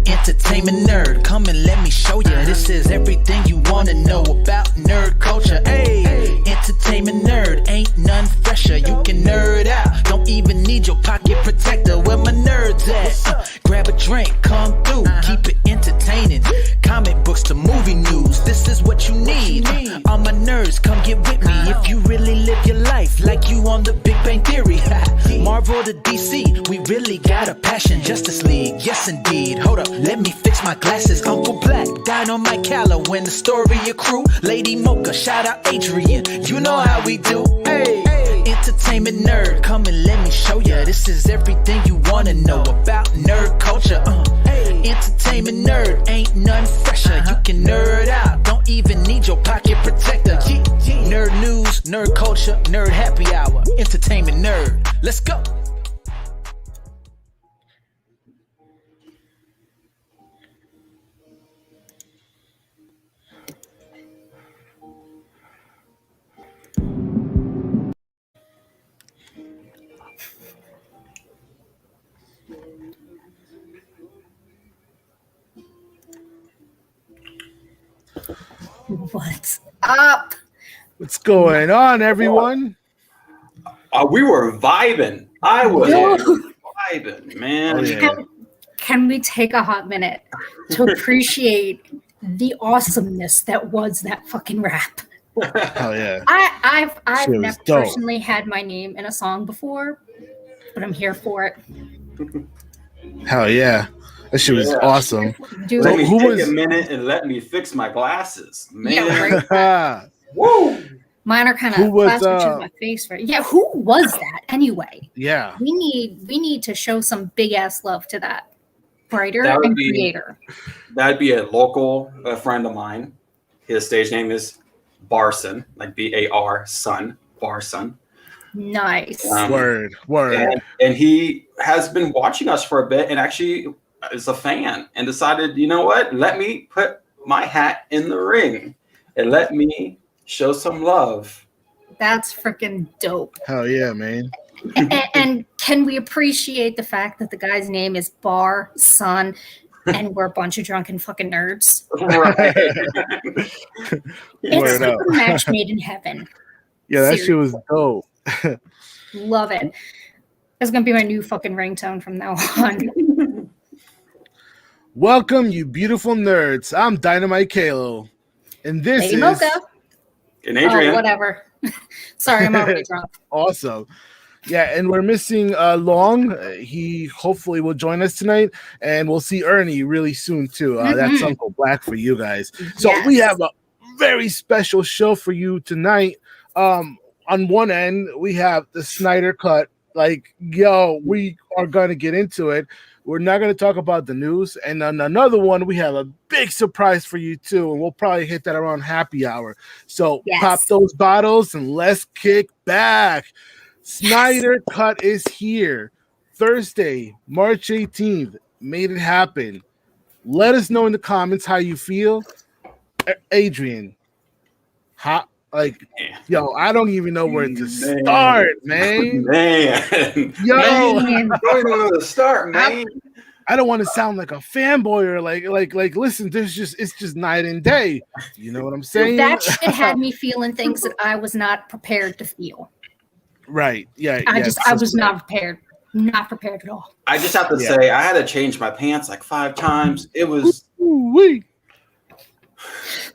entertainment nerd. Come and let me show you. This is everything you wanna know about nerd culture. Hey, entertainment nerd, ain't none fresher. You can nerd out, don't even need your pocket protector. Where my nerds at? Grab a drink, come through, keep it entertaining. Comic books to movie news, this is what you need. All my nerds, come get with me if you really live your life like you on the Big Bang Theory. Marvel to DC, we really got a passion. Justice League, yes indeed. Hold up, let me fix my glasses. Uncle Black, Dynamite Calo, when the story of crew. Lady Mocha, shout out Adrian, you know how we do. Hey, entertainment nerd, come and let me show ya. This is everything you wanna know about nerd culture. Entertainment nerd, ain't none fresher. You can nerd out, don't even need your pocket protector. Nerd news, nerd culture, nerd happy hour. Entertainment nerd, let's go. What's up? What's going on, everyone? We were vibing. I was vibing, man. Oh, yeah. Can we take a hot minute to appreciate the awesomeness that was that fucking rap? Hell yeah. I've Shit was never dope. personally had my name in a song before, but I'm here for it. Hell yeah. That shit was awesome. Dude, Let me who take was- a minute and let me fix my glasses, man. Yeah, right. Woo! Mine are kind Who of was, plastered to my face, right? Yeah, who was that anyway? Yeah. We need to show some big ass love to that writer That would and be- creator. That'd be a local friend of mine. His stage name is Barson, like B-A-R, son, Barson. Nice. Word. And he has been watching us for a bit and actually is a fan and decided, you know what? Let me put my hat in the ring and let me show some love. That's freaking dope. Hell yeah, man. And can we appreciate the fact that the guy's name is Bar Son and we're a bunch of drunken fucking nerds? Right. It's Word like up. a match made in heaven. Yeah, that shit was dope. Love it. That's gonna be my new fucking ringtone from now on. Welcome, you beautiful nerds. I'm Dynamite Calo. And this Lady is Mocha. And Adrian. Oh, whatever. Sorry, I'm already drunk. awesome. Yeah, and we're missing Long. He hopefully will join us tonight, and we'll see Ernie really soon too. That's Uncle Black for you guys. So Yes. we have a very special show for you tonight. On one end, we have the Snyder cut. Like, yo, we are going to get into it. We're not going to talk about the news. And on another one, we have a big surprise for you too, and we'll probably hit that around happy hour. So Yes. pop those bottles and let's kick back. Snyder Cut is here. Thursday, March 18th. Made it happen. Let us know in the comments how you feel. Adrian, yo, I don't even know where to start, man. Man. Yo, Man. I don't know where to start, man. I don't want to sound like a fanboy or like listen, it's just night and day. You know what I'm saying? That shit had me feeling things that I was not prepared to feel. Right. Yeah. I was not prepared. Not prepared at all. I just have to say, I had to change my pants like 5 times. It was... Ooh-wee.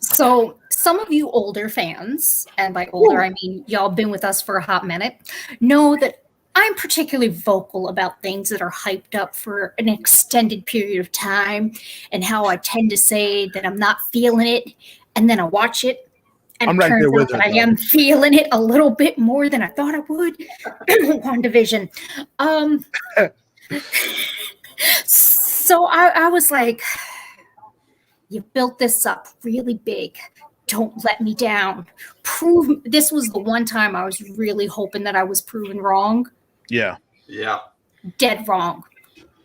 So some of you older fans, and by older, I mean y'all been with us for a hot minute, know that I'm particularly vocal about things that are hyped up for an extended period of time, and how I tend to say that I'm not feeling it, and then I watch it, and I'm it right there turns with out that her, I though. am feeling it a little bit more than I thought I would. WandaVision. So I was like, you built this up really big. Don't let me down. This was the one time I was really hoping that I was proven wrong. Yeah. Yeah. Dead wrong.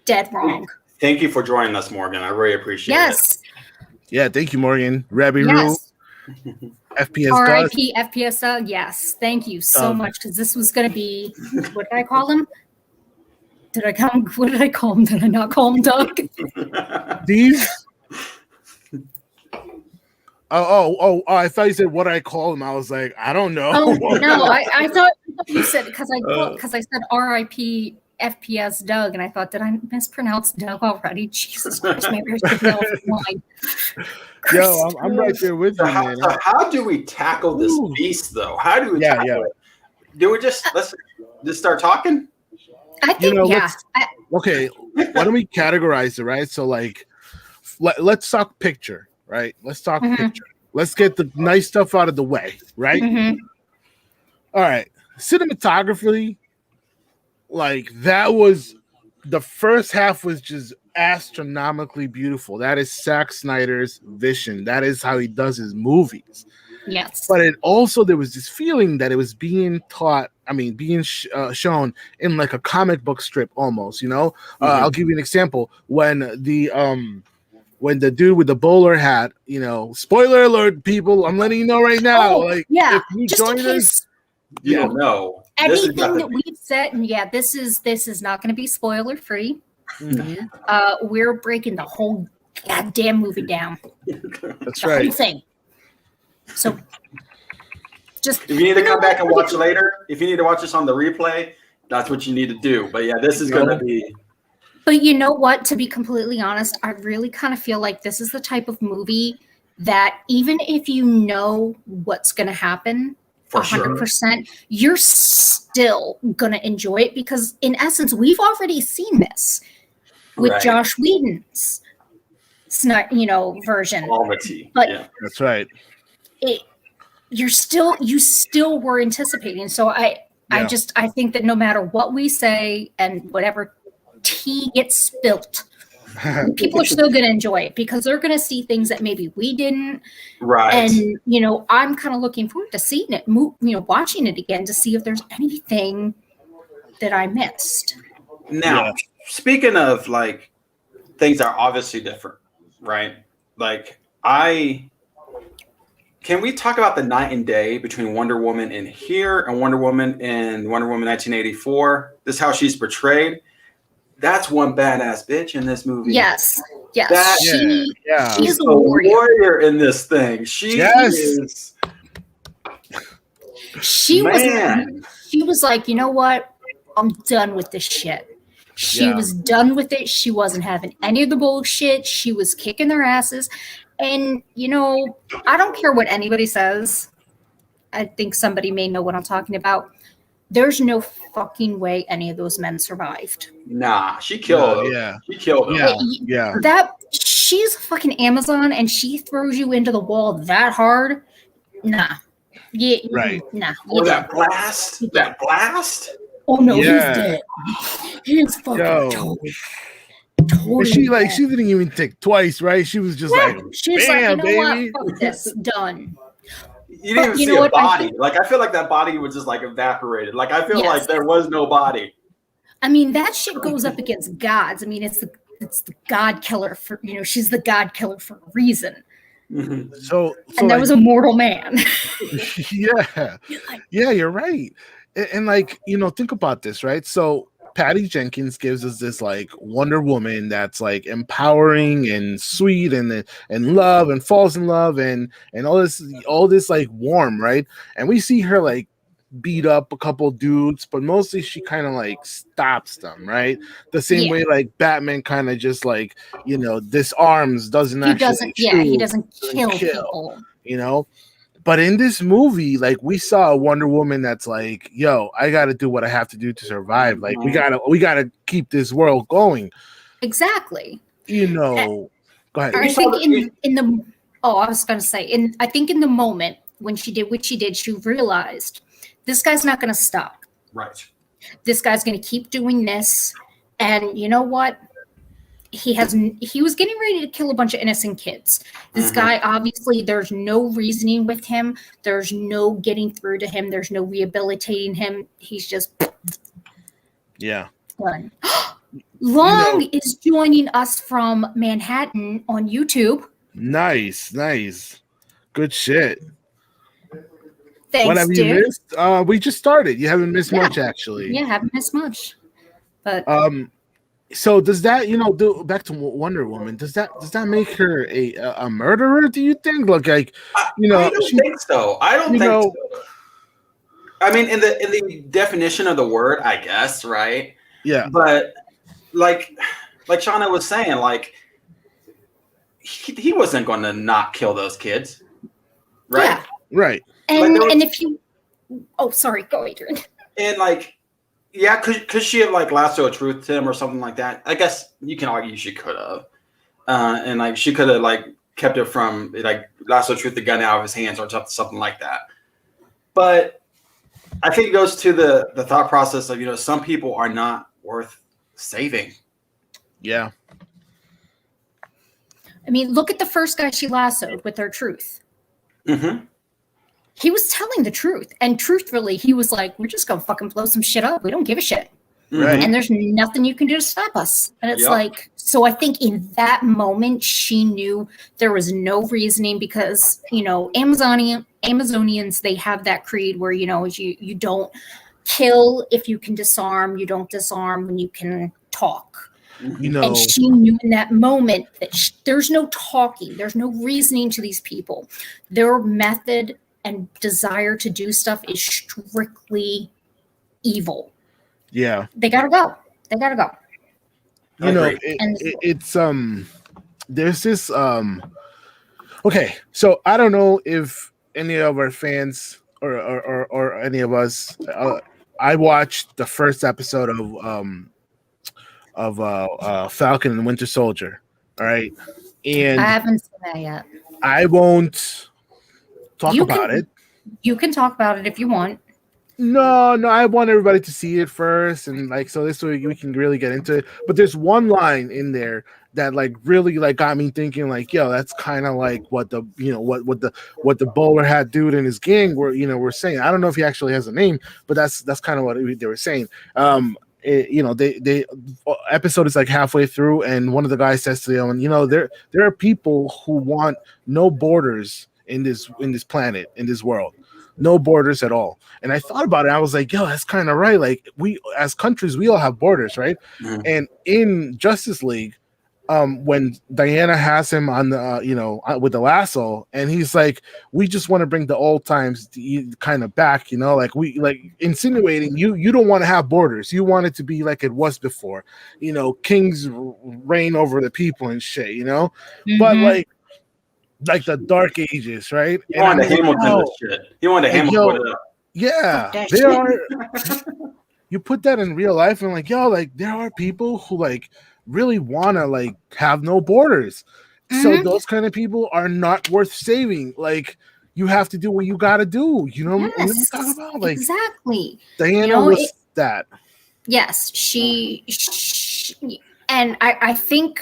Dead wrong. Thank you for joining us, Morgan. I really appreciate it. Yes. Yeah. Thank you, Morgan. Rabbi Yes. Roo. FPS Gus. R.I.P. FPS. Yes. Thank you so much, because this was going to be, what did I call him? Did I call him? What did I call him? Did I not call him Doug? These. Oh! I thought you said what I call him. I was like, I don't know. Oh no, I thought you said because I said R.I.P. FPS Doug, and I thought, did I mispronounce Doug already? Jesus Christ, maybe I should know offline. Yo, I'm right there with you, man. So how do we tackle this beast, though? How do we tackle it? Do we let's just start talking? I think, okay, why don't we categorize it, right? So, like, let's talk picture, right? Let's talk picture. Let's get the nice stuff out of the way, right? All right. Cinematography, like, that was the first half was just astronomically beautiful. That is Zack Snyder's vision. That is how he does his movies. Yes. But it also, there was this feeling that it was being taught, being shown in like a comic book strip almost, you know? I'll give you an example. When the dude with the bowler hat, you know, spoiler alert, people, I'm letting you know right now. If you just join in case us, you don't know. Anything that we've said, and this is not going to be spoiler free. We're breaking the whole goddamn movie down. That's the right. whole thing. So, just if you need to come back and watch later, if you need to watch this on the replay, that's what you need to do. But yeah, this is going to be. But you know what? To be completely honest, I really kind of feel like this is the type of movie that even if you know what's going to happen, 100%, you're still going to enjoy it because, in essence, we've already seen this with Josh Whedon's, version. But that's right. You still were anticipating. So I think that no matter what we say and whatever tea gets spilt, people are still going to enjoy it because they're going to see things that maybe we didn't. Right. And, I'm kind of looking forward to seeing it, watching it again to see if there's anything that I missed. Now, speaking of like things that are obviously different, right? Like can we talk about the night and day between Wonder Woman in here and Wonder Woman in Wonder Woman 1984? This is how she's portrayed. That's one badass bitch in this movie. Yes. She's a warrior in this thing. She is. She was like, you know what? I'm done with this shit. She was done with it. She wasn't having any of the bullshit. She was kicking their asses. And, I don't care what anybody says. I think somebody may know what I'm talking about. There's no fucking way any of those men survived. Nah, she killed them. Yeah. She killed them. Yeah. She's fucking Amazon and she throws you into the wall that hard. Nah. Yeah. Right. Nah. Oh, that blast. That blast. Oh no, he's dead. He's fucking totally she didn't even think twice, right? She was just she's bam, like, you know baby. what? Fuck this. Done. You didn't even see a body. I feel like that body was just evaporated. I feel like there was no body. I mean, that shit goes up against gods. I mean, it's the god killer for she's the god killer for a reason. Mm-hmm. So that was a mortal man. Yeah, you're right. And think about this, right? So Patty Jenkins gives us this Wonder Woman that's empowering and sweet and love and falls in love and all this warm, right? And we see her beat up a couple dudes, but mostly she kind of stops them, right? The same way Batman kind of just disarms, he doesn't kill people, But in this movie, we saw a Wonder Woman that's yo, I got to do what I have to do to survive. We gotta keep this world going. Exactly. Go ahead. I think I was going to say, I think in the moment when she did what she did, she realized this guy's not going to stop. Right. This guy's going to keep doing this. And you know what? He was getting ready to kill a bunch of innocent kids. This guy, obviously, there's no reasoning with him. There's no getting through to him. There's no rehabilitating him. He's just done. Long is joining us from Manhattan on YouTube. Nice. Good shit. Thanks, what have dude. you missed? We just started. You haven't missed much, actually. Yeah, haven't missed much. But So does that, do back to Wonder Woman? Does that make her a murderer? Do you think? Look, like, I don't think so. I don't think so. I mean, in the definition of the word, I guess, right? Yeah. But like Shawna was saying, like he wasn't going to not kill those kids, right? Yeah. Right. And if you, sorry, go Adrian. And like, yeah, could she have like lassoed truth to him or something like that? I guess you can argue she could have, and like she could have like kept it from like lasso truth the gun out of his hands or something like that. But I think it goes to the thought process of some people are not worth saving. Yeah. I mean, look at the first guy she lassoed with her truth. Mm-hmm. He was telling the truth, and truthfully, he was like, "We're just gonna fucking blow some shit up. We don't give a shit, Right. and there's nothing you can do to stop us." And it's like, so I think in that moment, she knew there was no reasoning because Amazonians, they have that creed where you don't kill if you can disarm, you don't disarm when you can talk. And she knew in that moment that there's no talking, there's no reasoning to these people. Their method and desire to do stuff is strictly evil. Yeah. They gotta go. It's there's this okay, so I don't know if any of our fans or any of us I watched the first episode of Falcon and Winter Soldier. All right. And I haven't seen that yet. I won't talk about it. You can talk about it if you want. No, I want everybody to see it first, and like so this way we can really get into it. But there's one line in there that like really like got me thinking like, yo, that's kind of like what the what the bowler hat dude and his gang were saying. I don't know if he actually has a name, but that's kind of what they were saying. They episode is like halfway through, and one of the guys says to them, there are people who want no borders in this planet, in this world. No borders at all. And I thought about it. I was like, yo, that's kind of right. Like we, as countries, we all have borders, right? Mm-hmm. And in Justice League, when Diana has him on the, with the lasso, and he's like, we just want to bring the old times kind of back, like we like insinuating you don't want to have borders. You want it to be like it was before, kings reign over the people and shit, mm-hmm. But like the Dark Ages, right? You wanted to Hamilton this shit. You wanted to Hamilton it up. Yeah, there are. You put that in real life, and like, yo, like there are people who like really want to like have no borders. Mm-hmm. So those kind of people are not worth saving. Like you have to do what you got to do. You know what I'm talking about? Like exactly. Diana was that. Yes, she and I think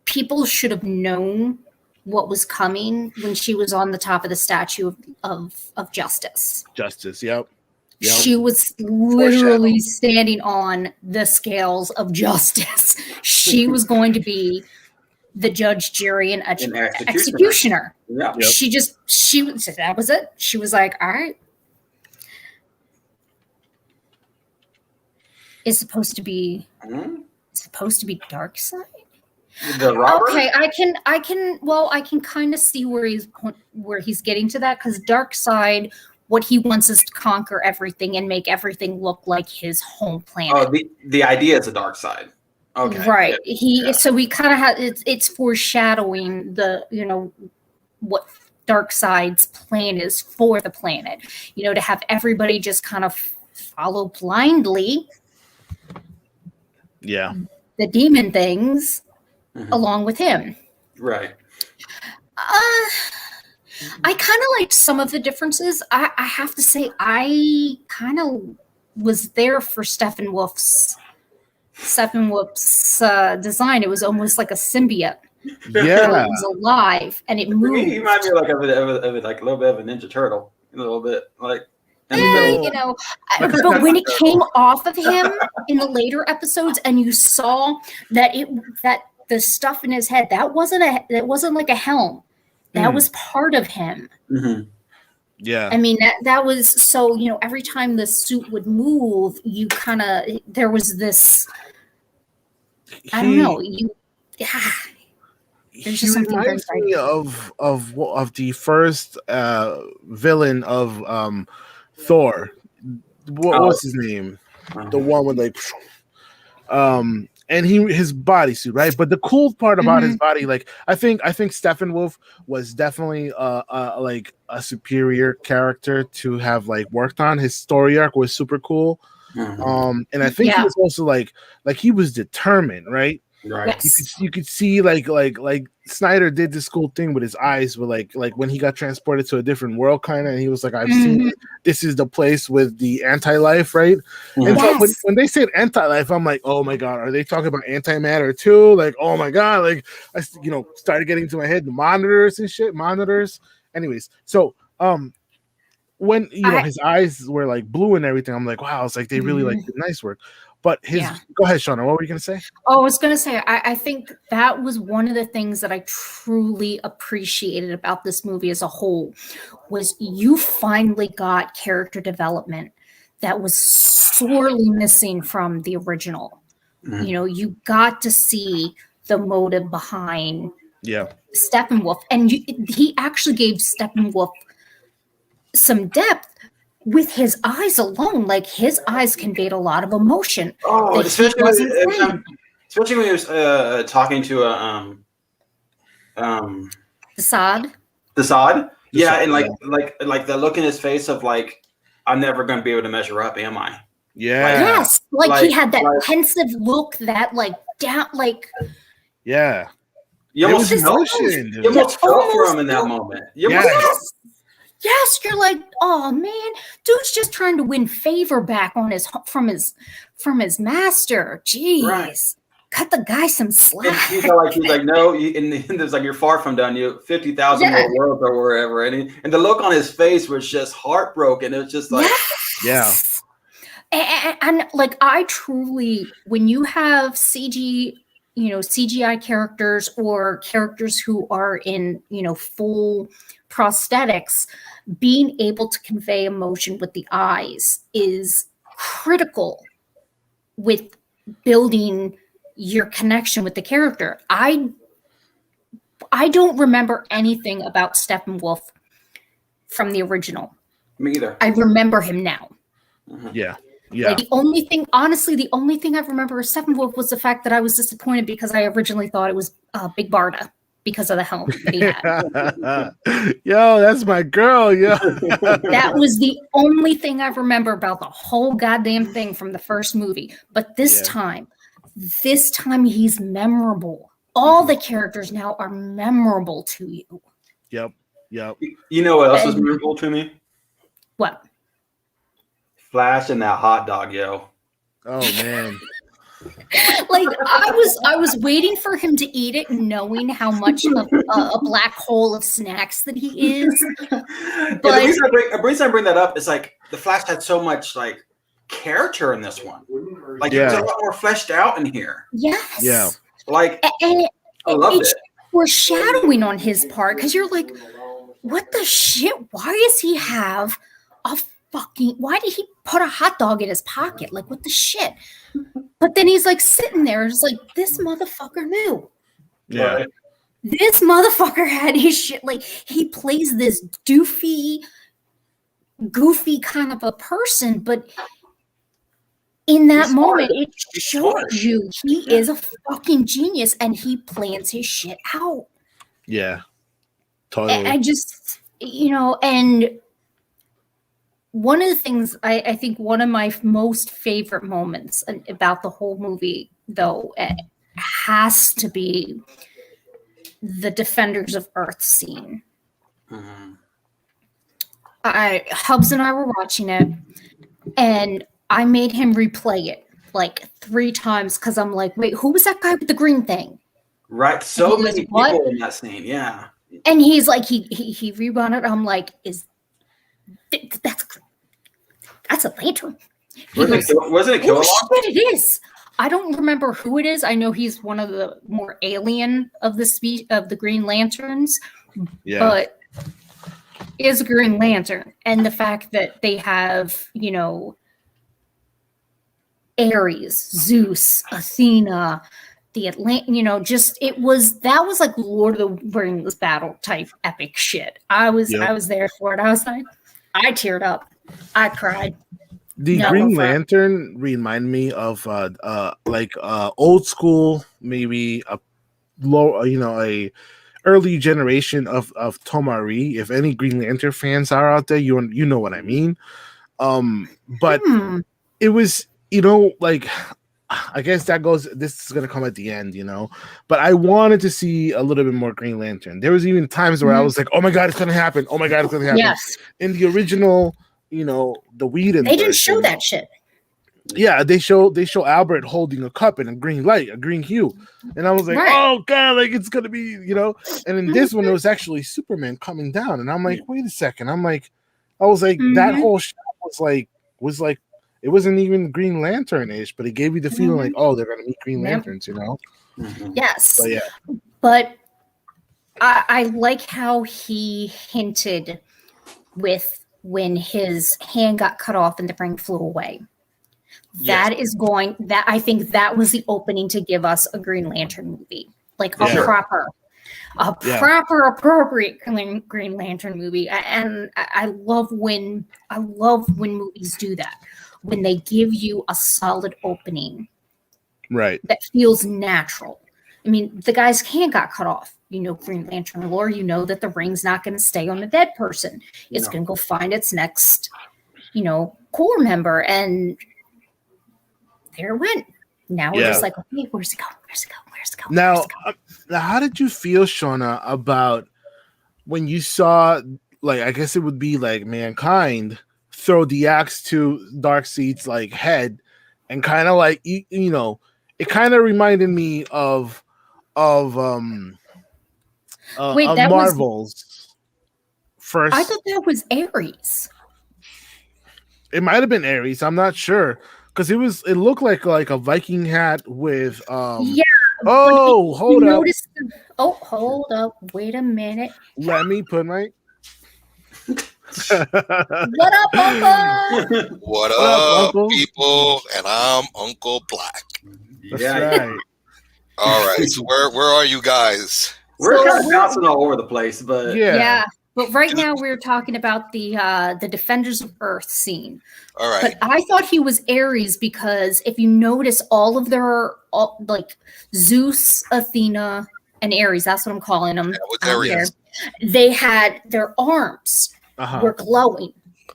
people should have known what was coming when she was on the top of the statue of Justice. Justice, yep. She was literally standing on the scales of justice. She was going to be the judge, jury, and executioner. Yeah. Yep. That was it. She was like, all right. It's supposed to be dark side. Okay, I can kind of see where he's getting to that, because dark side, what he wants is to conquer everything and make everything look like his home planet. Oh, the idea is a dark side. Okay. Right. So we kind of have it's foreshadowing what dark side's plan is for the planet. To have everybody just kind of follow blindly. Yeah. The demon things. Mm-hmm. Along with him. Right. I kind of liked some of the differences. I have to say, I kind of was there for Steppenwolf's design. It was almost like a symbiote. Yeah. It was alive and it moved. He reminded me like of like a little bit of a Ninja Turtle. A little bit like. But when it came off of him in the later episodes, and you saw that the stuff in his head, that wasn't like a helm. That was part of him. Mm-hmm. Yeah. I mean, that was so, every time the suit would move, there was this, I don't know, there's He just something very reminds me of the first villain of Thor. What was his name? The one with like and his bodysuit, right? But the cool part about his body, like I think Steppenwolf was definitely like a superior character to have like worked on. His story arc was super cool. And I think he was also like he was determined, right? Right. Yes. You could see like Snyder did this cool thing with his eyes, with like when he got transported to a different world, kind of, and he was like, I've seen this is the place with the anti-life, right? And so when they said anti-life, I'm like, oh my god, are they talking about antimatter too? Like, oh my god, like I started getting into my head the monitors and shit, Anyways, so when his eyes were like blue and everything, I'm like, wow, it's like they really like did nice work. But go ahead, Shawna, what were you gonna say? Oh, I was gonna say, I think that was one of the things that I truly appreciated about this movie as a whole, was you finally got character development that was sorely missing from the original. You got to see the motive behind Steppenwolf, and he actually gave Steppenwolf some depth with his eyes alone. Like, his eyes conveyed a lot of emotion. Oh, especially when he was talking to the Sod. Yeah, and like the look in his face of like, I'm never going to be able to measure up, am I? Yeah. Yes, like he had that pensive look, that like down, like yeah. You almost felt for him in that moment. Yes, you're like, oh man, dude's just trying to win favor back on from his master. Jeez, right. Cut the guy some slack. And he's like, no, and there's like, you're far from done. You 50,000 more worlds or wherever, and the look on his face was just heartbroken. It was just like, and like, I truly, when you have CGI characters or characters who are in full prosthetics, being able to convey emotion with the eyes is critical with building your connection with the character. I don't remember anything about Steppenwolf from the original. Me either. I remember him now. Yeah. Like, the only thing I remember of Steppenwolf was the fact that I was disappointed because I originally thought it was Big Barda, because of the helm that he had. Yo, that's my girl, yo. That was the only thing I remember about the whole goddamn thing from the first movie. But this time he's memorable. All the characters now are memorable to you. Yep. You know what else is memorable to me? What? Flash and that hot dog, yo. Oh man. Like, I was waiting for him to eat it, knowing how much of a black hole of snacks that he is. But the reason I bring that up is like, the Flash had so much like character in this one. Like, he was a lot more fleshed out in here. Yes. Yeah. Like, and I loved it. Foreshadowing on his part, because you're like, what the shit? Why does he have why did he put a hot dog in his pocket? Like, what the shit? But then he's like sitting there, it's like, this motherfucker knew. Yeah. This motherfucker had his shit. Like, he plays this goofy kind of a person, but in that moment, it shows you he is a fucking genius and he plans his shit out. Yeah. Totally. I just, and one of the things, I think one of my most favorite moments about the whole movie, though, has to be the Defenders of Earth scene. Hubs and I were watching it, and I made him replay it like 3 times because I'm like, wait, who was that guy with the green thing? Right, so many people in that scene, yeah. And he's like, he rerun it. I'm like, that's a lantern. Wasn't it Kilo? Oh shit, it is. I don't remember who it is. I know he's one of the more alien of the Green Lanterns. Yeah. But is Green Lantern, and the fact that they have, you know, Ares, Zeus, Athena, the you know, just that was like Lord of the Rings battle type epic shit. I was there for it. I was like, I teared up, I cried. The Green Lantern remind me of old school, maybe a low, a early generation of Tomari. If any Green Lantern fans are out there, you know what I mean. But it was, I guess this is gonna come at the end, but I wanted to see a little bit more Green Lantern. There was even times where I was like, oh my god, it's gonna happen. Oh my god, it's gonna happen. Yes. In the original, the Whedon they didn't show that shit. Yeah, they show Albert holding a cup in a green light, a green hue. And I was like, oh god, like it's gonna be, and in this one it was actually Superman coming down. And I'm like, wait a second. I was like, that whole shot was like it wasn't even Green Lantern-ish, but it gave you the feeling like, oh, they're gonna meet Green Lanterns, Yes. But yeah. But I like how he hinted with when his hand got cut off and the ring flew away. That I think that was the opening to give us a Green Lantern movie, like a proper, appropriate Green Lantern movie. And I love when movies do that, when they give you a solid opening, right, that feels natural. I mean, the guy's hand got cut off. Green Lantern lore, that the ring's not going to stay on the dead person. It's going to go find its next, core member. And there it went. Now we're just like, okay, where's it go? Where's it go? Where's it go? Now, how did you feel, Shawna, about when you saw, like, I guess it would be like Mankind throw the axe to Darkseid's like head, and kind of like, it kind of reminded me of Marvel's first. I thought that was Ares. It might have been Ares. I'm not sure, because it looked like a Viking hat with Oh, hold up. Hold up. Wait a minute. Let me put my. What up, Uncle? What up, Uncle? People? And I'm Uncle Black. That's right. All right. So where are you guys? We're kind of bouncing all over the place, but yeah. But right now we're talking about the Defenders of Earth scene. All right. But I thought he was Ares because if you notice, all of their Zeus, Athena, and Ares, that's what I'm calling them. Ares. They had their arms were glowing.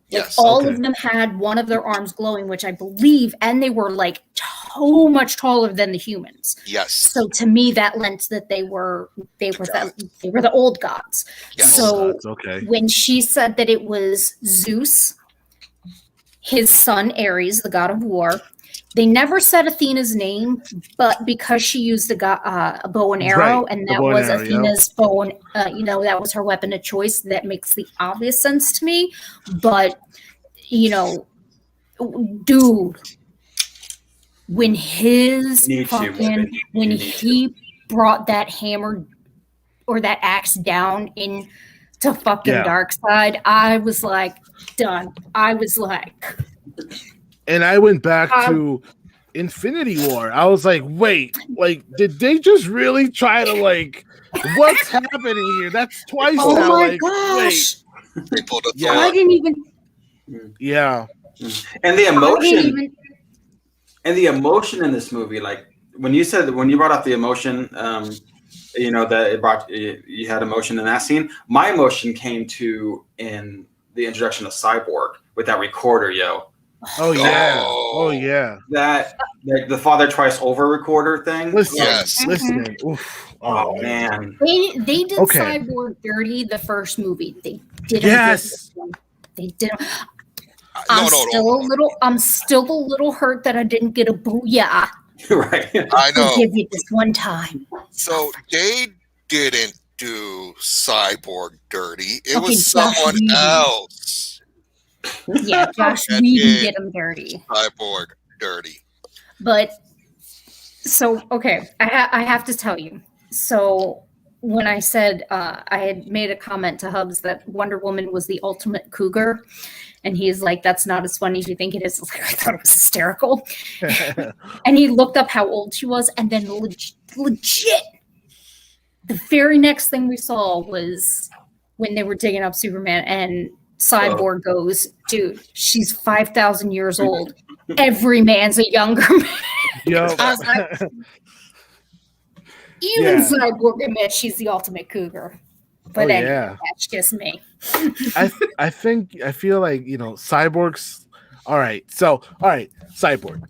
Yes. All of them had one of their arms glowing, which I believe, and they were like so much taller than the humans. Yes. So to me, that lent that they were the old gods. Yes. So when she said that it was Zeus, his son Ares, the god of war, they never said Athena's name, but because she used a bow and arrow, and that was Athena's bow, and that was her weapon of choice. That makes the obvious sense to me. But dude, when he brought that hammer or that axe down into fucking Darkseid, I was like, done. I was like. And I went back to Infinity War. I was like, wait, did they just really try to what's happening here? That's twice now. Oh my gosh. Wait. I didn't even. Yeah. And the emotion. And the emotion in this movie, when you brought up the emotion, that you had emotion in that scene. My emotion came to in the introduction of Cyborg with that recorder, yo. Oh yeah. That the father twice over recorder thing. Listening. Oof. Oh man. They did Cyborg dirty the first movie. They didn't. Yes. They didn't. I'm still a little hurt that I didn't get a booyah. Right. I know. Give you this one time. So they didn't do Cyborg dirty. It was someone else. Yeah, Josh Whedon did him dirty. Cyborg dirty. But so I have to tell you. So when I said I had made a comment to Hubs that Wonder Woman was the ultimate cougar, and he's like, "That's not as funny as you think it is." I thought it was hysterical. And he looked up how old she was, and then legit, the very next thing we saw was when they were digging up Superman, and Cyborg goes, "Dude, she's 5,000 years old. Every man's a younger man." Yo. I was like, even Cyborg admits she's the ultimate cougar. But anyway, that's just me. I feel like, Cyborg's all right. So, all right, Cyborg.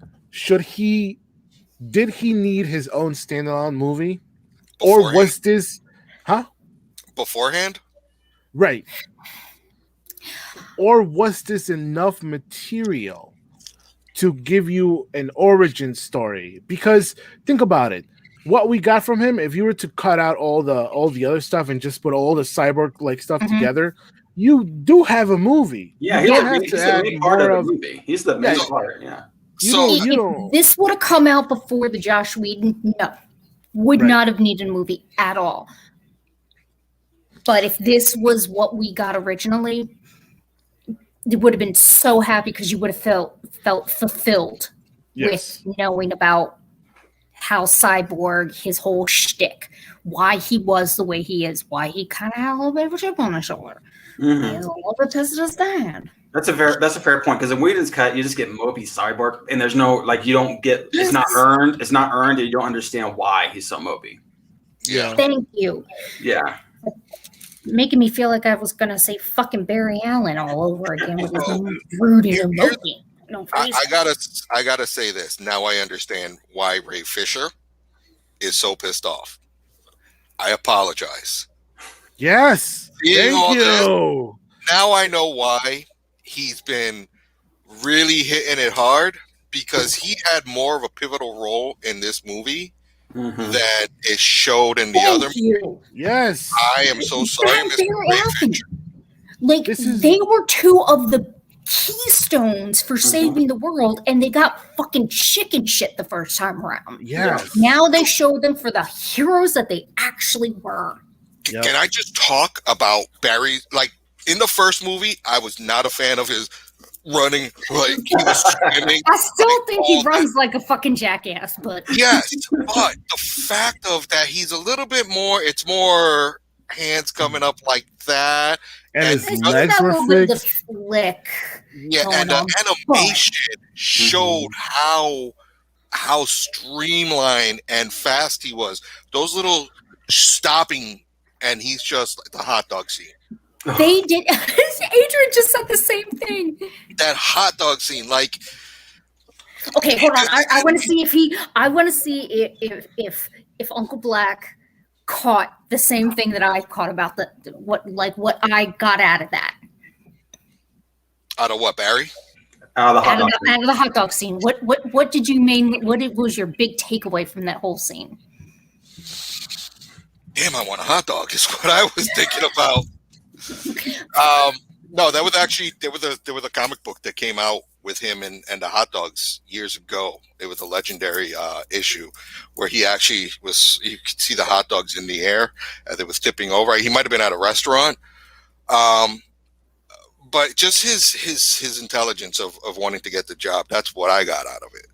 Did he need his own standalone movie? Beforehand? Or was this beforehand? Right. Or was this enough material to give you an origin story? Because think about it. What we got from him, if you were to cut out all the other stuff and just put all the Cyborg stuff together, you do have a movie. Yeah, he's the main part of the movie. He's the main part. Yeah. If this would have come out before the Joss Whedon, no, would not have needed a movie at all. But if this was what we got originally, it would have been so happy because you would have felt fulfilled with knowing about how Cyborg, his whole shtick, why he was the way he is, why he kind of had a little bit of a chip on his shoulder. Mm-hmm. He was a little bit pissed at his dad. That's a fair point, because in Whedon's cut, you just get mopey Cyborg, and there's no you don't get it's not earned, and you don't understand why he's so mopey. Yeah. Thank you. Yeah. Making me feel like I was gonna say fucking Barry Allen all over again with his brooding and mopey. No, I gotta say this. Now I understand why Ray Fisher is so pissed off. I apologize. Yes. Thank you. Now I know why he's been really hitting it hard, because he had more of a pivotal role in this movie than is showed in the other movie. Yes. I am so sorry, Mr. Ray Fisher. They were two of the keystones for saving the world, and they got fucking chicken shit the first time around. Yes. Now they showed them for the heroes that they actually were. Yep. Can I just talk about Barry? In the first movie, I was not a fan of his running. He was swimming. I still think he runs like a fucking jackass, but yes, but the fact of that, he's a little bit more. It's more hands coming up like that. And his legs were flick. Yeah, and the animation showed how streamlined and fast he was. Those little stopping, and he's just like the hot dog scene. They did. Adrian just said the same thing. That hot dog scene, Okay, hold on. I want to see if Uncle Black caught the same thing that I caught about what I got out of that. Out of what, Barry? Out of the hot dog scene. What did you mean? What was your big takeaway from that whole scene? Damn, I want a hot dog is what I was thinking about. No, that was actually there was a comic book that came out with him and the hot dogs years ago. It was a legendary issue where he actually was. You could see the hot dogs in the air as it was tipping over. He might have been at a restaurant, but just his intelligence of wanting to get the job. That's what I got out of it.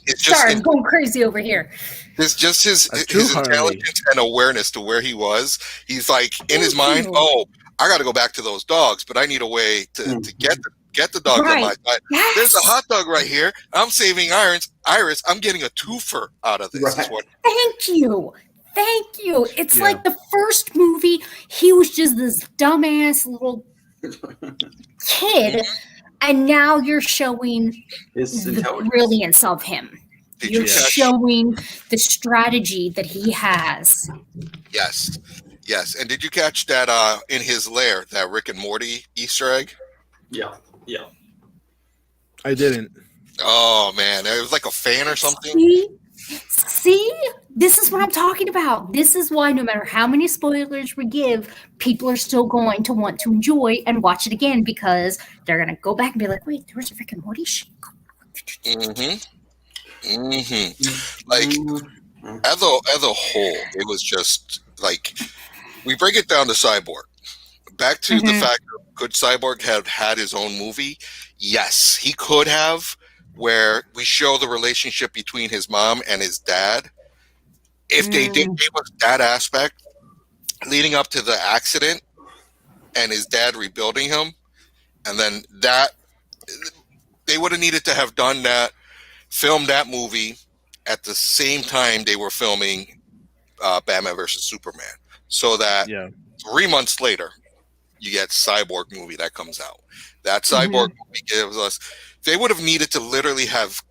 It's just Sorry, I'm going crazy over here. It's just his intelligence and awareness to where he was. He's in his mind, I got to go back to those dogs, but I need a way to get the dogs on my side. Yes. There's a hot dog right here. I'm saving Iris. I'm getting a twofer out of this. Right. Thank you. It's like the first movie, he was just this dumbass little kid. And now you're showing the brilliance of him. You're showing the strategy that he has. Yes. And did you catch that in his lair, that Rick and Morty Easter egg? Yeah. I didn't. Oh, man. It was like a fan or something. See? This is what I'm talking about. This is why no matter how many spoilers we give, people are still going to want to enjoy and watch it again, because they're going to go back and be like, wait, there was a Rick and Morty shit. Like, as a whole, it was just like, we break it down to Cyborg. Back to the fact, could Cyborg have had his own movie? Yes, he could have, where we show the relationship between his mom and his dad. If they did give us that aspect leading up to the accident and his dad rebuilding him, and then that, they would have needed to have done that, filmed that movie at the same time they were filming Batman versus Superman, so that 3 months later you get Cyborg movie that comes out. That Cyborg movie gives us, they would have needed to literally have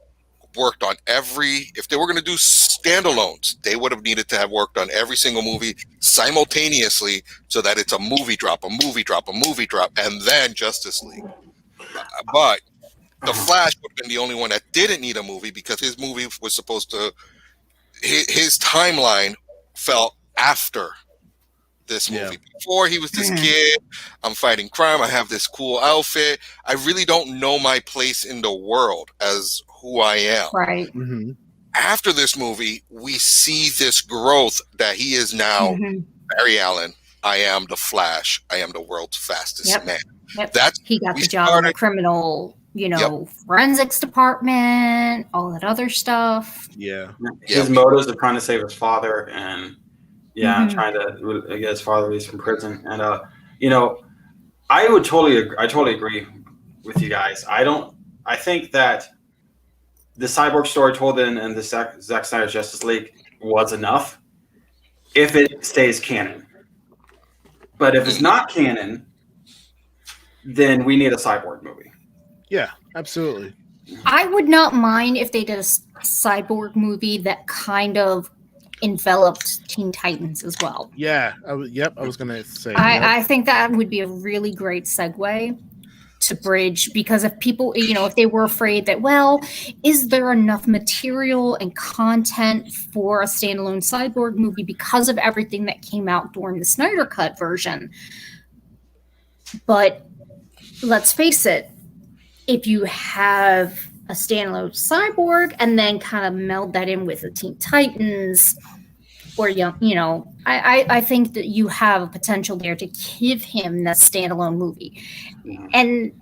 worked on if they were going to do standalones, they would have needed to have worked on every single movie simultaneously, so that it's a movie drop, and then Justice League. But the Flash would have been the only one that didn't need a movie, because his movie was supposed to, his timeline fell after this movie. Before, he was this kid, I'm fighting crime, I have this cool outfit, I really don't know my place in the world as who I am. Right. After this movie, we see this growth that he is now Barry Allen. I am the Flash. I am the world's fastest man. He got the job in the criminal, forensics department, all that other stuff. His motives are trying to save his father, and trying to get his father released from prison. And I totally agree with you guys. I think that the Cyborg story told in the Zack Snyder's Justice League was enough if it stays canon. But if it's not canon, then we need a Cyborg movie. Yeah, absolutely. I would not mind if they did a Cyborg movie that kind of enveloped Teen Titans as well. Yeah, I was going to say. I think that would be a really great segue to bridge, because if people, if they were afraid that, well, is there enough material and content for a standalone Cyborg movie because of everything that came out during the Snyder Cut version? But let's face it, if you have a standalone Cyborg and then kind of meld that in with the Teen Titans, or I think that you have a potential there to give him that standalone movie. And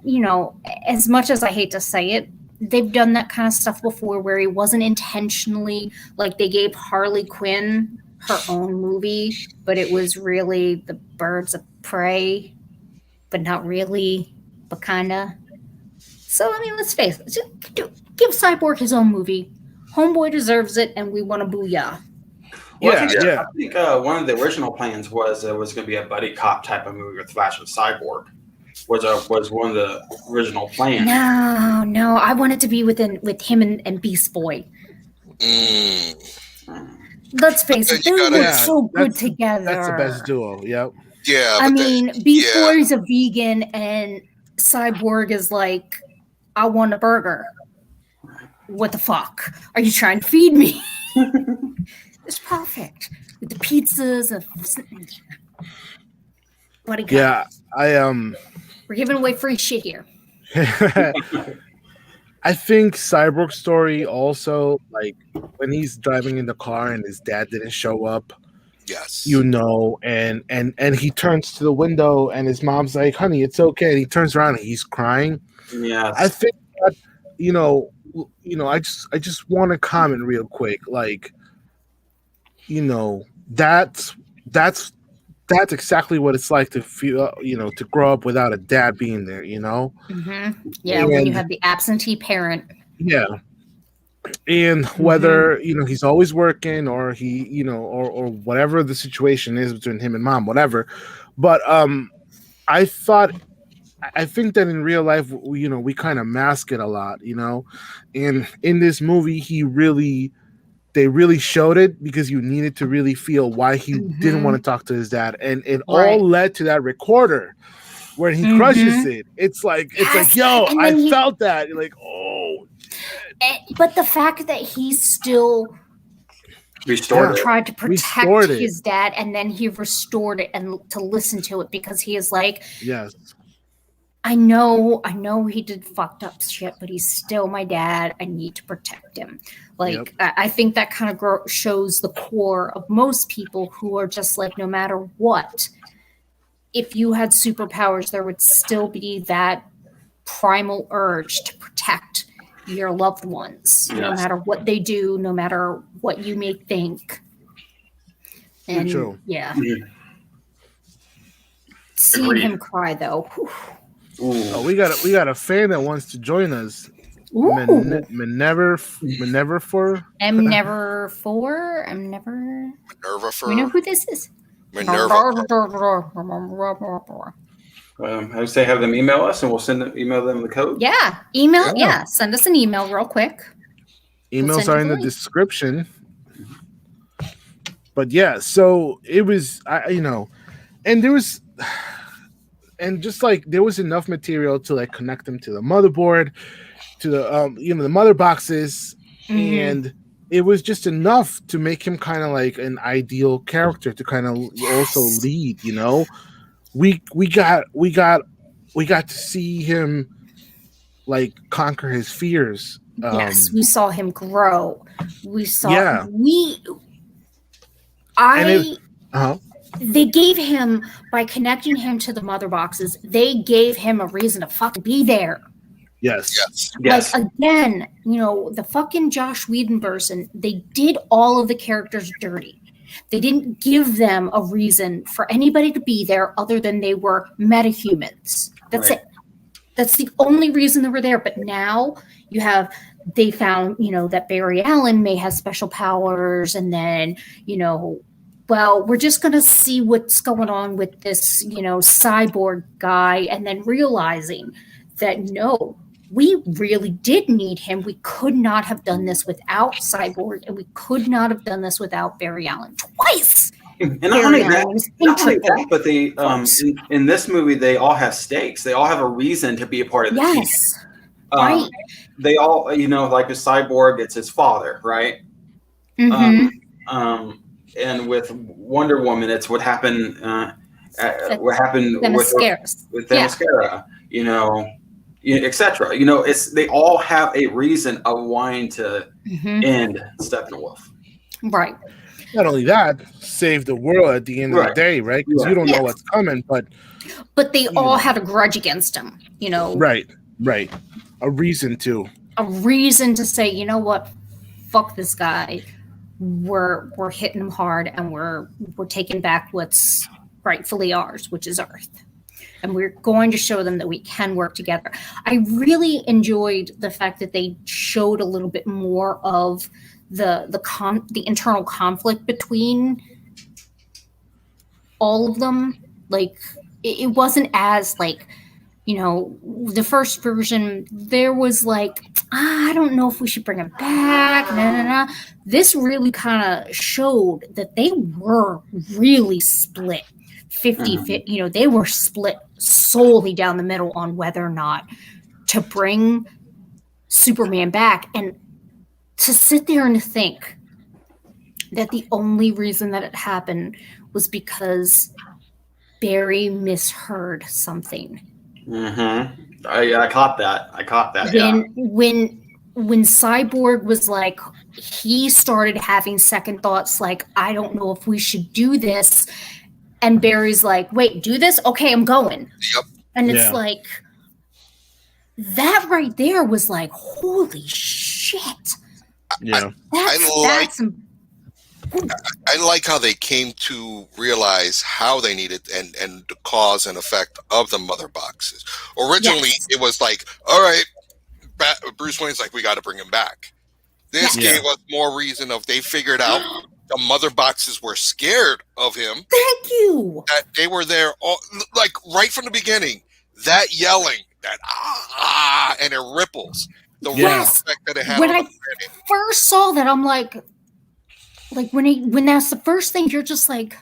as much as I hate to say it, they've done that kind of stuff before, where he wasn't intentionally, like they gave Harley Quinn her own movie, but it was really the Birds of Prey, but not really, but kinda. So let's face it, just give Cyborg his own movie. Homeboy deserves it, and we want a booyah. Well, I think one of the original plans was it was going to be a buddy cop type of movie with Flash and Cyborg. Was one of the original plans. No, I want it to be with him and Beast Boy. Let's face it, they look so good together. That's the best duo. Yep. Yeah. Beast Boy's a vegan and Cyborg is like, I want a burger. What the fuck? Are you trying to feed me? It's perfect with the pizzas and buddy cop. Yeah, we're giving away free shit here. I think Cyborg's story also, like when he's driving in the car and his dad didn't show up. Yes. And he turns to the window and his mom's like, "Honey, it's okay." And he turns around and he's crying. Yeah. I think that I just want to comment real quick, like, that's exactly what it's like to feel, to grow up without a dad being there, Mm-hmm. Yeah, when you have the absentee parent. Yeah. And whether, he's always working or he, or whatever the situation is between him and mom, whatever. But I think that in real life, we kind of mask it a lot, and in this movie, they really showed it, because you needed to really feel why he didn't want to talk to his dad. And it all led to that recorder where he crushes it. It's like, yo, I felt that. You're like, oh. But the fact that he still tried to protect his dad, and then he restored it and to listen to it, because he is like, yes, I know he did fucked up shit, but he's still my dad. I need to protect him. Like, yep. I think that kind of shows the core of most people who are just like, no matter what, if you had superpowers, there would still be that primal urge to protect your loved ones, yes. No matter what they do, no matter what you may think. And true. Yeah. Seeing him cry though. Oh, we got a fan that wants to join us. Minerva for. Minerva for. We know who this is. Minerva. I would say have them email us, and we'll email them the code. Yeah, email. Yeah, send us an email real quick. Emails are in the description. But yeah, so it was, and there was. And just like there was enough material to like connect them to the motherboard, to the the mother boxes, and it was just enough to make him kind of like an ideal character to kind of also lead. We got to see him like conquer his fears. Yes, we saw him grow. We saw They gave him, by connecting him to the mother boxes, they gave him a reason to fucking be there. Yes. Like, again, the fucking Joss Whedon person, they did all of the characters dirty. They didn't give them a reason for anybody to be there other than they were metahumans. That's it. That's the only reason they were there. But now they found, that Barry Allen may have special powers, and then, well, we're just going to see what's going on with this, cyborg guy, and then realizing that, no, we really did need him. We could not have done this without Cyborg, and we could not have done this without Barry Allen twice. And not only that, but they, in this movie, they all have stakes. They all have a reason to be a part of the team. Right. They all, like with Cyborg, it's his father, right? Mm-hmm. And with Wonder Woman, it's what happened. What happened with Themyscira, etc. They all have a reason of wanting to end Steppenwolf. Right. Not only that, save the world at the end of the day, right? Because you don't know what's coming, but they all had a grudge against him. Right. A reason to say, you know what, fuck this guy. We're hitting him hard, and we're taking back what's rightfully ours, which is Earth, and we're going to show them that we can work together. I really enjoyed the fact that they showed a little bit more of the internal conflict between all of them. Like, it wasn't as like, the first version, there was like, I don't know if we should bring him back. This really kind of showed that they were really split 50-50. They were split solely down the middle on whether or not to bring Superman back. And to sit there and think that the only reason that it happened was because Barry misheard something. I caught that. When Cyborg was like, he started having second thoughts, like, I don't know if we should do this, and Barry's like, wait, do this? Okay, I'm going. Yep. And it's like, that right there was like, holy shit. Yeah. I like how they came to realize how they needed and the cause and effect of the mother boxes. Originally, it was like, all right, Bruce Wayne's like, we got to bring him back. This gave us more reason of they figured out the mother boxes were scared of him. Thank you. That they were there, like right from the beginning. That yelling, that and it ripples. The effect that it had. When I first saw that, I'm like when that's the first thing, you're just like,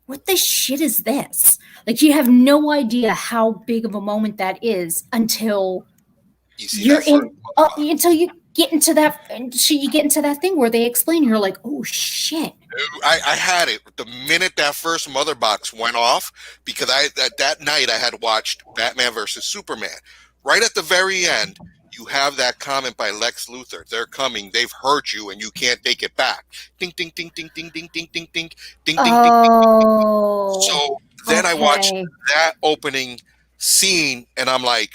what the shit is this? Like, you have no idea how big of a moment that is until until you get into that thing where they explain, you're like, oh shit. I had it the minute that first mother box went off, because that night I had watched Batman versus Superman. Right at the very end, you have that comment by Lex Luthor. They're coming. They've heard you, and you can't take it back. Ding, ding, ding, ding, ding, ding, ding, ding, ding, ding, ding, oh, ding. So then I watched that opening scene, and I'm like,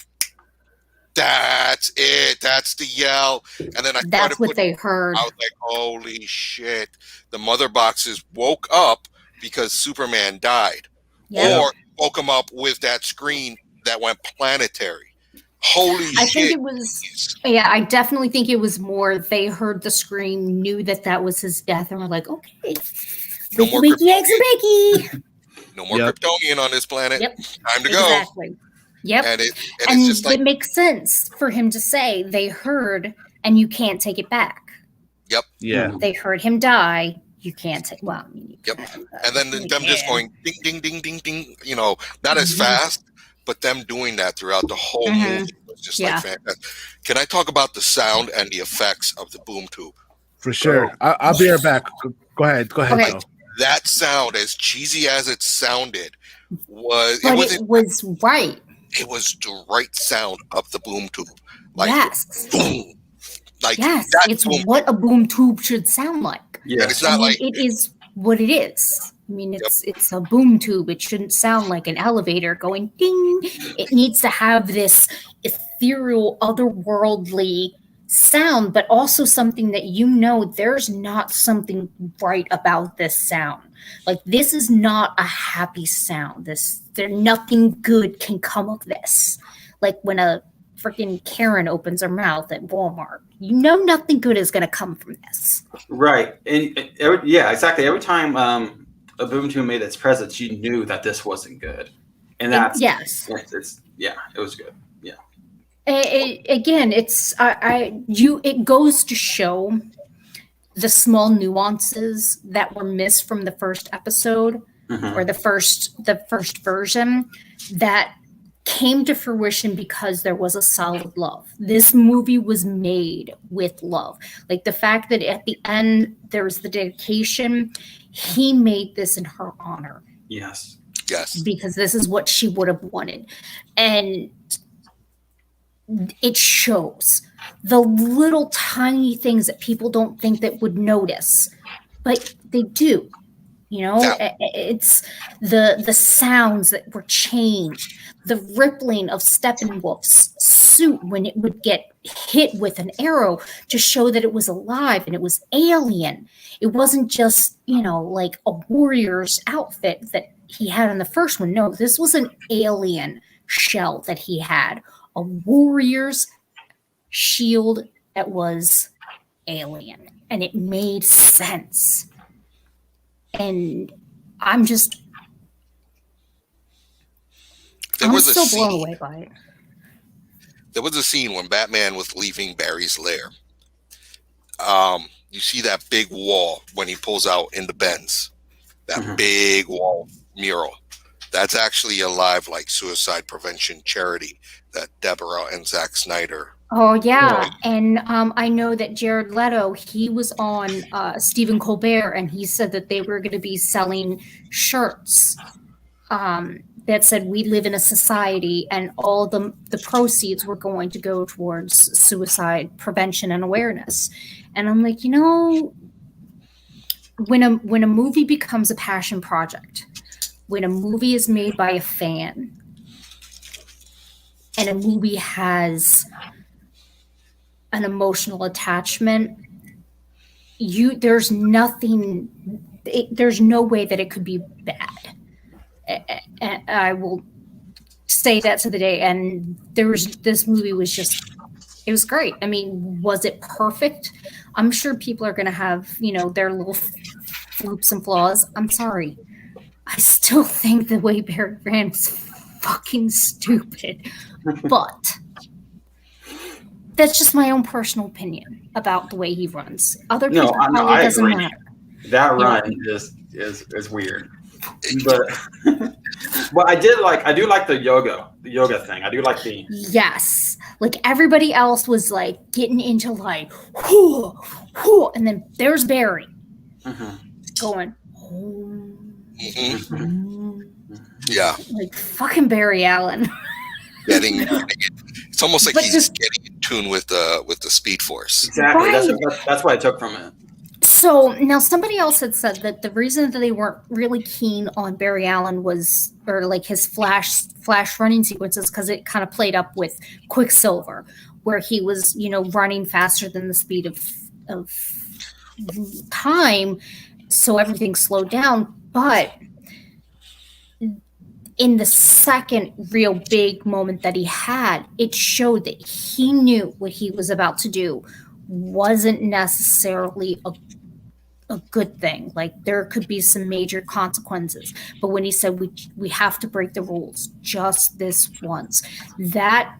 that's it. That's the yell. And then that's what they heard. I was like, holy shit. The mother boxes woke up because Superman died. Yep. Or woke him up with that screen that went planetary. Holy shit. I think it was, I definitely think it was more they heard the scream, knew that was his death, and were like, okay. No more Kryptonian. No more Kryptonian on this planet. Yep. Time to go. Exactly. Yep. And it's just like, it makes sense for him to say they heard and you can't take it back. Yep. Yeah. They heard him die. You can't take. Well. Yep. And then them just going ding, ding, ding, ding, ding. You know, not as fast, but them doing that throughout the whole movie was just like fantastic. Can I talk about the sound and the effects of the boom tube? For sure. I'll be right back. Go ahead. Okay. Like, that sound, as cheesy as it sounded, was right. It was the right sound of the boom tube. Like, boom. Like, it's what a boom tube should sound like. Yeah, and it's not like it is what it is. I mean, it's a boom tube. It shouldn't sound like an elevator going ding. It needs to have this ethereal, otherworldly sound, but also something that there's not something right about this sound. Like, this is not a happy sound. Nothing good can come of this. Like when a freaking Karen opens her mouth at Walmart, nothing good is going to come from this. Right. And exactly. Every time a boom tube made its presence, you knew that this wasn't good. And that's it was good. Yeah. Again, it goes to show the small nuances that were missed from the first episode or the first version that came to fruition because there was a solid love. This movie was made with love. Like the fact that at the end there was the dedication, he made this in her honor. Yes. Because this is what she would have wanted. And it shows the little tiny things that people don't think that would notice, but they do. It's the sounds that were changed, the rippling of Steppenwolf's suit when it would get hit with an arrow to show that it was alive and it was alien. It wasn't just, like a warrior's outfit that he had in the first one. No, this was an alien shell that he had. A warrior's shield that was alien, and it made sense. And I'm still blown away by it. There was a scene when Batman was leaving Barry's lair. You see that big wall when he pulls out in the Benz. That big wall mural. That's actually a live suicide prevention charity that Deborah and Zack Snyder. Oh yeah, and I know that Jared Leto, he was on Stephen Colbert, and he said that they were going to be selling shirts that said "We live in a society," and all the proceeds were going to go towards suicide prevention and awareness. And I'm like, when a movie becomes a passion project, when a movie is made by a fan, and a movie has an emotional attachment, there's no way that it could be bad. And I will say that to the day. And this movie was it was great. I mean, was it perfect? I'm sure people are going to have, their little floops and flaws. I'm sorry. I still think the way Barry ran was fucking stupid, but that's just my own personal opinion about the way he runs. Other people, it doesn't matter. That run is weird. But I do like the yoga thing. I do like the yes. Like everybody else was like getting into like, whoo, whoo, and then there's Barry going, yeah, like fucking Barry Allen. It's almost like he's getting in tune with the Speed Force. Exactly. Right. That's what I took from it. So now somebody else had said that the reason that they weren't really keen on Barry Allen was, or like his flash running sequences, because it kind of played up with Quicksilver, where he was, running faster than the speed of time, so everything slowed down. But in the second real big moment that he had, it showed that he knew what he was about to do wasn't necessarily a good thing. Like there could be some major consequences. But when he said we have to break the rules just this once, that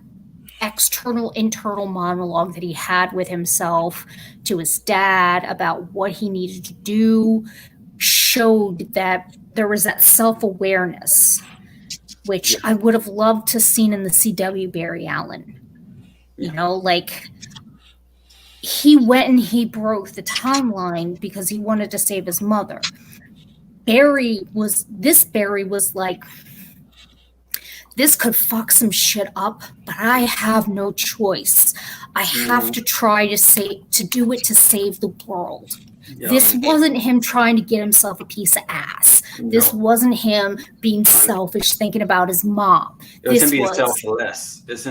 internal monologue that he had with himself, to his dad, about what he needed to do, showed that there was that self-awareness, which I would have loved to seen in the CW Barry Allen. Like he went and he broke the timeline because he wanted to save his mother. Barry was like, this could fuck some shit up, but I have no choice. I have to try to do it to save the world. Yeah. This wasn't him trying to get himself a piece of ass. No. This wasn't him being selfish, thinking about his mom. It was him being selfless. This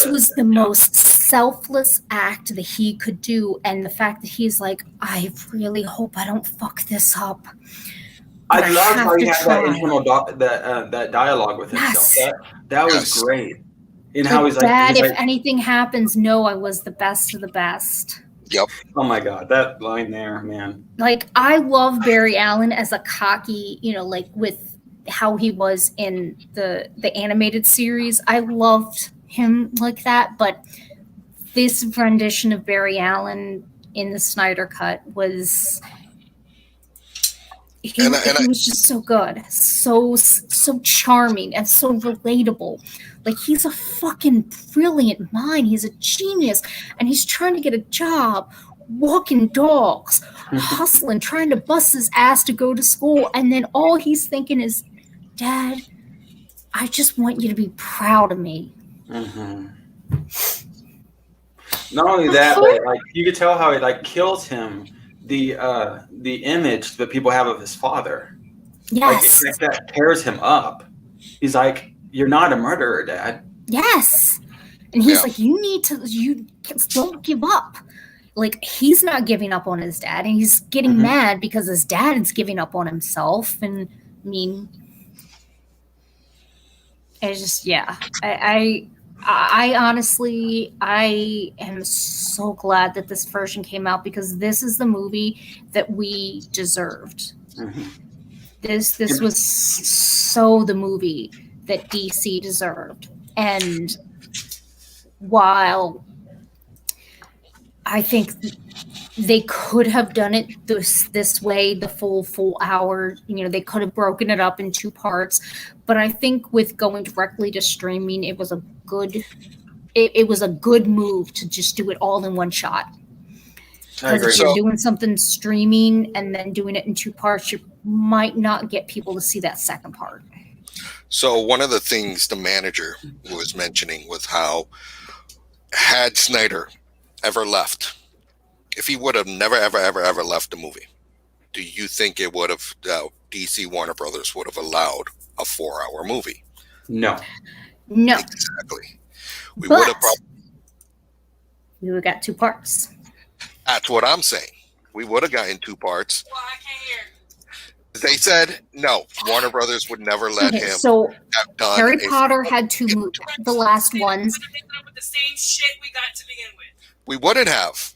was the most selfless act that he could do, and the fact that he's like, I really hope I don't fuck this up. I love how he had that internal that dialogue with himself. That was great. And how he's like, Dad, if anything happens, know I was the best of the best. Yep. Oh my God, that line there, man. Like, I love Barry Allen as a cocky, like with how he was in the animated series. I loved him like that, but this rendition of Barry Allen in the Snyder Cut was... He was just so good, so charming, and so relatable. Like, he's a fucking brilliant mind. He's a genius, and he's trying to get a job, walking dogs, hustling, trying to bust his ass to go to school, and then all he's thinking is, Dad, I just want you to be proud of me. Mm-hmm. Not only that, but like you could tell how it kills him. The image that people have of his father. Yes. Like that tears him up. He's like, you're not a murderer, Dad. Yes. And he's like, you don't give up. Like, he's not giving up on his dad, and he's getting mad because his dad is giving up on himself. And I mean, it's just, I honestly, I am so glad that this version came out, because this is the movie that we deserved. Mm-hmm. This was so the movie that DC deserved. And while I think they could have done it this way, the full hour, they could have broken it up in 2 parts. But I think with going directly to streaming, it was a good move to just do it all in one shot. Because if you're doing something streaming and then doing it in 2 parts, you might not get people to see that second part. So one of the things the manager was mentioning was how, had Snyder ever left, if he would have never, ever, ever, ever left the movie, do you think it would have, DC Warner Brothers would have allowed a 4-hour movie? No. Exactly. We would have got 2 parts. That's what I'm saying. We would have gotten 2 parts. Well, I can't hear. They said no. Warner Brothers would never let him. So Harry Potter had 2 movies, the last ones. The same shit we got to begin with. We wouldn't have,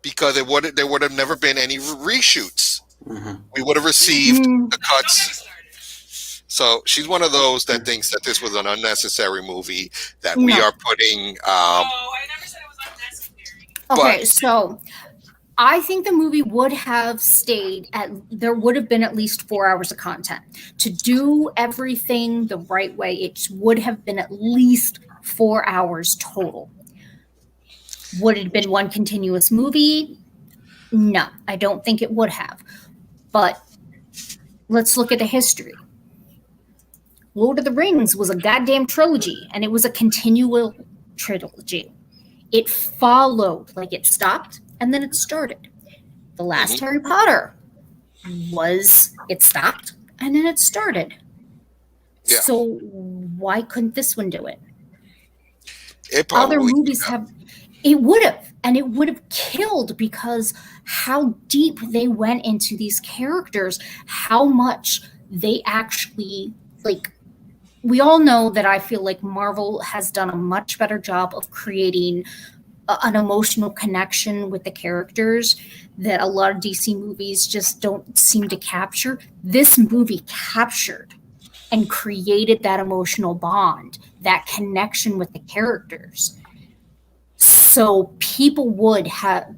because there would have never been any reshoots. Mm-hmm. We would have received the cuts. So she's one of those that thinks that this was an unnecessary movie, that we are putting. I never said it was unnecessary. Okay, so I think the movie would have there would have been at least 4 hours of content. To do everything the right way, it would have been at least 4 hours total. Would it have been one continuous movie? No, I don't think it would have. But let's look at the history. Lord of the Rings was a goddamn trilogy, and it was a continual trilogy. It followed, like it stopped, and then it started. The last Harry Potter it stopped, and then it started. Yeah. So why couldn't this one do it? Other movies it would have, and it would have killed, because how deep they went into these characters, how much they actually, like, we all know that I feel like Marvel has done a much better job of creating an emotional connection with the characters that a lot of DC movies just don't seem to capture. This movie captured and created that emotional bond, that connection with the characters. So people would have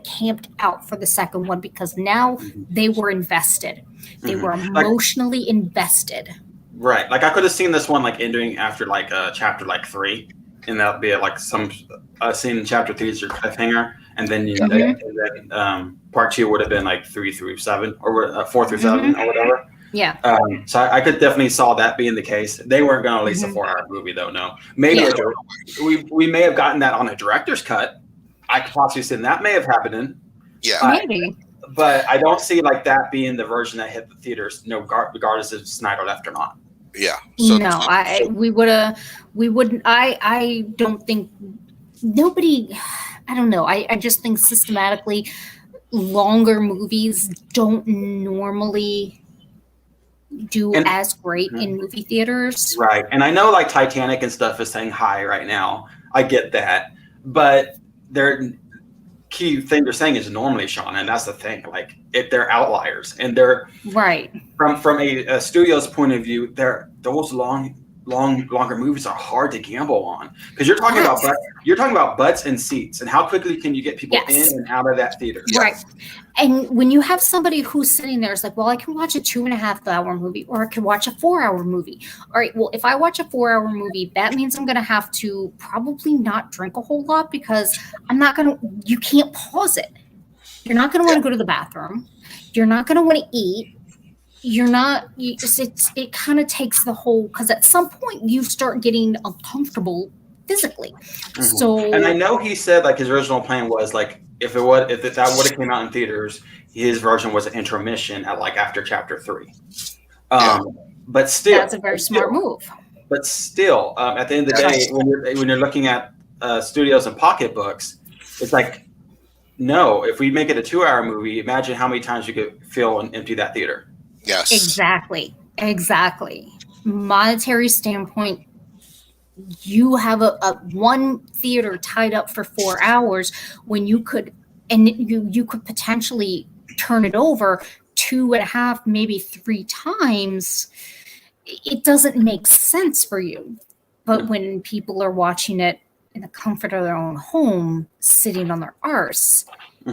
camped out for the second one, because now they were invested. They were emotionally invested. Right. Like I could have seen this one like ending after like chapter like 3, and that'd be like some scene in chapter 3 is your cliffhanger, and then part 2 would have been like 3 through 7 or 4 through 7 or whatever. Yeah. So I could definitely saw that being the case. They weren't going to release a 4-hour movie though. No, maybe we may have gotten that on a director's cut. I could possibly see that may have happened. Maybe. But I don't see like that being the version that hit the theaters, regardless if Snyder left or not. Yeah. So, no, we wouldn't. I don't think nobody. I don't know. I just think systematically, longer movies don't normally do as great in movie theaters. Right. And I know like Titanic and stuff is saying high right now. I get that, but their key thing they're saying is normally, Shawna, and that's the thing. Like, if they're outliers, and they're right from a studio's point of view, those longer movies are hard to gamble on, because you're talking about butts and seats, and how quickly can you get people in and out of that theater? Right. And when you have somebody who's sitting there, it's like, well, I can watch a 2.5-hour movie, or I can watch a 4-hour movie. All right, well, if I watch a 4-hour movie, that means I'm going to have to probably not drink a whole lot, because you can't pause it. You're not going to want to go to the bathroom. You're not going to want to eat. It kind of takes the whole, because at some point you start getting uncomfortable physically. So, and I know he said like his original plan was like, if that would have came out in theaters, his version was an intermission at like after chapter 3. But still, that's a very smart move. But still, at the end of the day, when you're looking at studios and pocketbooks, it's like, no, if we make it a 2-hour movie, imagine how many times you could fill and empty that theater. Yes. Exactly. Monetary standpoint, you have a one theater tied up for 4 hours when you could potentially turn it over 2.5, maybe 3 times. It doesn't make sense for you. But when people are watching it in the comfort of their own home, sitting on their arse,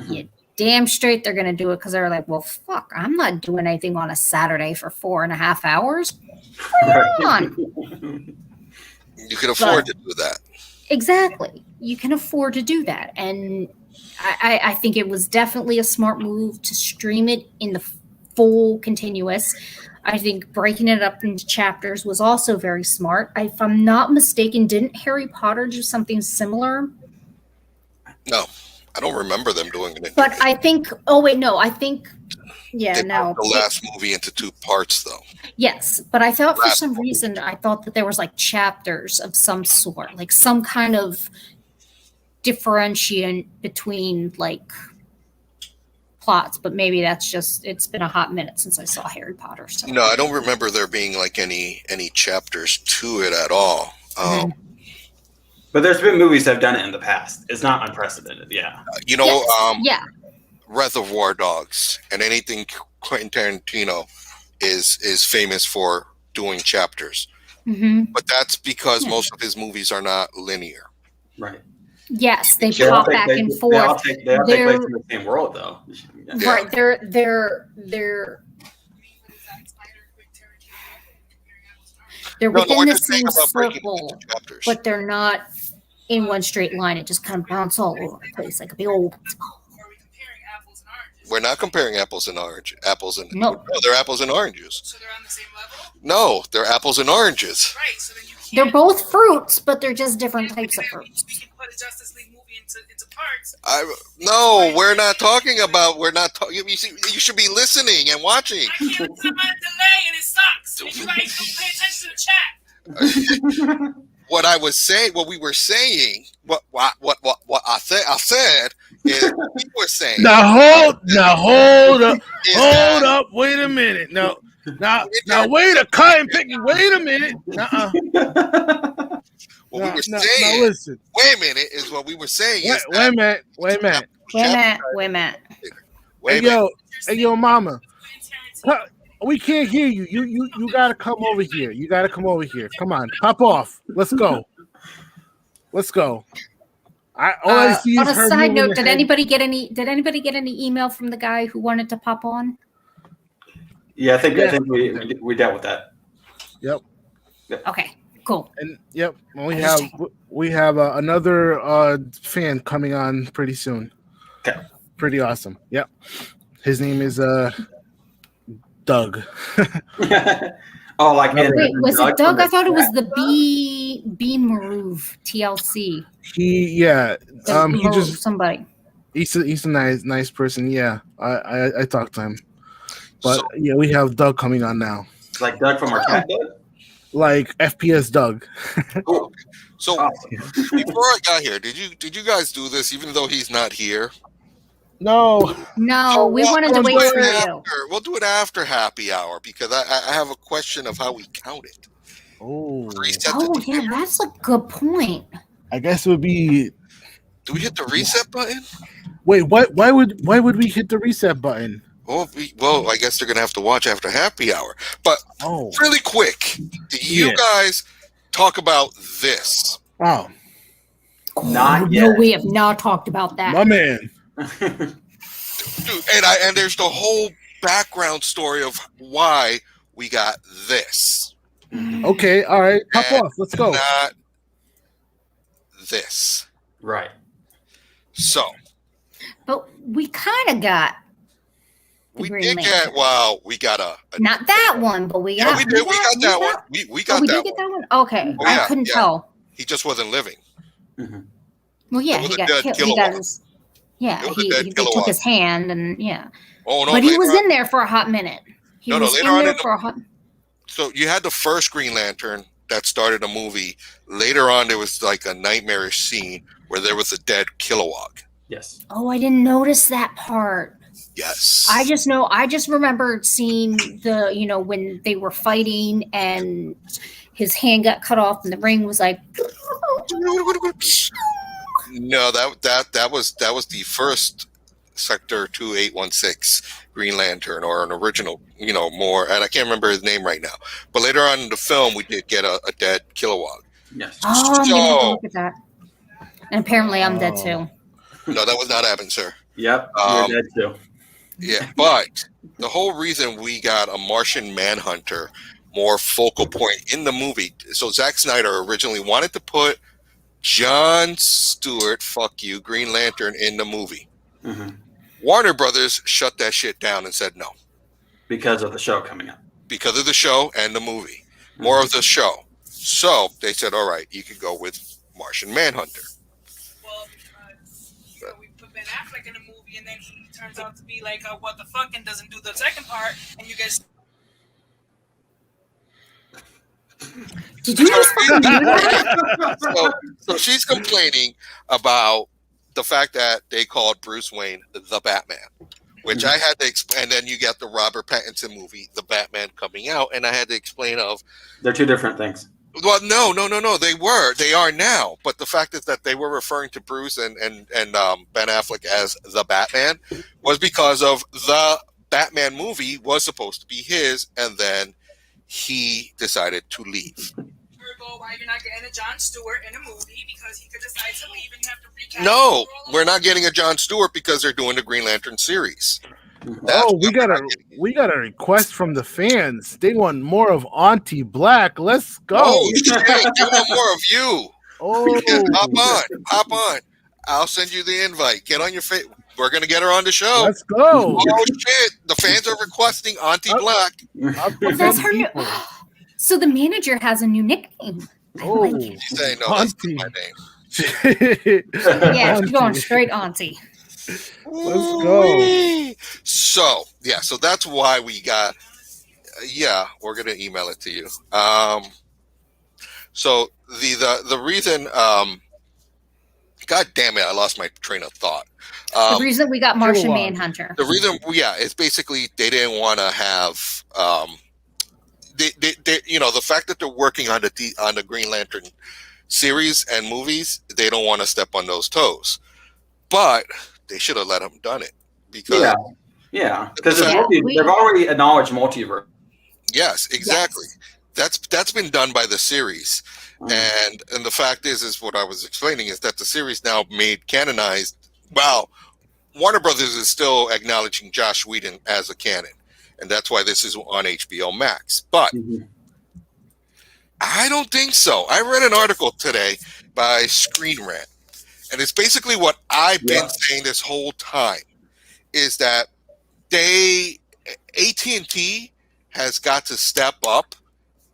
you damn straight they're going to do it, because they're like, well, fuck, I'm not doing anything on a Saturday for 4.5 hours. Come on. You can afford to do that. Exactly. You can afford to do that. And I think it was definitely a smart move to stream it in the full continuous. I think breaking it up into chapters was also very smart. If I'm not mistaken, didn't Harry Potter do something similar? No, I don't remember them doing it. But I think, the last movie into 2 parts, though. Yes, but I thought for some reason, I thought that there was like chapters of some sort, like some kind of differentiation between like plots, but maybe that's just, it's been a hot minute since I saw Harry Potter. So. No, I don't remember there being like any chapters to it at all. But there's been movies that have done it in the past. It's not unprecedented. Reservoir Dogs and anything Quentin Tarantino is famous for doing chapters. But that's because most of his movies are not linear. Right. Yes, they They all pop back and They all forth. take place in the same world, though. Yeah. Right, they're within the same circle, but they're not in one straight line. It just kind of bounces all over the place like a big old. We're not comparing apples and oranges. No, they're apples and oranges. So they're on the same level? No, they're apples and oranges. Right, so then you can't. they're both fruits, but they're just different types of fruits. We can put a Justice League movie into parts. No, we're not talking about. We're not talking. You should be listening and watching. I can't because I'm on a delay and it sucks. And you guys don't pay attention to the chat. What we were saying, what I said is we were saying. Hold up, wait a minute. Now, wait a cotton picking. Wait a minute. What we were saying. Listen. Wait a minute is what we were saying. Wait a minute. Hey, yo, mama. We can't hear you. You gotta come over here. Come on, pop off. Let's go. I see on is a her side note, moving did anybody get any email from the guy who wanted to pop on? Yeah, I think we dealt with that. Yep. Okay, cool. And yep, we have another fan coming on pretty soon. Okay. Pretty awesome. Yep. His name is Doug. Oh, like wait, was it Doug? I thought it was the B Maroov TLC. He just somebody. He's a nice person. Yeah, I talked to him. But yeah, we have Doug coming on now. Like Doug from our cat Doug? Like FPS Doug. Cool. So before I got here, did you guys do this even though he's not here? No, so we wanted to wait for you. We'll do it after happy hour because I have a question of how we count it. Oh, yeah, that's a good point. I guess it would be. Do we hit the reset button? Wait, what? Why would we hit the reset button? Well, I guess they're gonna have to watch after happy hour. But really quick, do you guys talk about this? Oh, not yet. No, we have not talked about that. My man. Dude, and there's the whole background story of why we got this. Okay, all right, pop off. Let's go. Not this. Right. So. But we kind of got. We did get. Well, we got a not that one, but we got. Yeah, we did. We got that one. We got that one. Get that one. Okay, I couldn't tell. He just wasn't living. Mm-hmm. Well, yeah, he got killed. He got his. Yeah, they took his hand, and yeah. Oh no! But he was in there for a hot minute. Later on So you had the first Green Lantern that started a movie. Later on, there was like a nightmarish scene where there was a dead Kilowog. Yes. Oh, I didn't notice that part. Yes. I just remembered seeing when they were fighting and his hand got cut off and the ring was like. No, that was the first Sector 2816 Green Lantern, or an original, more, and I can't remember his name right now. But later on in the film, we did get a dead Kilowog. Yes. Oh, I'm gonna look at that. And apparently, I'm dead too. No, that was not happening, sir. Yep, you're dead too. Yeah, but the whole reason we got a Martian Manhunter more focal point in the movie. So Zack Snyder originally wanted to put John Stewart, Green Lantern in the movie. Mm-hmm. Warner Brothers shut that shit down and said no. Because of the show coming up. Because of the show and the movie. More of the show. So they said, all right, you can go with Martian Manhunter. Well, because we put Ben Affleck in a movie and then he turns out to be like, what the fuck, and doesn't do the second part, and you guys... Did you just fucking do that? So she's complaining about the fact that they called Bruce Wayne the Batman, which I had to explain. And then you got the Robert Pattinson movie, The Batman, coming out, and I had to explain they're two different things. Well, no. They are now. But the fact is that they were referring to Bruce and Ben Affleck as the Batman was because of the Batman movie was supposed to be his, and then he decided to leave. go why you're not getting a Jon Stewart in a movie because he could decide to leave and you have to recast. No, we're not getting a Jon Stewart because they're doing the Green Lantern series. We got a request from the fans. They want more of Auntie Black. Let's go. Oh shit! They want more of you. Oh, hop on. I'll send you the invite. Get on your face. We're gonna get her on the show. Let's go. Oh shit! The fans are requesting Auntie Black. Well, that's her new. So the manager has a new nickname. I like it. She's saying no. That's not my name. Yeah, she's going straight Auntie. Let's go. So that's why we got. We're gonna email it to you. So the reason. God damn it! I lost my train of thought. The reason we got Martian Manhunter. The reason, it's basically they didn't want to have. They the fact that they're working on the Green Lantern series and movies, they don't want to step on those toes, but they should have let them done it because because they've already acknowledged multiverse. Yes, exactly. Yes. That's been done by the series, and the fact is what I was explaining is that the series now made canonized. Wow, Warner Brothers is still acknowledging Joss Whedon as a canon. And that's why this is on HBO Max. But I don't think so. I read an article today by Screen Rant. And it's basically what I've been saying this whole time. Is that AT&T has got to step up.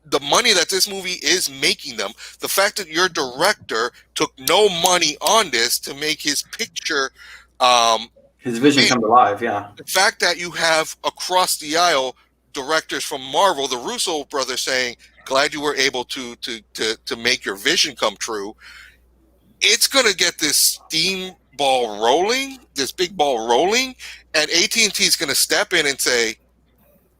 The money that this movie is making them. The fact that your director took no money on this to make his picture... his vision come to life, The fact that you have across the aisle directors from Marvel, the Russo brothers, saying, "Glad you were able to make your vision come true." It's gonna get this steam ball rolling, this big ball rolling, and AT&T is gonna step in and say,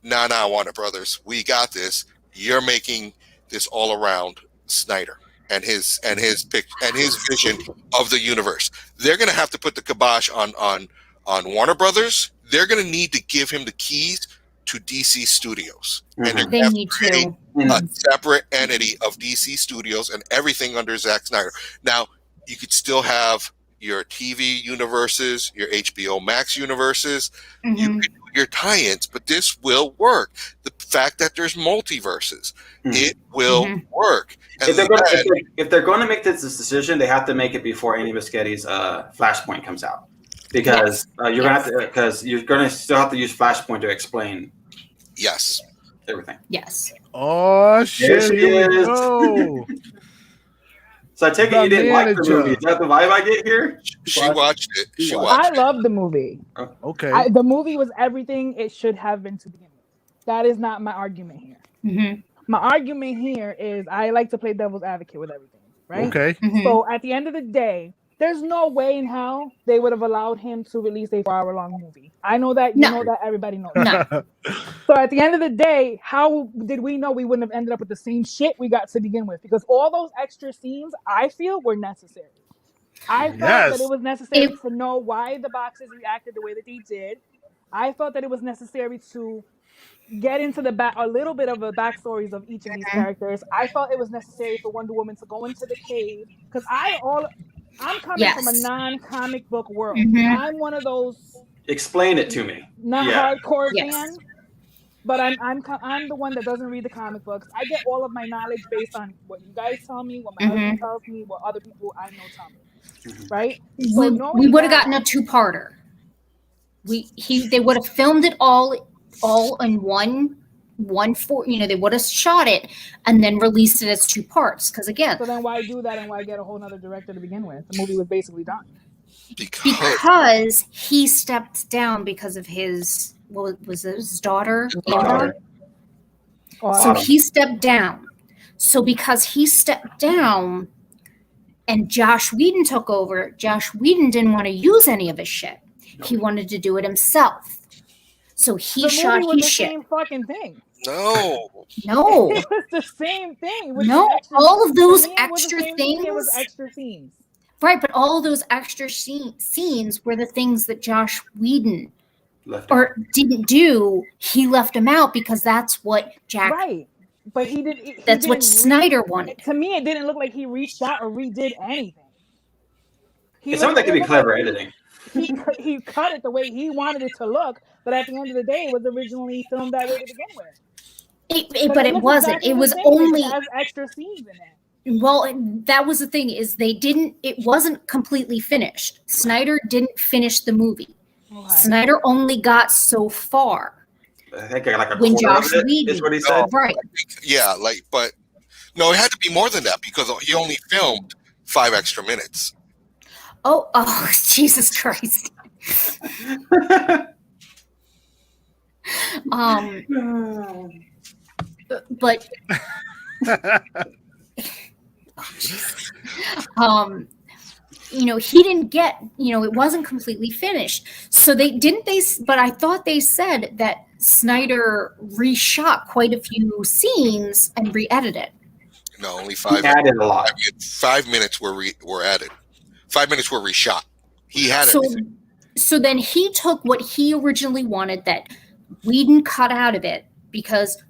"Nah, Warner Brothers, we got this. You're making this all around Snyder." And his pick and his vision of the universe. They're gonna have to put the kibosh on Warner Brothers. They're gonna need to give him the keys to DC Studios, and they're gonna have to create a separate entity of DC Studios and everything under Zack Snyder. Now, you could still have your TV universes, your HBO Max universes. You can do your tie-ins, but this will work. The fact that there's multiverses, it will work. And if they're going to make this decision, they have to make it before Andy Muschietti's Flashpoint comes out, because you're going to still have to use Flashpoint to explain. Yes. Everything. Yes. Oh shit! Here we go. So I take it you didn't like the movie. Is that the vibe I get here? She watched it. I love the movie. Okay. The movie was everything it should have been to begin with. That is not my argument here. My argument here is I like to play devil's advocate with everything, right? Okay. So at the end of the day, there's no way in hell they would have allowed him to release a 4-hour-long movie. I know that. You know that. Everybody knows that. So at the end of the day, how did we know we wouldn't have ended up with the same shit we got to begin with? Because all those extra scenes, I feel, were necessary. I felt that it was necessary to know why the boxes reacted the way that they did. I felt that it was necessary to get into a little bit of the backstories of each of these characters. I felt it was necessary for Wonder Woman to go into the cave, because I'm coming from a non-comic book world. I'm one of those. Explain it to me. Not hardcore fan, but I'm the one that doesn't read the comic books. I get all of my knowledge based on what you guys tell me, what my husband tells me, what other people I know tell me. Right? So we would have gotten a 2-parter. They would have filmed it all in one they would have shot it and then released it as 2 parts. Because again, so then why do that and why get a whole nother director to begin with? The movie was basically done because he stepped down because of his his daughter. So he stepped down. So because he stepped down and Joss Whedon took over, Joss Whedon didn't want to use any of his shit. He wanted to do it himself. So he shot his shit. Same fucking thing. No. It was the same thing. All of those extra things. It was extra scenes. Right, but all of those extra scenes were the things that Joss Whedon didn't do. He left them out because that's what Jack But he didn't. That's what Snyder wanted. To me, it didn't look like he reshot or redid anything. It's something that could be clever editing. He cut it the way he wanted it to look, but at the end of the day, it was originally filmed that way to begin with. But it wasn't. Exactly it was same. only It has extra scenes in it. Well, that was the thing, is it wasn't completely finished. Snyder didn't finish the movie. Okay. Snyder only got so far. I think like a when quarter Josh of it Whedon, is what he said. Right. Yeah, but no, it had to be more than that because he only filmed 5 extra minutes. Oh, Jesus Christ. But he didn't get, it wasn't completely finished. So but I thought they said that Snyder reshot quite a few scenes and re-edited. No, only 5. He added a lot. 5 minutes were added. 5 minutes were reshot. He had it. So then he took what he originally wanted that Whedon cut out of it because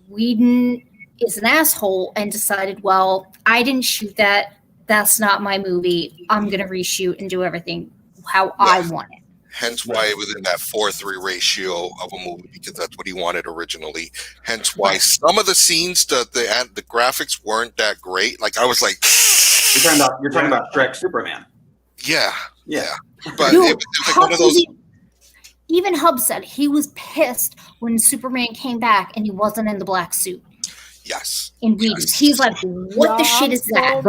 Whedon is an asshole and decided, well, I didn't shoot that. That's not my movie. I'm going to reshoot and do everything how I want it. Hence why it was in that 4:3 ratio of a movie, because that's what he wanted originally. Hence why some of the scenes, the graphics weren't that great. Like I was like, you're talking about Shrek Superman. Yeah. But Dude, it was like one of those. Even Hub said he was pissed when Superman came back and he wasn't in the black suit. Yes. In Whedon's. He's like, what the shit is that?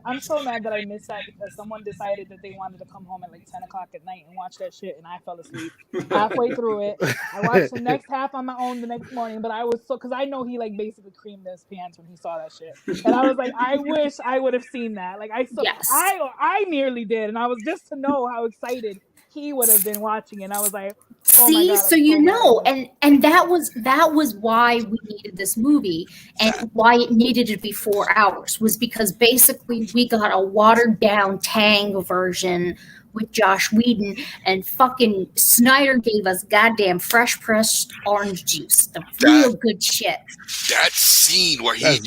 I'm so mad that I missed that because someone decided that they wanted to come home at like 10 o'clock at night and watch that shit, and I fell asleep halfway through it. I watched the next half on my own the next morning, but I was because I know he like basically creamed his pants when he saw that shit, and I was like, I wish I would have seen that. Like I nearly did, and I was just to know how excited he would have been watching it. And I was like, oh see, God, so and that was why we needed this movie and why it needed to be 4 hours, was because basically we got a watered down Tang version with Josh Whedon, and fucking Snyder gave us goddamn fresh pressed orange juice, the real good shit. That scene where he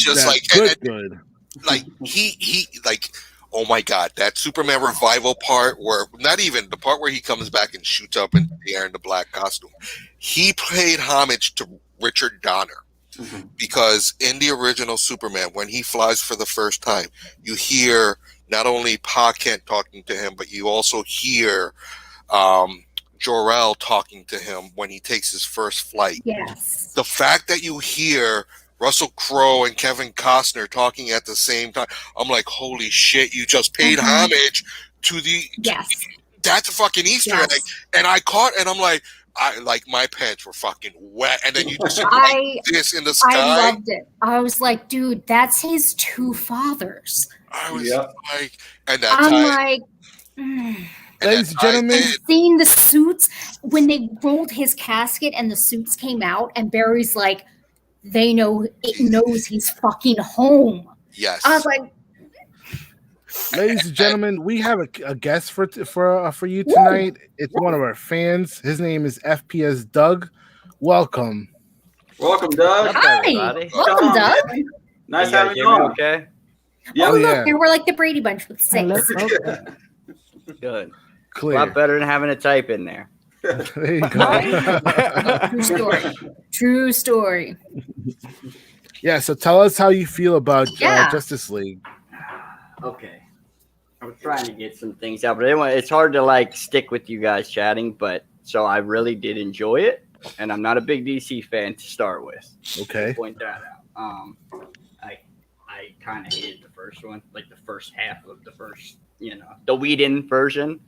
good. Like he like. Oh my God, that Superman revival part where not even the part where he comes back and shoots up into the air in the black costume. He paid homage to Richard Donner because in the original Superman, when he flies for the first time, you hear not only Pa Kent talking to him, but you also hear Jor-El talking to him when he takes his first flight. Yes. The fact that you hear Russell Crowe and Kevin Costner talking at the same time, I'm like, holy shit, you just paid homage to the... Yes. That's a fucking Easter egg. And I caught, and I'm like, my pants were fucking wet. And then you just see this in the sky. I loved it. I was like, dude, that's his two fathers. I was like... And I'm like... Ladies and gentlemen, seeing the suits, when they rolled his casket and the suits came out, and Barry's like, it knows he's fucking home. Yes. I was like, ladies and gentlemen, we have a guest for you tonight. It's one of our fans. His name is FPS Doug. Welcome. Welcome, Doug. Hi. Welcome, Doug. Nice having you on. Okay. Yeah. Oh, look, we're like the Brady Bunch with 6. Good. Clear. A lot better than having to type in there. There you go. True story. Yeah, so tell us how you feel about Justice League. Okay. I'm trying to get some things out, but anyway, it's hard to like stick with you guys chatting, but so I really did enjoy it, and I'm not a big DC fan to start with. Okay. Point that out. I kind of hated the first one, like the first half of the first, the Whedon version.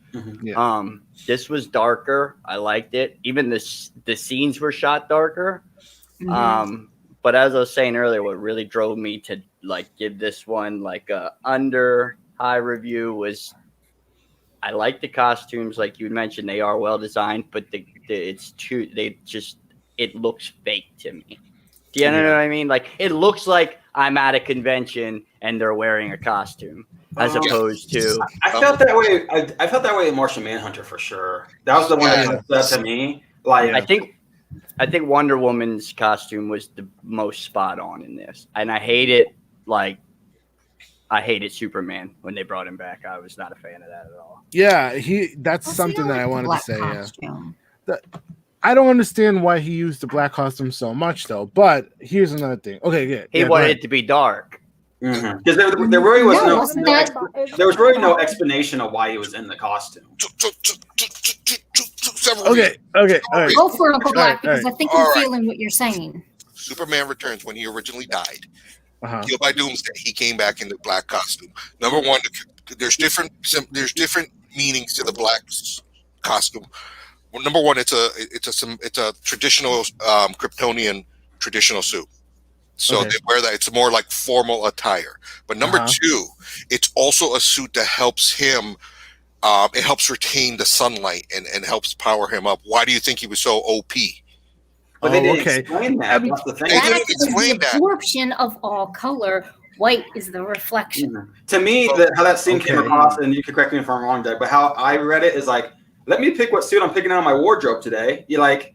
Yeah. This was darker. I liked it. Even the scenes were shot darker. But as I was saying earlier, what really drove me to like give this one like a under high review was I like the costumes, like you mentioned, they are well designed, but it looks fake to me. Do you know what I mean? Like it looks like I'm at a convention and they're wearing a costume, as opposed to. I felt that way. I felt that way in Martian Manhunter for sure. That was the one that said to me. Like, I think I think Wonder Woman's costume was the most spot on in this, and I hate it. Like, I hated Superman when they brought him back. I was not a fan of that at all. Yeah, that's something that I wanted to say. Yeah. I don't understand why he used the black costume so much, though. But here's another thing. Okay, yeah. He wanted it to be dark. Because there really was there was really no explanation of why he was in the costume. Okay. Go for it, Uncle Black, because I think I'm feeling what you're saying. Superman Returns, when he originally died, killed by Doomsday, he came back in the black costume. Number one, there's different meanings to the black costume. Well, number one, it's a traditional Kryptonian traditional suit. So they wear that. It's more like formal attire. But number two, it's also a suit that helps him. It helps retain the sunlight and helps power him up. Why do you think he was so OP? But they didn't explain that. That's the thing. They didn't explain that. The absorption of all color. White is the reflection. To me, how that scene came across, and you can correct me if I'm wrong, Doug, but how I read it is like, let me pick what suit I'm picking out of my wardrobe today. You like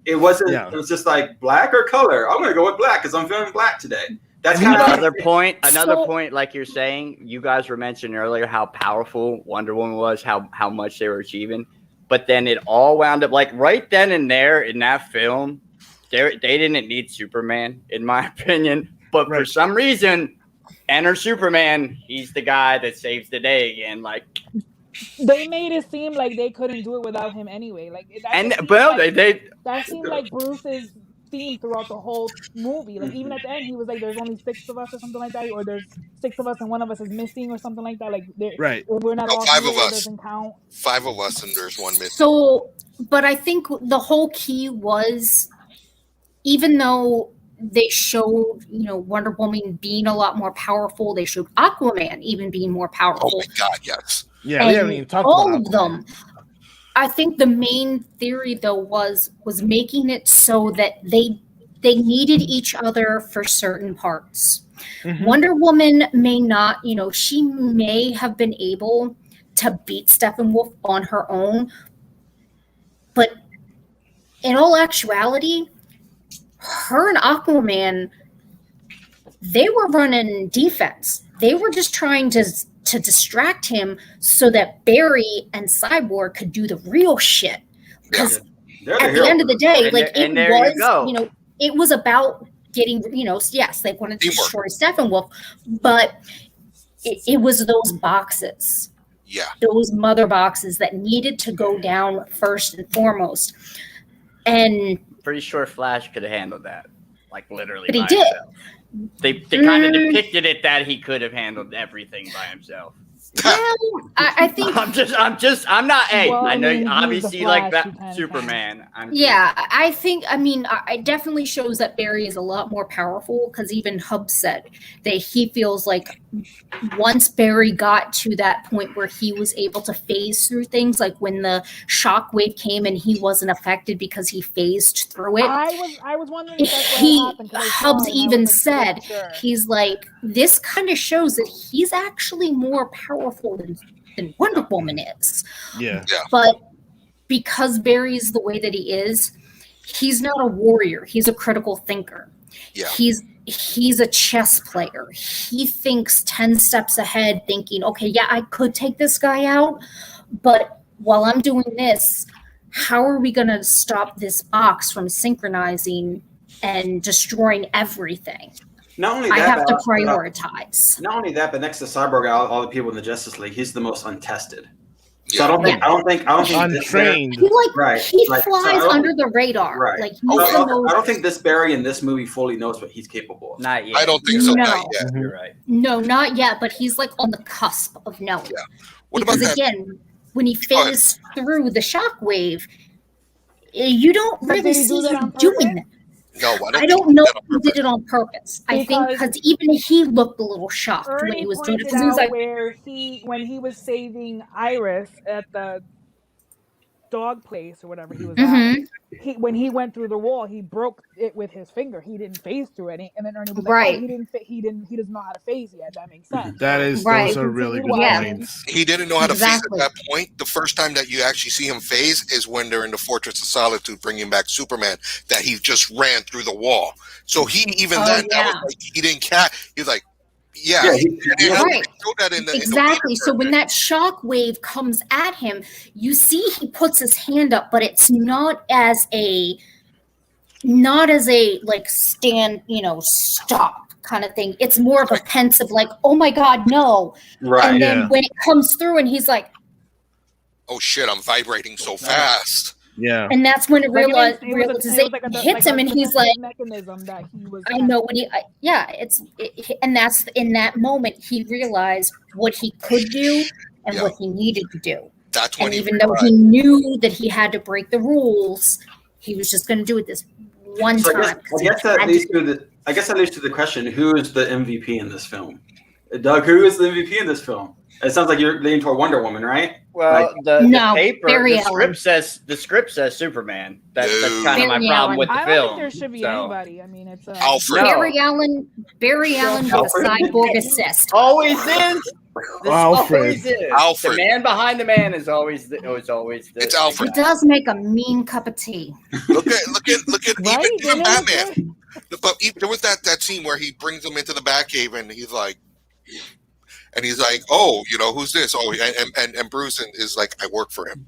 it wasn't. Yeah. It was just like black or color. I'm gonna go with black because I'm feeling black today. That's kind of another point. Another point, like you're saying, you guys were mentioning earlier how powerful Wonder Woman was, how much they were achieving, but then it all wound up like right then and there in that film. They didn't need Superman, in my opinion, but for some reason, enter Superman. He's the guy that saves the day again. Like. They made it seem like they couldn't do it without him anyway. That seemed like Bruce's theme throughout the whole movie. Like even at the end, he was like, "There's only 6 of us" or something like that, or "There's 6 of us and one of us is missing" or something like that. Like we're not all 5 of us. Doesn't count. 5 of us and there's one missing. So, but I think the whole key was, even though they showed, Wonder Woman being a lot more powerful, they showed Aquaman even being more powerful. Oh my God, yes. Yeah, we haven't even talked all about of them. I think the main theory though was making it so that they needed each other for certain parts. Wonder Woman may not, she may have been able to beat Steppenwolf on her own, but in all actuality, her and Aquaman, they were running defense. They were just trying to distract him so that Barry and Cyborg could do the real shit. Because at the end of the day, it was about getting, yes, they wanted to destroy Steppenwolf, but it was those boxes. Yeah. Those mother boxes that needed to go down first and foremost. And pretty sure Flash could have handled that. Like literally. But he did. They kind of depicted it that he could have handled everything by himself. Well, I think I'm not. Hey, I know you obviously like that Superman. It definitely shows that Barry is a lot more powerful because even Hub said that he feels like once Barry got to that point where he was able to phase through things, like when the shockwave came and he wasn't affected because he phased through it. I was wondering if that's what happened. Hubs even said he's like, this kind of shows that he's actually more powerful than Wonder Woman is. Yeah. But because Barry's the way that he is, he's not a warrior. He's a critical thinker. Yeah. He's a chess player. He thinks 10 steps ahead, thinking, okay, yeah, I could take this guy out, but while I'm doing this, how are we going to stop this box from synchronizing and destroying everything? Not only that, I have to prioritize. Not only that, but next to Cyborg, all the people in the Justice League, he's the most untested. Yeah. So I don't think untrained. He flies under the radar. Right. Like I don't think this Barry in this movie fully knows what he's capable of. Not yet. I don't think so. No. Not yet. You're right. No, not yet. But he's like on the cusp of knowing. Yeah. What because about that? again, when he phased through the shockwave, you don't really see him doing that. No, I don't know if he did it on purpose. I think because even he looked a little shocked when he was doing it. Because he was like, when he was saving Iris at the dog place or whatever he was at, when he went through the wall, he broke it with his finger. He didn't phase through it, and then Ernie was like, "Oh, he doesn't know how to phase yet." That makes sense. Those are really good points. He didn't know how to phase at that point. The first time that you actually see him phase is when they're in the Fortress of Solitude, bringing back Superman. That he just ran through the wall. So he that was like he didn't catch. He was like. Right. Exactly. So when that shock wave comes at him, you see he puts his hand up, but it's not as a like stand, stop kind of thing. It's more of a pensive, like, oh my God, no. Right. And then when it comes through and he's like, oh shit, I'm vibrating so fast. Yeah. And that's when it hits him, and he's like, mechanism that he was. I know what and that's in that moment he realized what he could do and what he needed to do. That's when even though he knew that he had to break the rules, he was just going to do it this one time. I guess that leads to the question: who is the MVP in this film? Doug, who is the MVP in this film? It sounds like you're leaning toward Wonder Woman, right? Well, the script says Superman. That's kind of my problem with the film. I don't think there should be anybody. I mean, it's Alfred. Barry Allen with a cyborg assist. Always is. Alfred. The man behind the man is always the. It's Alfred. It does make a mean cup of tea. Look at even Batman. But there was that scene where he brings him into the Batcave and he's like. And he's like, oh, who's this? Oh, and Bruce is like, I work for him.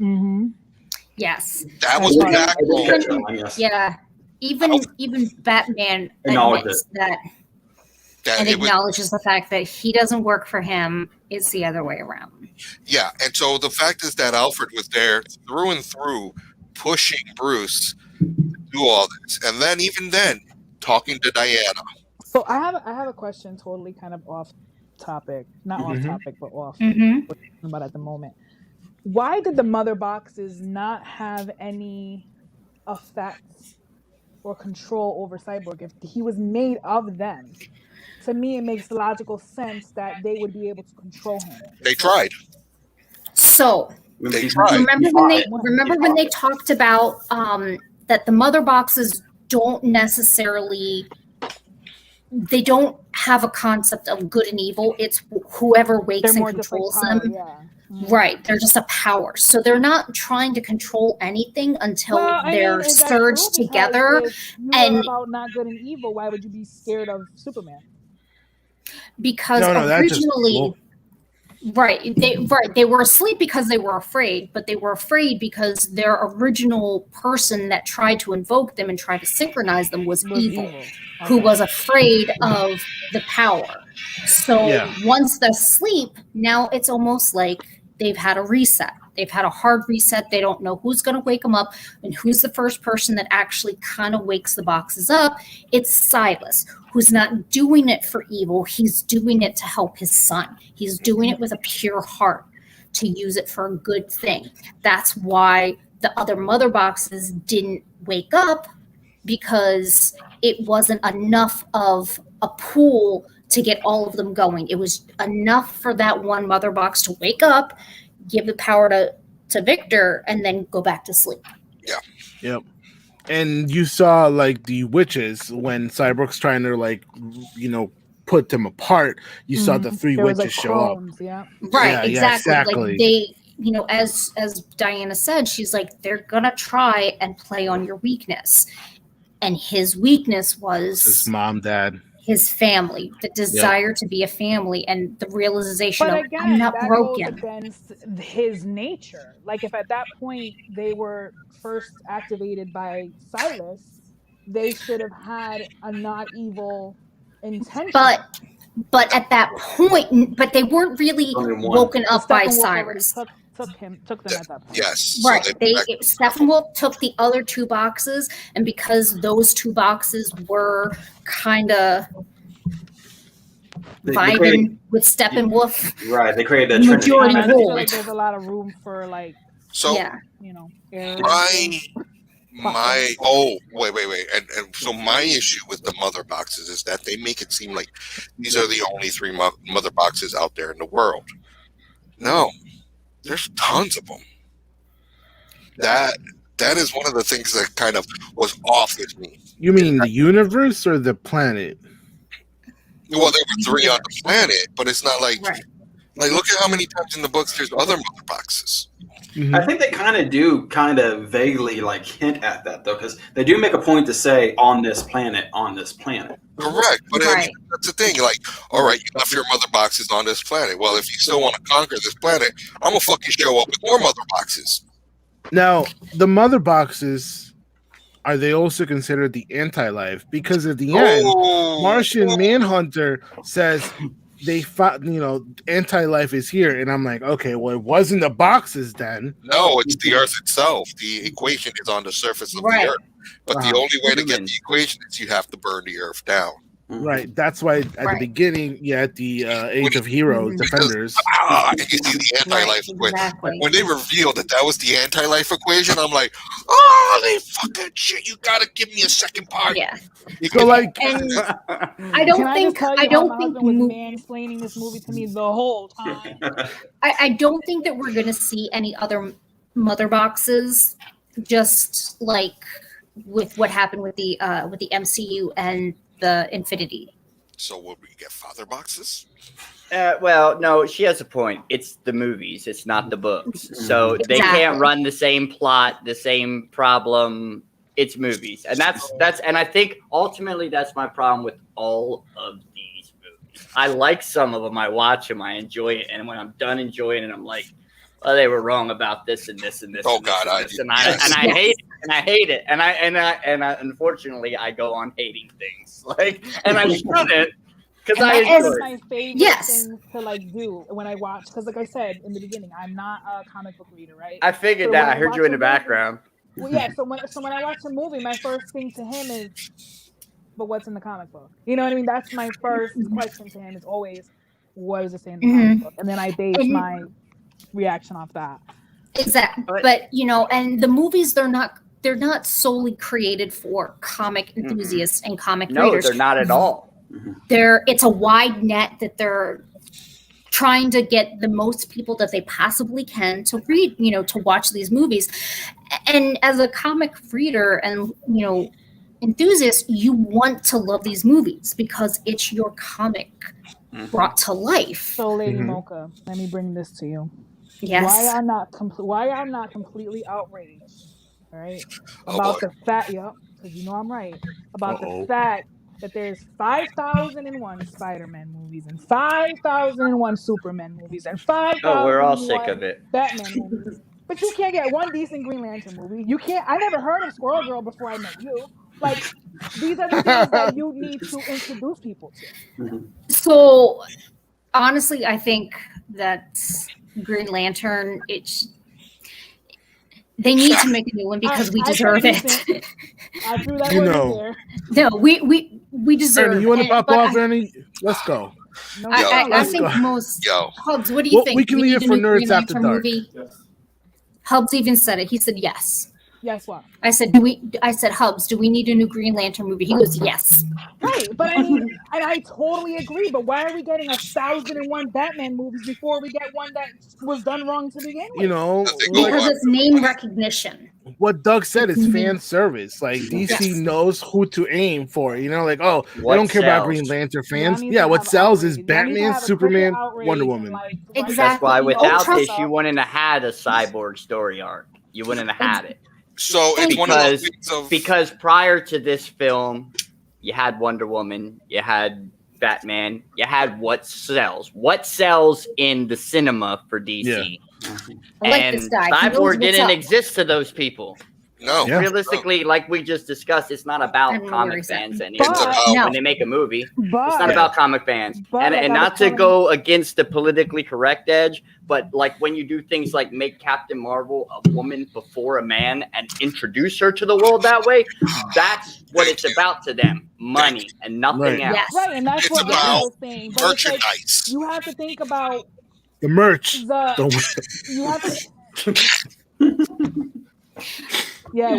Mm-hmm. Yes. That was back. Yeah. Even Batman admits that and acknowledges the fact that he doesn't work for him. It's the other way around. Yeah. And so the fact is that Alfred was there through and through pushing Bruce to do all this. And then even then, talking to Diana. So I have a question totally kind of off topic, not off topic, but off what we're talking about at the moment. Why did the mother boxes not have any effects or control over Cyborg if he was made of them? To me, it makes logical sense that they would be able to control him. They tried. So remember when they talked about that the mother boxes don't necessarily. They don't have a concept of good and evil. It's whoever wakes and controls them. Right. They're just a power. So they're not trying to control anything until they're surged together. And about not good and evil, why would you be scared of Superman? Because originally, they were asleep because they were afraid, but they were afraid because their original person that tried to invoke them and try to synchronize them was evil. Who was afraid of the power. So once they're asleep, now it's almost like they've had a reset. They've had a hard reset. They don't know who's going to wake them up and who's the first person that actually kind of wakes the boxes up. It's Silas, who's not doing it for evil. He's doing it to help his son. He's doing it with a pure heart to use it for a good thing. That's why the other mother boxes didn't wake up, because it wasn't enough of a pool to get all of them going. It was enough for that one mother box to wake up, give the power to Victor, and then go back to sleep. Yeah. Yep. And you saw like the witches when Cyborg's trying to put them apart. You saw the three witches show up. Yeah. Right. Yeah, exactly. Like they, as Diana said, she's like, they're gonna try and play on your weakness. And his weakness was his mom, dad, his family, the desire to be a family, and the realization of I'm not broken. Goes against his nature. Like if at that point they were first activated by Silas, they should have had a not evil intention. But at that point, they weren't really woken up by Cyrus. Took them at that point. Yes. Right. Steppenwolf took the other two boxes, and because those two boxes were kind of vibing with Steppenwolf. Right. They created a majority rule. Like there's a lot of room for error. And so my issue with the mother boxes is that they make it seem like these are the only three mother boxes out there in the world. No. There's tons of them. That is one of the things that kind of was off with me. You mean the universe or the planet? Well, there were 3 on the planet, but it's not like look at how many times in the books there's other mother boxes. Mm-hmm. I think they kind of vaguely like hint at that though, because they do make a point to say on this planet. Correct, but I mean, that's the thing. Like, all right, you left your mother boxes on this planet. Well, if you still want to conquer this planet, I'm gonna fucking show up with more mother boxes. Now, the mother boxes, are they also considered the anti-life? Because at the end, Martian Manhunter says they found, anti-life is here, and I'm like, okay, well, it wasn't the boxes then. No, it's the Earth itself. The equation is on the surface of the Earth, but the only way to get the equation is you have to burn the Earth down. Right. That's why at the beginning, at the Age of Heroes, Defenders. You see the anti-life equation. When they revealed that was the anti-life equation, I'm like, oh, they fucking shit! You gotta give me a second part. Yeah. So like, I don't think was mansplaining this movie to me the whole time. I don't think that we're gonna see any other mother boxes, just like with what happened with the MCU and the Infinity. So will we get father boxes? Well, no, she has a point. It's the movies. It's not the books. So they can't run the same plot, the same problem. It's movies. And that's and I think ultimately that's my problem with all of these movies. I like some of them. I watch them. I enjoy it. And when I'm done enjoying it, I'm like, well, they were wrong about this and this and this. Oh God, I hate it. And I hate it. And I unfortunately I go on hating things. And I shouldn't, because I enjoy it. My favorite thing to like do when I watch, because like I said in the beginning, I'm not a comic book reader, right? I figured that. I heard you in the background. Well, yeah. So when I watch a movie, my first thing to him is, but what's in the comic book? You know what I mean? That's my first question to him. Is always, what does it say in the comic book? And then I base my reaction off that. Exactly. But and the movies, they're not solely created for comic enthusiasts and comic readers. No, they're not at all. It's a wide net that they're trying to get the most people that they possibly can to read, to watch these movies. And as a comic reader and, enthusiast, you want to love these movies because it's your comic brought to life. So, Lady Mocha, let me bring this to you. Yes. Why I'm not completely outraged, right? About the fact, because I'm right. About the fact that there's 5,001 Spider-Man movies and 5,001 Superman movies and 5,001 we're all sick of it. Batman movies. But you can't get one decent Green Lantern movie. You can't. I never heard of Squirrel Girl before I met you. Like, these are the things that you need to introduce people to. So, honestly, I think that Green Lantern, they need to make a new one because we deserve it. I threw that word in there. No, we deserve it. Ernie, you want to pop off, Ernie? Let's go. I think most Hubs, what do you think? We can leave it for Nerds After Dark. Yes. Hubs even said it. He said yes. Yes, what? I said, Hubs, do we need a new Green Lantern movie? He goes, yes. Right, but I mean, and I totally agree, but why are we getting 1,001 Batman movies before we get one that was done wrong to begin with? Because it's name recognition. What Doug said is fan service. Like, DC knows who to aim for. They don't care about Green Lantern fans. What sells is Batman, Superman, Wonder Woman. Exactly. That's why without this, you wouldn't have had a cyborg story arc. You wouldn't have had it. So it's one of those things because prior to this film, you had Wonder Woman, you had Batman, you had what sells in the cinema for DC. Yeah. And Cyborg didn't exist to those people. No. Realistically, like we just discussed, it's not about comic fans anymore. When they make a movie, it's not about comic fans. And not to go against the politically correct edge, but like when you do things like make Captain Marvel a woman before a man and introduce her to the world that way, that's what it's about to them. Money and nothing else. Yes. Right, and that's what I was saying. But merchandise. You have to think about the merch. You have to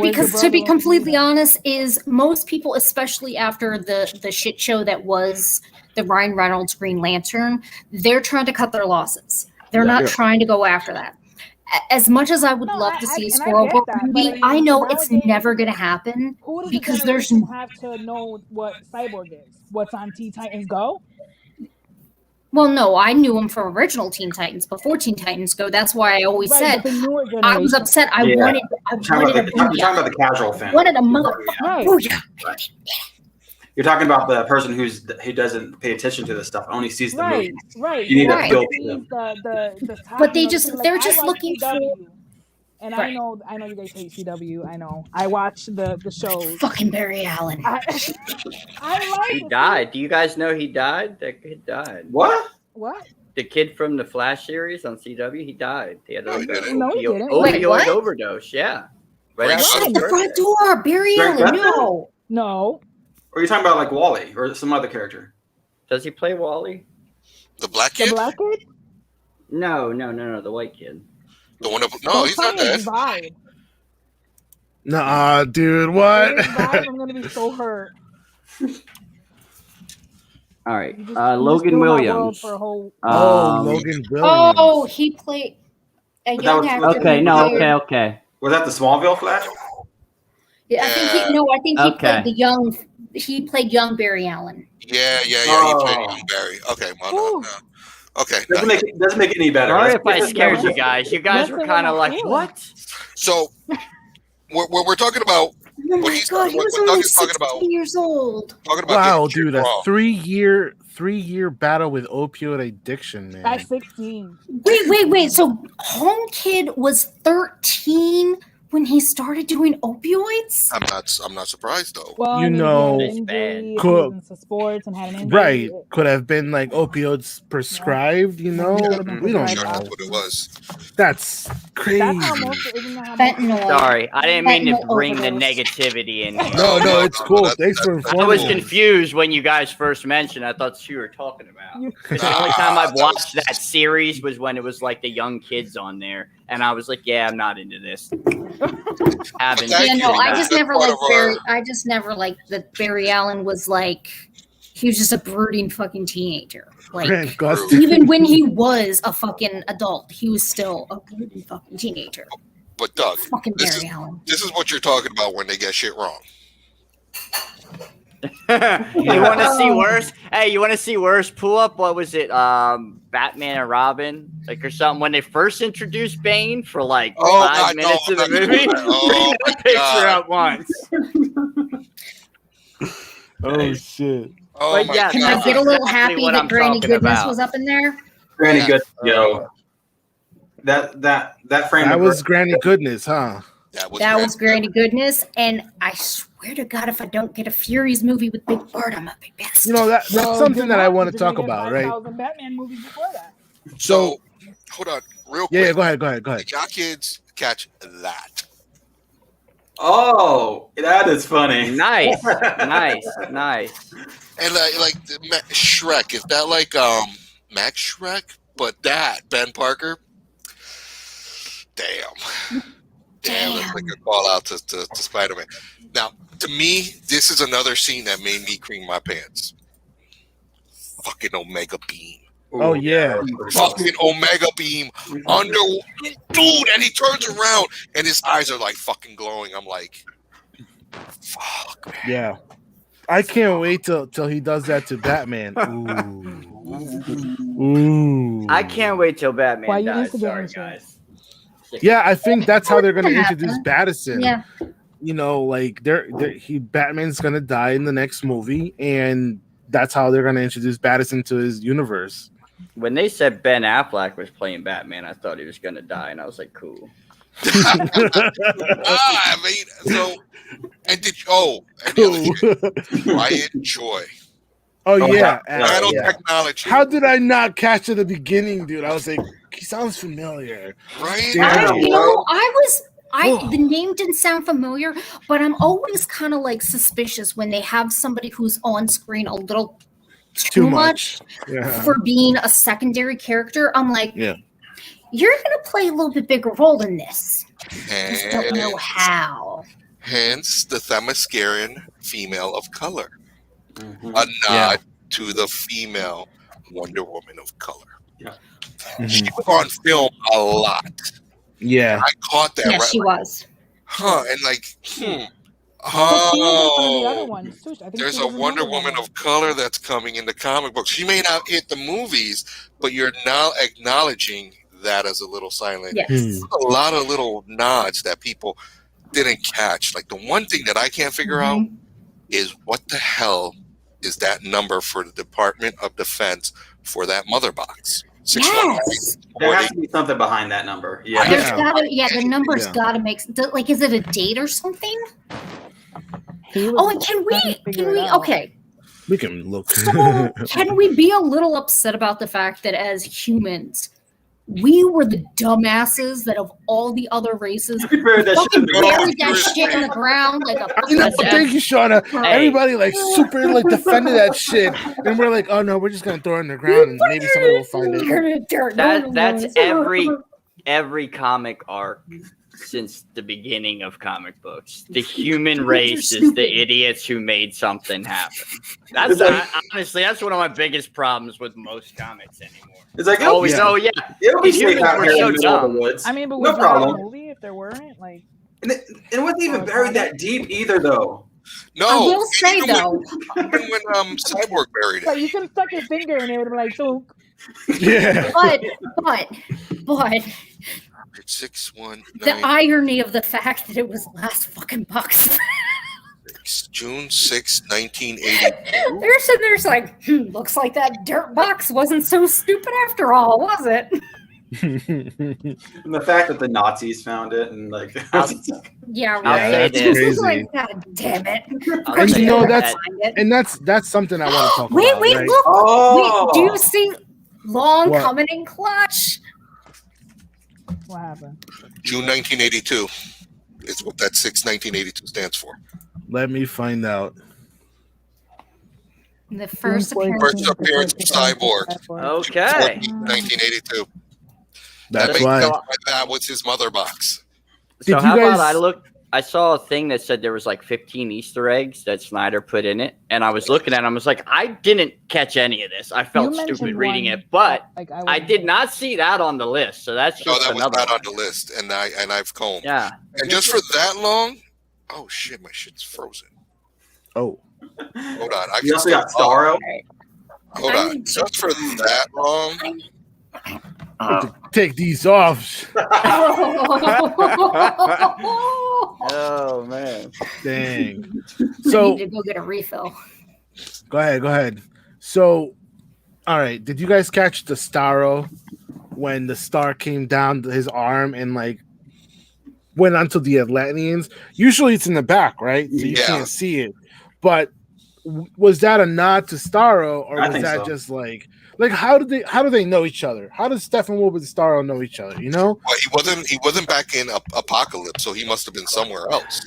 because to be completely honest, is most people, especially after the shit show that was the Ryan Reynolds Green Lantern, they're trying to cut their losses. They're not trying to go after that. as much as I would love to see a Squirrel Book movie, I know it's never going to happen because there's have to know what Cyborg is. What's on Teen Titans Go? Well, no, I knew him from original Teen Titans before Teen Titans Go. That's why I always said I was upset. I wanted a You're talking about the casual fan. Wanted a motherfucker. Booyah. You're talking about the person who doesn't pay attention to this stuff, only sees the movie. Right. You need to feel them. But they're just looking for. And I know you guys hate CW. I know. I watch the shows. Fucking Barry Allen. I like He died. Do you guys know he died? That kid died. What? The kid from the Flash series on CW, he died. He had he didn't. opioid overdose. Yeah. Right at the front door, Barry Allen. No. Or are you talking about like Wally or some other character? Does he play Wally? The black kid? The black kid? No, the white kid. The one no, he's not dead. Vibe. Nah, dude, what? I'm gonna be so hurt. All right, Logan Williams. Logan Williams. Oh, he played a young actor. Okay. Was that the Smallville Flash? Yeah, I think he played the young. He played young Barry Allen. Yeah. He played young Barry. Okay, well, no. Okay. Doesn't make it any better. Sorry if I scared you guys. You guys were kind of like, what? So, we're talking about. Oh my God, he was only 16 years old. Wow, dude, a 3-year battle with opioid addiction, man. At 16. Wait. So Home Kid was 13 when he started doing opioids? I'm not surprised though. Well, could sports and had an injury. Right, could have been like opioids prescribed. You know, we don't know. That's what it was. That's crazy. Fentanyl. Sorry, I didn't mean to bring the negativity in here. No, it's cool. Thanks for informing. I was confused when you guys first mentioned. I thought you were talking about. Because the only time I've watched that series was when it was like the young kids on there, and I was like, yeah, I'm not into this. I just never liked Barry. I just never liked that Barry Allen was like, he was just a brooding fucking teenager. Like, even when he was a fucking adult, he was still a brooding fucking teenager. But Doug, Barry Allen. This is what you're talking about when they get shit wrong. You want to see worse? Hey, you want to see worse? Pull up, what was it? Batman and Robin, like, or something. When they first introduced Bane for like 5 minutes of the movie, bring the picture up once. Oh shit! Oh, but yeah, can I get a little happy that Granny Goodness was up in there? Granny Goodness, yo. That frame. That was Granny Goodness, huh? That was Granny Goodness, and I swear to God, if I don't get a Furies movie with Big Bird, I'm a big best. You know that's something that I want to talk about, right? Batman movies before that. So, hold on, real quick. Yeah, go ahead. Y'all kids catch that? Oh, that is funny. Nice. And like Shrek, is that like Max Shrek? But that Ben Parker. Damn, that's like a call out to Spider-Man. Now, to me, this is another scene that made me cream my pants. Fucking Omega Beam. Oh yeah, fucking Omega Beam under dude, and he turns around and his eyes are like fucking glowing. I'm like, fuck, man. Yeah, I can't wait till he does that to Batman. Ooh. I can't wait till Batman dies. Sorry, guys. Yeah, I think that's how they're going to introduce Battison. Yeah. You know, like Batman's going to die in the next movie, and that's how they're going to introduce Battison to his universe. When they said Ben Affleck was playing Batman, I thought he was going to die, and I was like, cool. I mean, so, and Quiet Joy. Oh yeah, nanotechnology. How did I not catch at the beginning, dude? I was like, he sounds familiar, right? The name didn't sound familiar, but I'm always kind of like suspicious when they have somebody who's on screen a little too much for being a secondary character. I'm like, you're gonna play a little bit bigger role in this. I just don't know how. Hence the Themysciran female of color. Mm-hmm. A nod to the female Wonder Woman of color. Yeah. She was on film a lot. Yeah, I caught that. Yeah, right, she was. and like, She was in one of the other oh, ones too. I think there's she a was in Wonder Wonder Woman of color that's coming in the comic books. She may not hit the movies, but you're now acknowledging that as a little silent. Yes. A lot of little nods that people didn't catch. Like the one thing that I can't figure out is what the hell is that number for the Department of Defense for that mother box? 619. Yes. There has to be something behind that number. Yeah. The number's gotta make like, is it a date or something? Oh, and can we okay. We can look. So can we be a little upset about the fact that as humans, we were the dumbasses that of all the other races fucking buried that shit in the ground like a Thank you, Shawna. Everybody like super like defended that shit, and we're like, oh no, we're just gonna throw it in the ground and maybe somebody will find it. That's every comic arc since the beginning of comic books. The human race is the idiots who made something happen. That's honestly, that's one of my biggest problems with most comics anymore. It's like, it'll be safe out here in the middle of the woods. I mean, but no problem. A movie if there weren't like, and it wasn't even buried that deep either, though. No, I will say though, even when Cyborg buried it, like you could have stuck your finger in it, would have been like, so. Yeah. But 619. The irony of the fact that it was last fucking box. June 6, 1980. They're sitting there like, looks like that dirt box wasn't so stupid after all, was it? And the fact that the Nazis found it and like, yeah, right. That's crazy. Like, God damn it! And you know that's something I want to talk about. Wait, right? look! Wait, do you see long What? coming in clutch? What happened? June 1982 is what that 1982 stands for. Let me find out. The first appearance of Cyborg. Okay. 1982. That's why. That was his mother box. So how about I saw a thing that said there was like 15 Easter eggs that Snyder put in it, and I was looking at it, I was like, I didn't catch any of this. I felt stupid reading it, but I did not see that on the list. So that's just that another was not on the list, and I've combed. Yeah. And just for that long, oh shit, my shit's frozen. Oh. Hold on. You also got Starro. Hold on. Just for that long. Take these off. Oh man. Dang. So I need to go get a refill. Go ahead. So, all right. Did you guys catch the Starro when the star came down his arm and like went onto the Atlanteans? Usually it's in the back, right? So you can't see it. But was that a nod to Starro, or was that just like how do they know each other? How does Steppenwolf and Starro know each other? You know? Well, he wasn't back in Apocalypse, so he must have been somewhere else.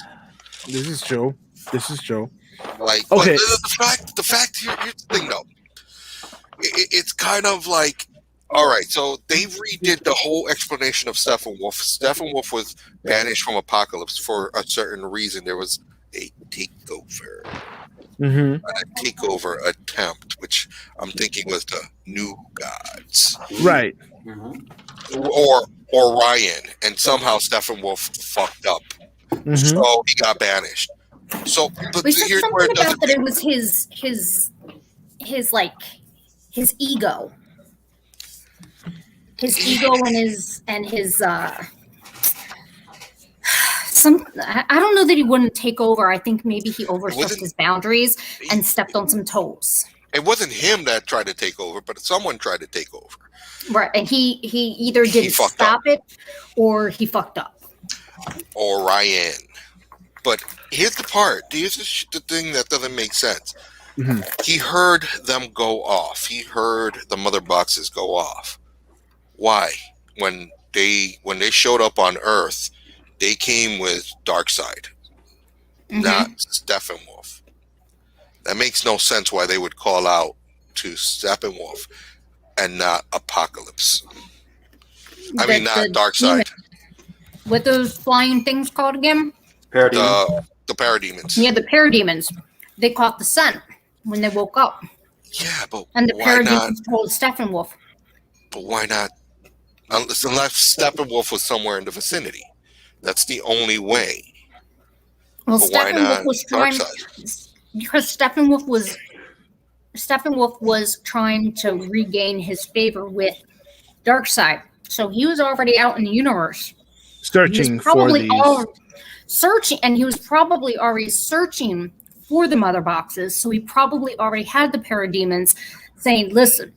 This is true. Like, okay. The fact here's the thing though. It's kind of like, all right, so they redid the whole explanation of Steppenwolf. Steppenwolf was banished from Apocalypse for a certain reason. There was a takeover. A takeover attempt, which I'm thinking was the New Gods, right? Or Ryan, and somehow Steppenwolf fucked up, so he got banished. So, but here's where it doesn't. That it was his ego, and his I don't know that he wouldn't take over. I think maybe he overstepped his boundaries and stepped on some toes. It wasn't him that tried to take over, but someone tried to take over. Right, and he either didn't stop it or he fucked up. Or Ryan. But here's the part. Here's the thing that doesn't make sense. He heard them go off. He heard the mother boxes go off. Why? When they showed up on Earth, they came with Darkseid, not Steppenwolf. That makes no sense why they would call out to Steppenwolf and not Apocalypse. Not Darkseid. What those flying things called again? The parademons. Yeah, the parademons. They caught the sun when they woke up. Yeah, but and the parademons told Steppenwolf. But why not Unless Steppenwolf was somewhere in the vicinity. That's the only way. Well, but why not because Steppenwolf was trying to regain his favor with Darkseid. So he was already out in the universe. Searching for these. And he was probably already searching for the mother boxes. So he probably already had the parademons saying, listen,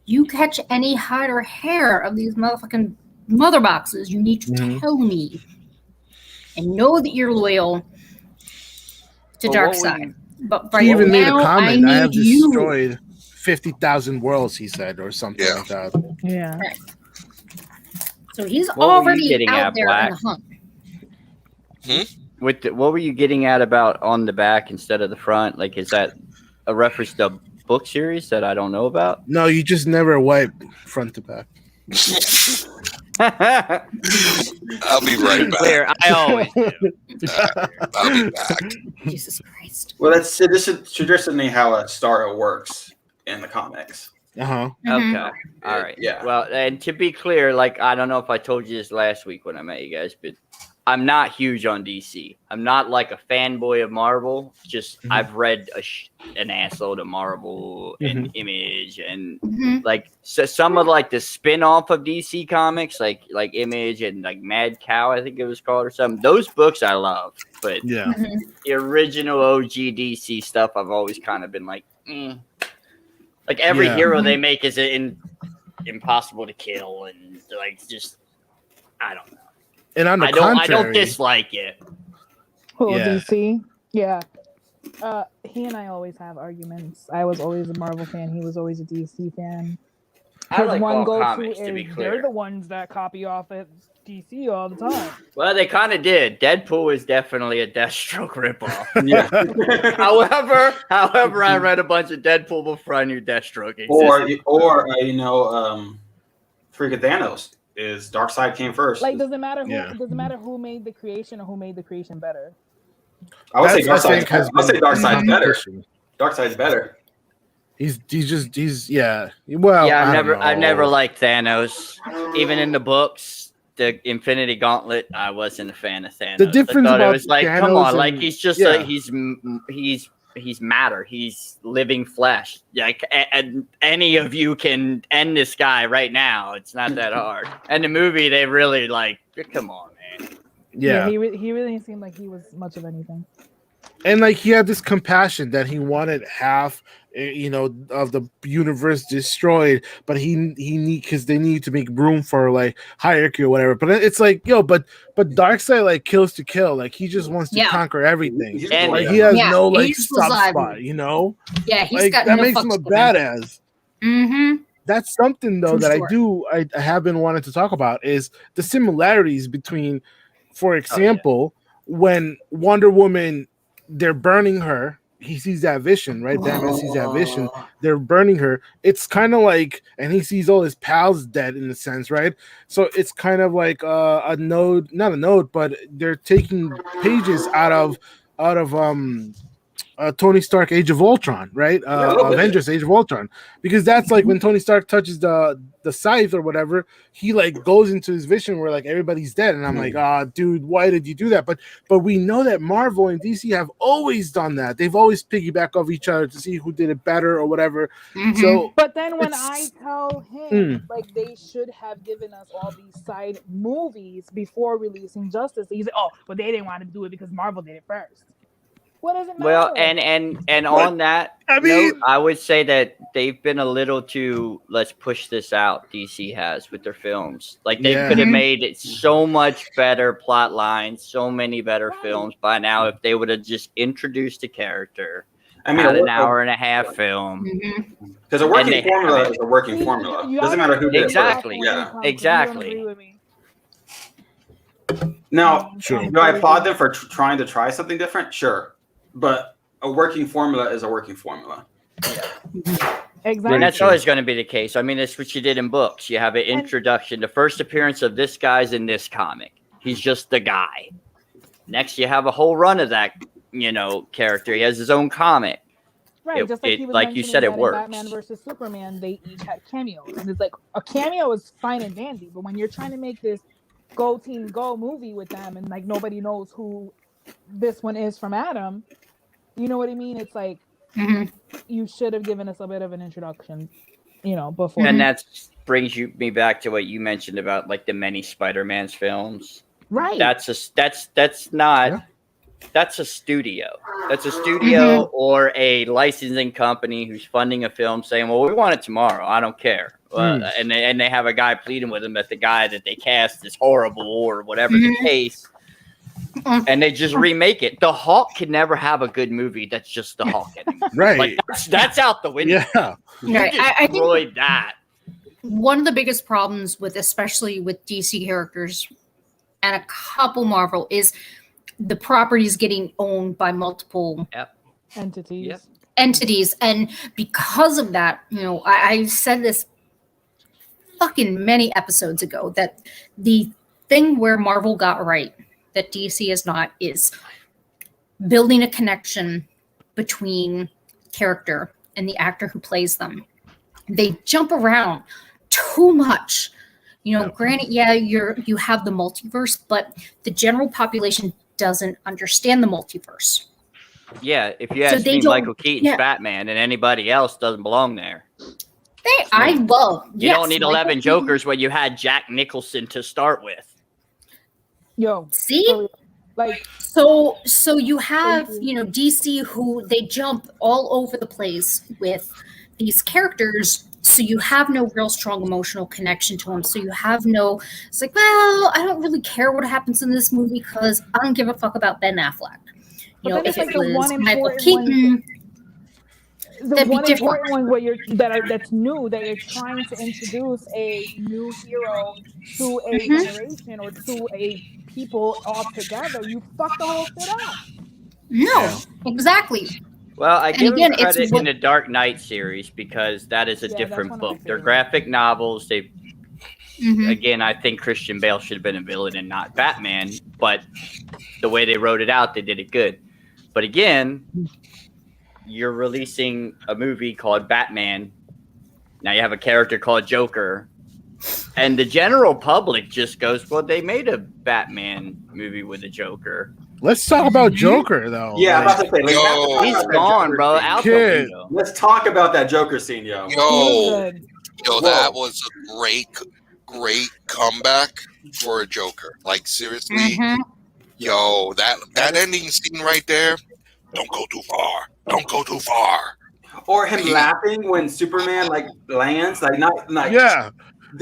you catch any hide or hair of these motherfucking mother boxes, you need to tell me. And know that you're loyal to Darkseid. But right even now, made a comment. I have destroyed 50,000 worlds, he said, or something like that. Yeah. Right. So he's already out there Black? in the hunt. What were you getting at about on the back instead of the front? Like, is that a reference to a book series that I don't know about? No, you just never wipe front to back. I'll be right back. Clear, I always do. I'll be back. Jesus Christ. Well, this is traditionally how a star works in the comics. Okay. All right. Yeah. Well, and to be clear, like, I don't know if I told you this last week when I met you guys, but I'm not huge on DC. I'm not like a fanboy of Marvel. Just I've read an assload of Marvel and Image and like so some of like the spin-off of DC comics, like Image and like Mad Cow, I think it was called or something. Those books I love, but the original OG DC stuff, I've always kind of been like, like every hero they make is impossible to kill and like just I don't know. And on the I contrary, don't dislike it. DC? Yeah. He and I always have arguments. I was always a Marvel fan. He was always a DC fan. I like one all go-to comics, to be is clear. they're the ones that copy off at DC all the time. Well, they kind of did. Deadpool is definitely a Deathstroke ripoff. Yeah. However, I read a bunch of Deadpool before I knew Deathstroke existed. Or freaking Thanos. Is Darkseid came first? Like, doesn't matter who made the creation or who made the creation better. I would say Darkseid's better. Darkseid's better. He's well. Yeah, I've never liked Thanos. Even in the books, the Infinity Gauntlet, I wasn't a fan of Thanos. The difference I thought about it was like, Thanos come on, and, like he's just he's matter. He's living flesh. Like, and any of you can end this guy right now. It's not that hard. And the movie, they really like, come on, man. Yeah. He really didn't seem like he was much of anything. And like he had this compassion that he wanted half, of the universe destroyed, but because they need to make room for like hierarchy or whatever. But it's like, but Darkseid like kills to kill. Like he just wants to conquer everything. And like he has no like soft spot, Yeah, he's like got that no makes him a badass. Mm-hmm. That's something though that I have been wanting to talk about is the similarities between, for example, when Wonder Woman, they're burning her. He sees that vision, right? Batman sees that vision. They're burning her. It's kind of like, and he sees all his pals dead in a sense, right? So it's kind of like not a node, but they're taking pages out of Tony Stark Age of Ultron, right? Avengers Age of Ultron, because that's like when Tony Stark touches the scythe or whatever, he like goes into his vision where like everybody's dead, and I'm like, dude, why did you do that? But we know that Marvel and DC have always done that. They've always piggyback off each other to see who did it better or whatever. So, but then when I tell him like they should have given us all these side movies before releasing Justice League, he's like, but they didn't want to do it because Marvel did it first. What does it matter? Well, and on that note, I would say that they've been a little too, let's push this out, DC has with their films. Like they could have made it so much better plot lines, so many better films by now if they would have just introduced a character. Had an hour and a half film. Because a working formula is a working formula. Doesn't matter who did it. Exactly. Yeah. Exactly. Now, do I applaud them for trying to try something different? Sure. But a working formula is a working formula. Exactly. And that's always going to be the case. I mean, that's what you did in books. You have an introduction. The first appearance of this guy's in this comic. He's just the guy. Next, you have a whole run of that, character. He has his own comic. Right, just like he was like you said, it works. Batman versus Superman, they each had cameos, and it's like a cameo is fine and dandy, but when you're trying to make this go team go movie with them, and like nobody knows who this one is from Adam, you know what I mean? It's like you should have given us a bit of an introduction, before. And that brings me back to what you mentioned about like the many Spider-Man's films. Right. That's a studio. That's a studio or a licensing company who's funding a film saying, well, we want it tomorrow. I don't care. And they have a guy pleading with them that the guy that they cast is horrible or whatever the case. And they just remake it. The Hulk can never have a good movie that's just the Hulk anymore. Right. Like, that's out the window. Yeah. Right. I think that. One of the biggest problems especially with DC characters and a couple Marvel is the properties getting owned by multiple entities. And because of that, I said this fucking many episodes ago that the thing where Marvel got right that DC is not is building a connection between character and the actor who plays them. They jump around too much. Granted, you have the multiverse, but the general population doesn't understand the multiverse. Yeah, if you ask me, Michael Keaton's Batman and anybody else doesn't belong there. You don't need 11 Jokers when you had Jack Nicholson to start with. See? So you have, DC who they jump all over the place with these characters, so you have no real strong emotional connection to them. So you have it's like, well, I don't really care what happens in this movie because I don't give a fuck about Ben Affleck. If it was Michael Keaton, the one important one that's new, that you're trying to introduce a new hero to a generation or to a people all together, you fuck the whole shit up. No, exactly. Well, I give them credit in the Dark Knight series because that is a different book. They're graphic novels. Again, I think Christian Bale should have been a villain and not Batman, but the way they wrote it out, they did it good. But again, you're releasing a movie called Batman. Now you have a character called Joker. And the general public just goes, well, they made a Batman movie with a Joker. Let's talk about Joker, though. Yeah, I'm about to say, he's gone, bro. Out the window. Let's talk about that Joker scene, yo. That was a great comeback for a Joker. Like, seriously, that ending scene right there. Don't go too far. Don't go too far. Or him laughing when Superman lands,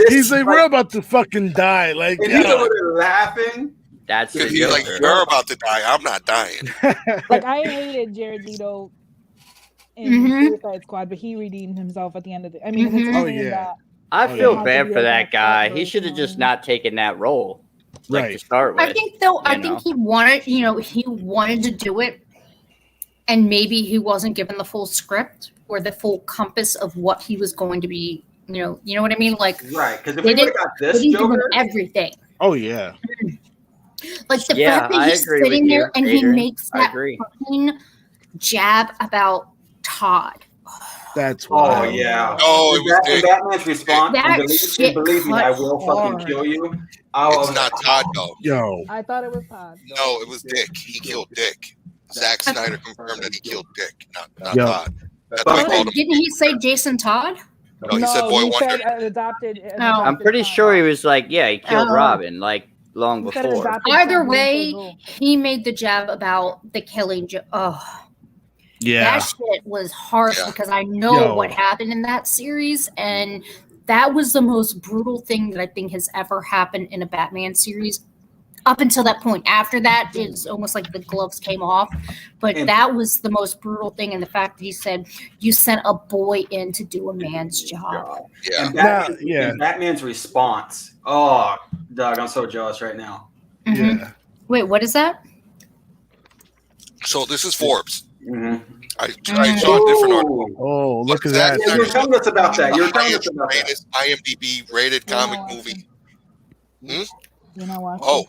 he's like, we're about to fucking die. Like, and he's over there laughing. That's because he's like, you're about to die. I'm not dying. I hated Jared Leto in Suicide Squad, but he redeemed himself at the end of it. I mean, I feel bad for that guy. He should have just not taken that role, to start with. I think he wanted, he wanted to do it, and maybe he wasn't given the full script or the full compass of what he was going to be. You know what I mean? Like, right? Because if we would have got this Joker, everything. Oh yeah. Like the fact that he's sitting there and he makes that fucking jab about Todd. That's wild. Oh yeah. Oh, it was Dick. Batman's response. Believe me, I will fucking kill you. It's not Todd though. Yo. I thought it was Todd. No, it was Dick. He killed Dick. Zack Snyder confirmed that he killed Dick, not Todd. That's why didn't he say Jason Todd? No, he said Boy Wonder. Adopted I'm pretty sure he was like, he killed Robin long before. Either way, he made the jab about the killing. That shit was harsh because I know what happened in that series, and that was the most brutal thing that I think has ever happened in a Batman series. Up until that point. After that, it's almost like the gloves came off. But that was the most brutal thing. And the fact that he said, you sent a boy in to do a man's job. Yeah. And Batman's response. Oh, Doug, I'm so jealous right now. Mm-hmm. Yeah. Wait, what is that? So this is Forbes. Mm-hmm. I saw a different article. Oh, look at that. You're telling us about that. You're telling us about that. IMDb rated comic movie. You know what? Oh.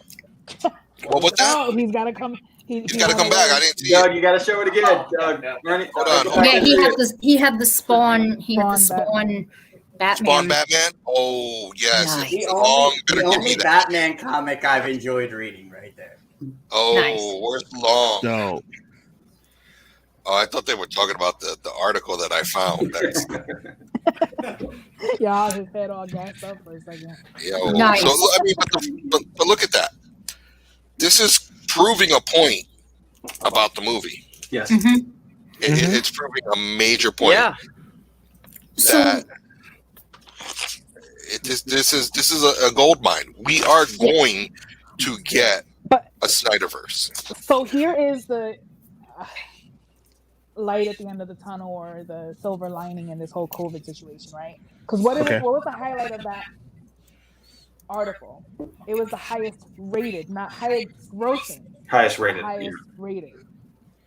Well, what's that? Oh, he's got to come. He's got to come back. I didn't see Doug, it. you got to show it again. Doug, Hold on. Yeah, he had the Spawn. He had the Spawn Batman. Spawn Batman. Oh yes, Nice. it's long. The only Batman comic I've enjoyed reading right there. Oh, Nice. where's long? No. Oh, I thought they were talking about the article that I found. Yeah, his head all gassed up for a second. Nice. So I mean, but look at that. This is proving a point about the movie. Yes. It's proving a major point. Yeah. That this is a gold mine. We are going to get a Snyderverse. So here is the light at the end of the tunnel, or the silver lining in this whole COVID situation, right? Because what was the highlight of that article? It was the highest rated, not highest grossing. Highest rated. Highest rated.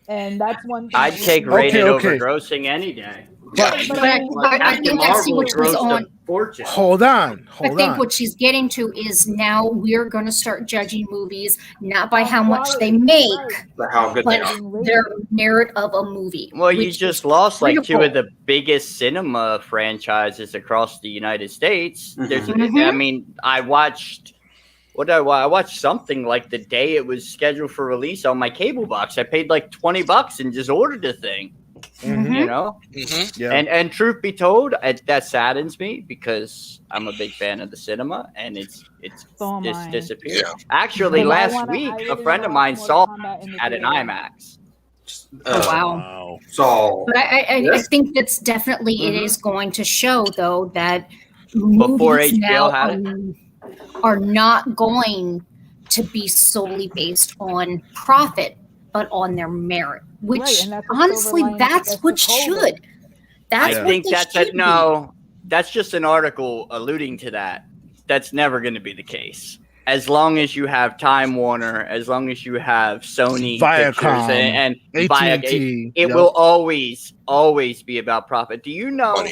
And that's one thing. I'd take rated over grossing any day. But I think I see what was on. Hold on. I think what she's getting to is now we're going to start judging movies not by how much they make, but how good they are. Their merit of a movie. Well, you just lost like two of the biggest cinema franchises across the United States. There's, I mean, I watched something like the day it was scheduled for release on my cable box. I paid like $20 and just ordered the thing. You know, and truth be told, that saddens me because I'm a big fan of the cinema, and it's disappeared. Actually, last week a friend of mine saw it at an IMAX. Oh wow! So, but I think that's definitely it is going to show though that before movies HBO now are not going to be solely based on profit, but on their merit. Which honestly, that's what should. That's I think that's just an article alluding to that. That's never going to be the case. As long as you have Time Warner, as long as you have Sony Viacom, and AT&T, it will always be about profit. Do you know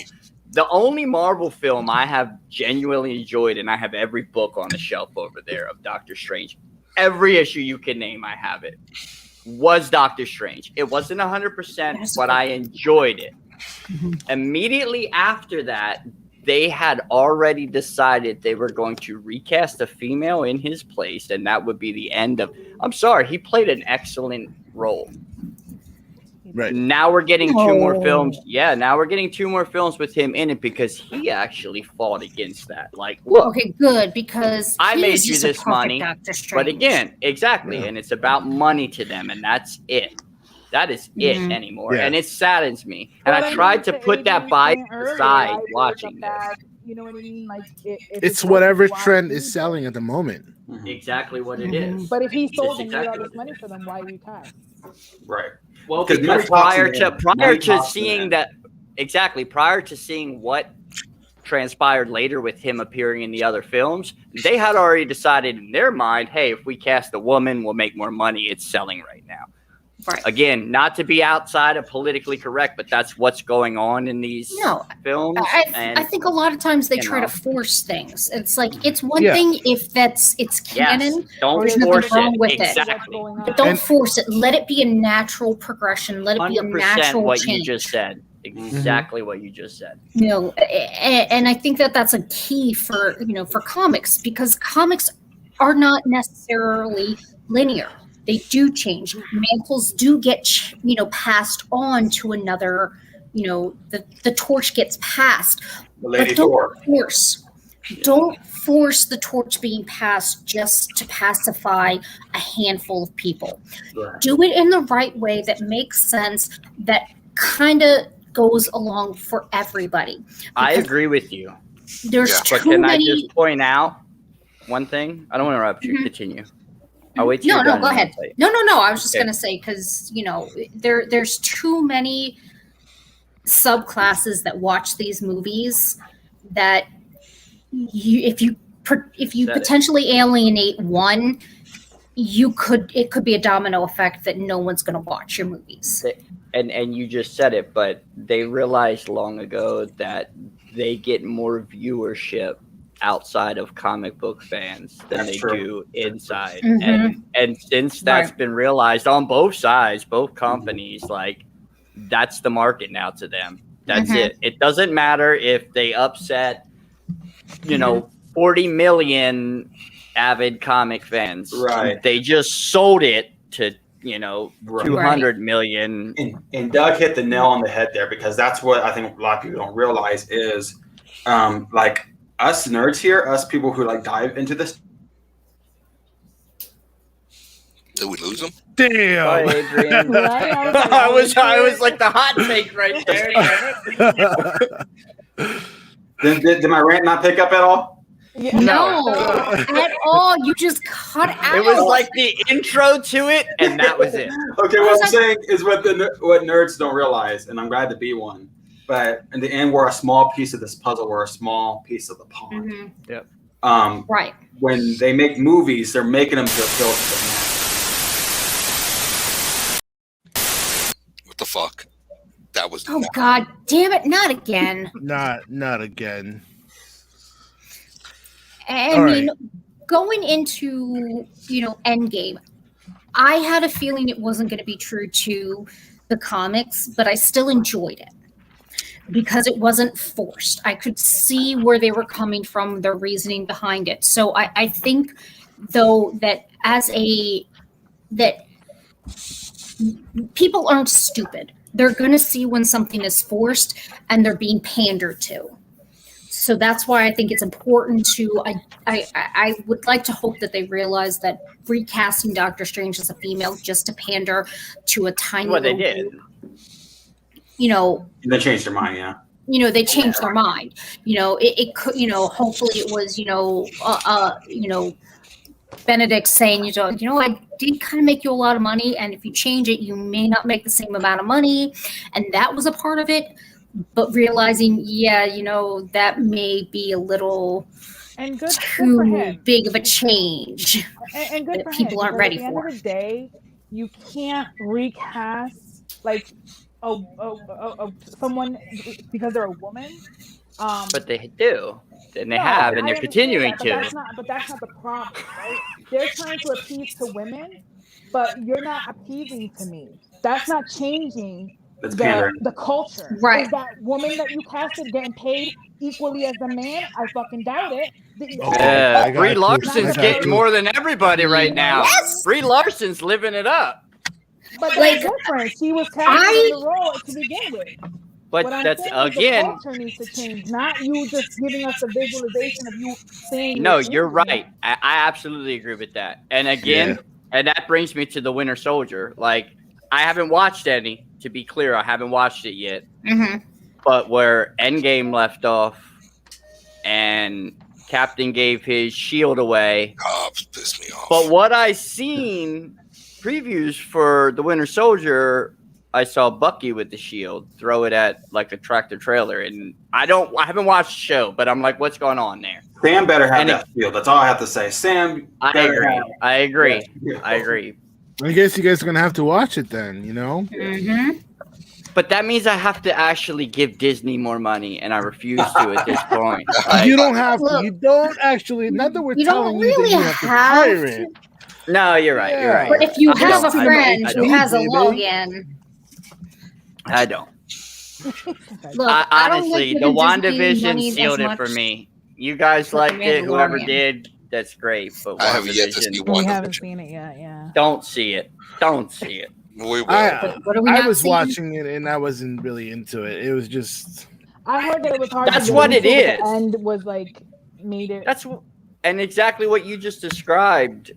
the only Marvel film I have genuinely enjoyed, and I have every book on the shelf over there of Doctor Strange. Every issue you can name, I have it. Was Doctor Strange. It wasn't 100%, but I enjoyed it. Immediately after that, they had already decided they were going to recast a female in his place, and that would be the end of. I'm sorry, he played an excellent role. Right. Now we're getting two more films. Yeah, now we're getting two more films with him in it because he actually fought against that. Like, look. Okay, good, because I made you this money. But again, exactly. Yeah. And it's about money to them, and that's it. That is it anymore. Yeah. And it saddens me. And I tried to put that by the side watching this. You know what I mean? Like it's whatever trend is selling at the moment. Exactly what it is. But if he sold and made all this money for them, why would he cast? Right. Well, because prior to seeing that, exactly, prior to seeing what transpired later with him appearing in the other films, they had already decided in their mind, hey, if we cast a woman, we'll make more money. It's selling right now. Right. Again, not to be outside of politically correct, but that's what's going on in these films. I think a lot of times they try to force things. It's like it's one thing if it's canon. Yes. Don't there's force nothing wrong it. with Exactly. it. But don't force it. Let it be a natural progression. Let it be a 100% natural what change. you just said. Exactly what you just said. You know, and I think that's a key for comics, because comics are not necessarily linear. They do change. Mantles do get, passed on to another. The torch gets passed. But don't force the torch being passed just to pacify a handful of people. Right. Do it in the right way that makes sense. That kind of goes along for everybody. I agree with you. There's too but can many. I just point out one thing? I don't want to interrupt you. Continue. I'll wait till No, go ahead. No. I was just gonna say, because there's too many subclasses that watch these movies that if you potentially alienate one, it could be a domino effect that no one's gonna watch your movies. And you just said it, but they realized long ago that they get more viewership outside of comic book fans than they do inside. Mm-hmm. And since that's been realized on both sides, both companies, like that's the market now to them. That's it. It doesn't matter if they upset, 40 million avid comic fans. Right. They just sold it to, 200 million. And Doug hit the nail on the head there, because that's what I think a lot of people don't realize is like us nerds here, us people who like dive into this. Did we lose him? Damn. Bye, Adrian. I was like the hot take right there. Did my rant not pick up at all? Yeah. No, at all. You just cut out. It was like the intro to it, and that was it. Okay, what I'm saying is what nerds don't realize, and I'm glad to be one. But in the end, we're a small piece of this puzzle. We're a small piece of the pond. Mm-hmm. Yep. Right. When they make movies, they're making them to appeal to the masses. What the fuck? That was. Oh God damn it! Not again. Not again. I mean, going into Endgame, I had a feeling it wasn't going to be true to the comics, but I still enjoyed it because it wasn't forced. I could see where they were coming from, their reasoning behind it. So I think, though, that that people aren't stupid. They're going to see when something is forced and they're being pandered to. So that's why I think it's important to. I would like to hope that they realize that recasting Doctor Strange as a female just to pander to a tiny. Well, they did. They changed their mind. Yeah. They changed their mind. It could. Hopefully it was. Benedict saying, I did kind of make you a lot of money, and if you change it, you may not make the same amount of money, and that was a part of it. But realizing, that may be a little too big of a change, and good that people aren't ready for. At the end of the day, you can't recast like someone because they're a woman. But they do, and they have, and they're continuing to. But that's not the problem, right? They're trying to appease to women, but you're not appeasing to me. That's not changing the culture. Right. Is that woman that you casted getting paid equally as the man? I fucking doubt it. Brie Larson's getting more than everybody right now. Yes! Brie Larson's living it up. But that's different. She was casted in the role to begin with. But that's again. The culture needs to change, not you just giving us a visualization of you saying. No, you're right. I absolutely agree with that. And again, and that brings me to the Winter Soldier. Like, I haven't watched any. To be clear, I haven't watched it yet. Mm-hmm. But where Endgame left off, and Captain gave his shield away. Oh, pissed me off. But what I seen previews for the Winter Soldier, I saw Bucky with the shield throw it at like a tractor trailer, and I haven't watched the show, but I'm like, what's going on there? Sam better have that shield. That's all I have to say. Sam. I agree. I guess you guys are gonna have to watch it then. Mm-hmm. But that means I have to actually give Disney more money, and I refuse to at this point. You don't have to. You don't actually. Not that we're telling you that you have to hire it. No, you're right. You're right. But if you have a friend who has a login, I don't. Look, honestly, the WandaVision sealed it for me. You guys liked it. Whoever did, that's great. But I haven't yet to see WandaVision. We haven't seen it yet. Yeah. Don't see it. We will. I was watching it and I wasn't really into it. It was just. I heard that it was hard. That's what it is. The end was like made it. And exactly what you just described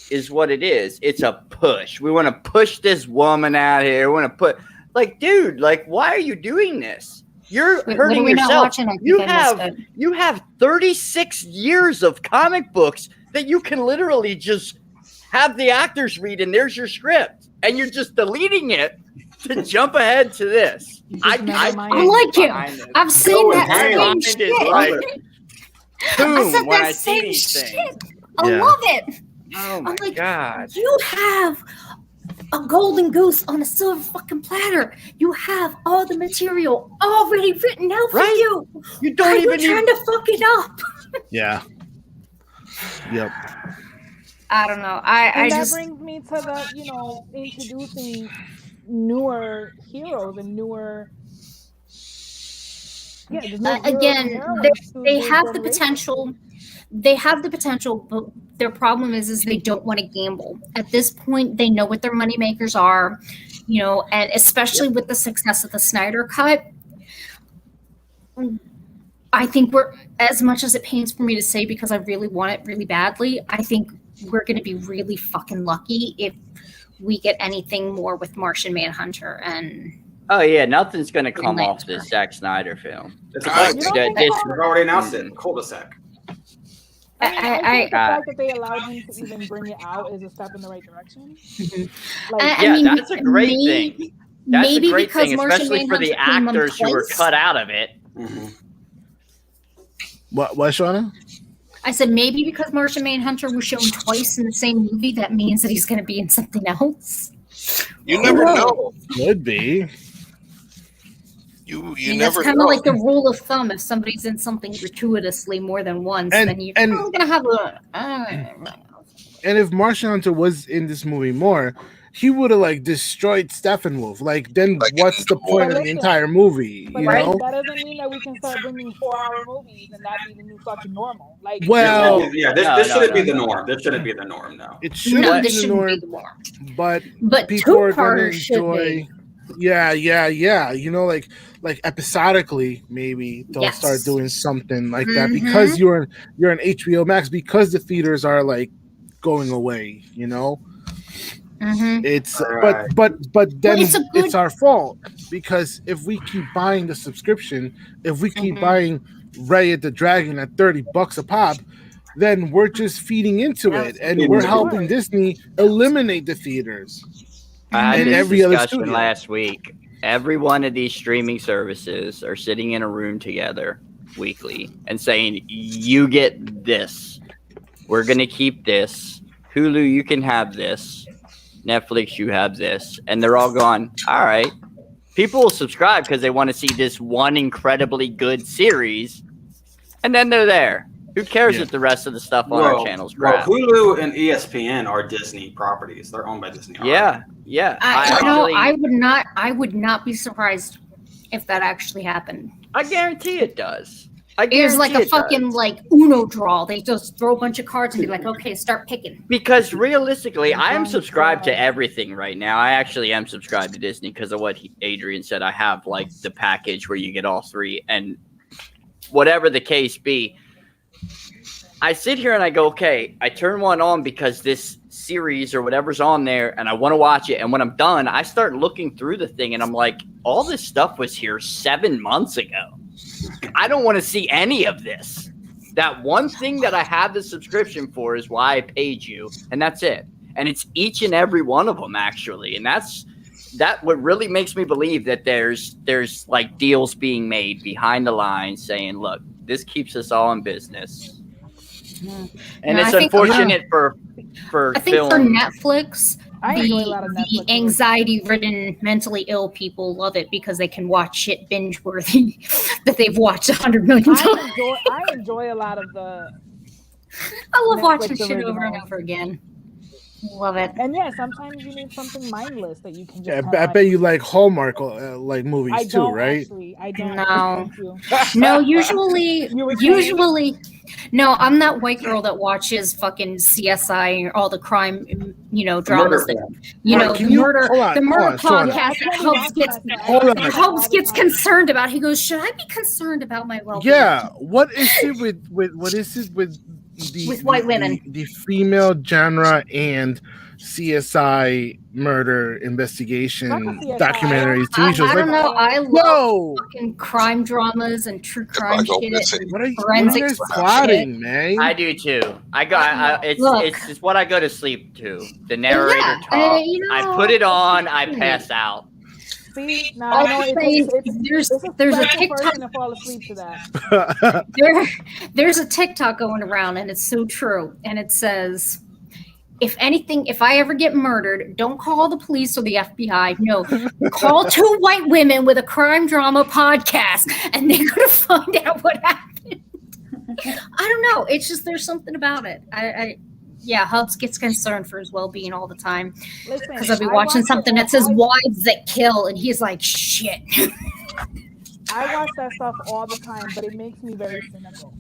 is what it is. It's a push. We want to push this woman out here. We want to put, like, dude, like, why are you doing this? You're hurting yourself. You have 36 years of comic books that you can literally just have the actors read, and there's your script, and you're just deleting it to jump ahead to this. I like it. I've seen that same shit. Like, boom, I said when that I see same these shit. things. I love it. Oh my God. You have a golden goose on a silver fucking platter. You have all the material already written out for you. You don't even trying to fuck it up. Yeah. Yep. I don't know. That brings me to the, introducing newer heroes and newer. Yeah, again, they have the potential. They have the potential, but their problem is they don't want to gamble. At this point, they know what their moneymakers are, and especially with the success of the Snyder Cut. I think as much as it pains for me to say because I really want it really badly, I think we're going to be really fucking lucky if we get anything more with Martian Manhunter and. Oh yeah, nothing's going to come off this Zack Snyder film. It's we've already announced it. Cul-de-sac. I think the fact that they allowed him to even bring it out is a step in the right direction. That's a great thing. That's a great thing, especially for the actors who were cut out of it. Mm-hmm. What, Shawna? I said maybe because Martian Manhunter was shown twice in the same movie, that means that he's going to be in something else. You never know. Could be. You never that's kind know. of like the rule of thumb. If somebody's in something gratuitously more than once, then you're probably going to have a... And if Martian Hunter was in this movie more, he would have destroyed Steppenwolf. Then what's the point of the entire movie? But that doesn't mean that we can start bringing 4-hour movies and that be the new fucking normal. This shouldn't be the norm. This shouldn't be the norm. No, it shouldn't be the norm. But people are going to enjoy. Yeah. Episodically, maybe they'll start doing something like that because you're an HBO Max, because the theaters are going away. It's right. but then it's our fault, because if we keep buying the subscription, if we keep buying Ray at the Dragon at $30 a pop, then we're just feeding into it, and we're helping Disney eliminate the theaters. I had this discussion last week. Every one of these streaming services are sitting in a room together weekly and saying, you get this. We're going to keep this. Hulu, you can have this. Netflix, you have this. And they're all going, all right. People will subscribe because they want to see this one incredibly good series. And then they're there. Who cares if the rest of the stuff on our channels crap? Well, Hulu and ESPN are Disney properties. They're owned by Disney. Yeah. I would not be surprised if that actually happened. I guarantee it does. It's like a fucking Uno draw. They just throw a bunch of cards and be like, okay, start picking. Because realistically, I am subscribed to everything right now. I actually am subscribed to Disney because of what Adrian said. I have the package where you get all three, and whatever the case be, I sit here and I go, okay, I turn one on because this series or whatever's on there and I want to watch it. And when I'm done, I start looking through the thing and I'm like, all this stuff was here 7 months ago. I don't want to see any of this. That one thing that I have the subscription for is why I paid you. And that's it. And it's each and every one of them, actually. And that's what really makes me believe that there's deals being made behind the lines saying, look, this keeps us all in business. And it's unfortunate for I think film. for Netflix, the anxiety-ridden, mentally ill people love it because they can watch shit binge-worthy that they've watched 100 million times. I enjoy a lot of the. I love watching shit over and over again. Love it. And sometimes you need something mindless that you can just. Yeah, I bet you like Hallmark movies too, right? Actually, I don't. No, usually. No, I'm that white girl that watches fucking CSI or all the crime, dramas. The murder podcast that Hobbs gets concerned about. He goes, "Should I be concerned about my well-being?" Yeah. What is it with white women, the female genre and CSI murder investigation documentaries, TV shows? I don't know. I love fucking crime dramas and true crime shit. What are you guys plotting, man? I do too. It's just what I go to sleep to. The narrator talk. I put it on. I pass out. See, there's a TikTok to fall asleep to that. There's a TikTok going around, and it's so true. And it says, if I ever get murdered, don't call the police or the FBI. No, call 2 white women with a crime drama podcast, and they're gonna find out what happened. I don't know. It's just there's something about it. Yeah, Hubs gets concerned for his well-being all the time because I'll be watching something that says "wives that kill," and he's like, "Shit." I watch that stuff all the time, but it makes me very cynical.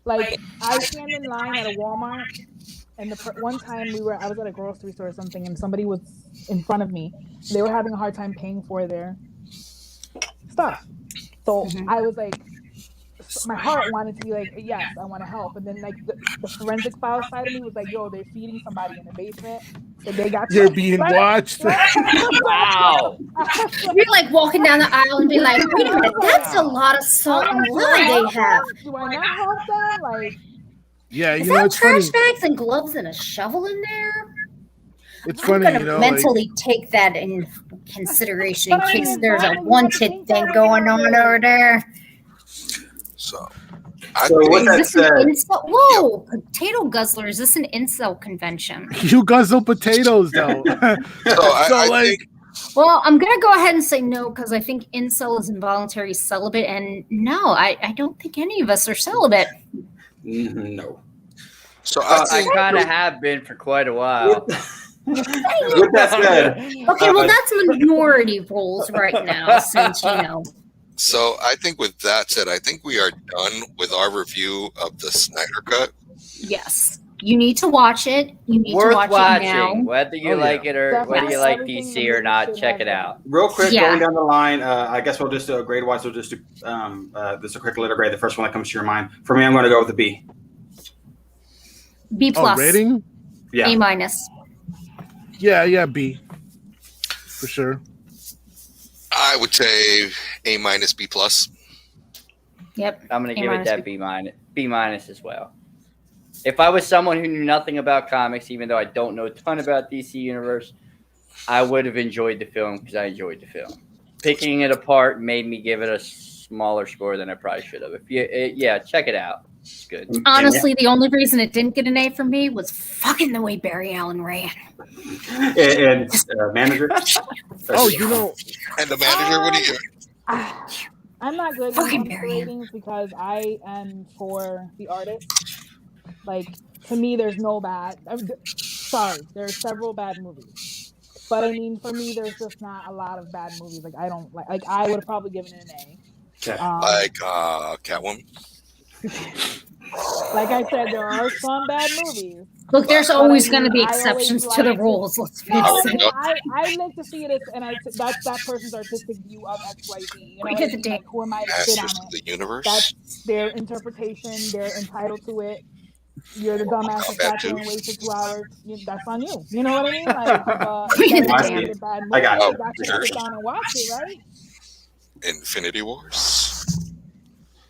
Like, I stand in line at a Walmart, and one time I was at a grocery store or something, and somebody was in front of me. They were having a hard time paying for their stuff. So I was like, my heart wanted to be like, yes, I want to help. And then like the forensic file side of me was like, yo, they're feeding somebody in the basement. So they got You're being watched. Wow. You're like walking down the aisle and be like, wait a minute, that's a lot of salt and lime they have. Do I not help them? Like, yeah, is you know, that it's trash funny. bags and gloves and a shovel in there? It's I'm funny, gonna you know, mentally take that in consideration in case there's a wanted thing going on over there. So with that said, whoa, potato guzzler! Is this an incel convention? You guzzle potatoes, though. I think. Well, I'm gonna go ahead and say no because I think incel is involuntary celibate, and no, I don't think any of us are celibate. No. So I kind of have been for quite a while. With that said, okay, well that's minority rules right now, since you know. So I think with that said, I think we are done with our review of the Snyder Cut. Yes. You need to watch it. You need Worth to watch watching. it now. Whether you like it or whether you like DC or not, check it out. Real quick, going down the line, I guess we'll just do a grade wise. We'll just do this a quick letter grade. The first one that comes to your mind. For me, I'm going to go with a B. B plus. Rating? Yeah. A minus. Yeah, B. For sure. I would say A minus, B plus. Yep. I'm going to give it that B minus as well. If I was someone who knew nothing about comics, even though I don't know a ton about DC Universe, I would have enjoyed the film because I enjoyed the film. Picking it apart made me give it a smaller score than I probably should have. Check it out. It's good. Honestly, the only reason it didn't get an A from me was fucking the way Barry Allen ran. And manager. Oh, you know. And the manager, what do you? I'm not good with ratings because I am for the artist. Like, to me, there's no bad. Sorry, there are several bad movies. But I mean, for me, there's just not a lot of bad movies. Like, I don't like I would have probably given it an A. Like Catwoman. Like I said, there are some bad movies. Look, there's always going to be exceptions to the rules. Let's face it. I like to see it, and that's that person's artistic view of XYZ. You know, like, who am I to sit on it? The universe. That's their interpretation. They're entitled to it. You're the dumbass that sat there and wasted 2 hours. That's on you. You know what I mean? Like, bad movie. I got you. You got to sit down and watch it, right? Infinity Wars.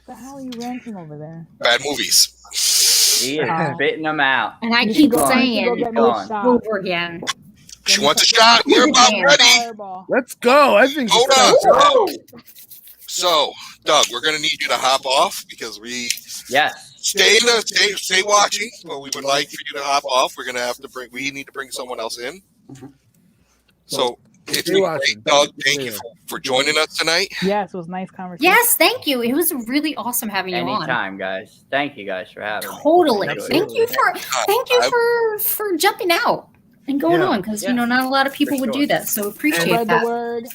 What the hell are you ranting over there? Bad movies. He is spitting them out. And I keep saying over again. She wants a shot. We're about ready. Let's go. I think. Hold on. So, Doug, we're going to need you to hop off because we stay watching. But we would like for you to hop off. We're going to have to we need to bring someone else in. So, it's been great, Doug. Thank you for joining us tonight. Yes, it was a nice conversation. Yes, thank you. It was really awesome having you on. Anytime, guys. Thank you guys for having me. Totally. Thank you for jumping out and going on because you know not a lot of people would do that. So appreciate that.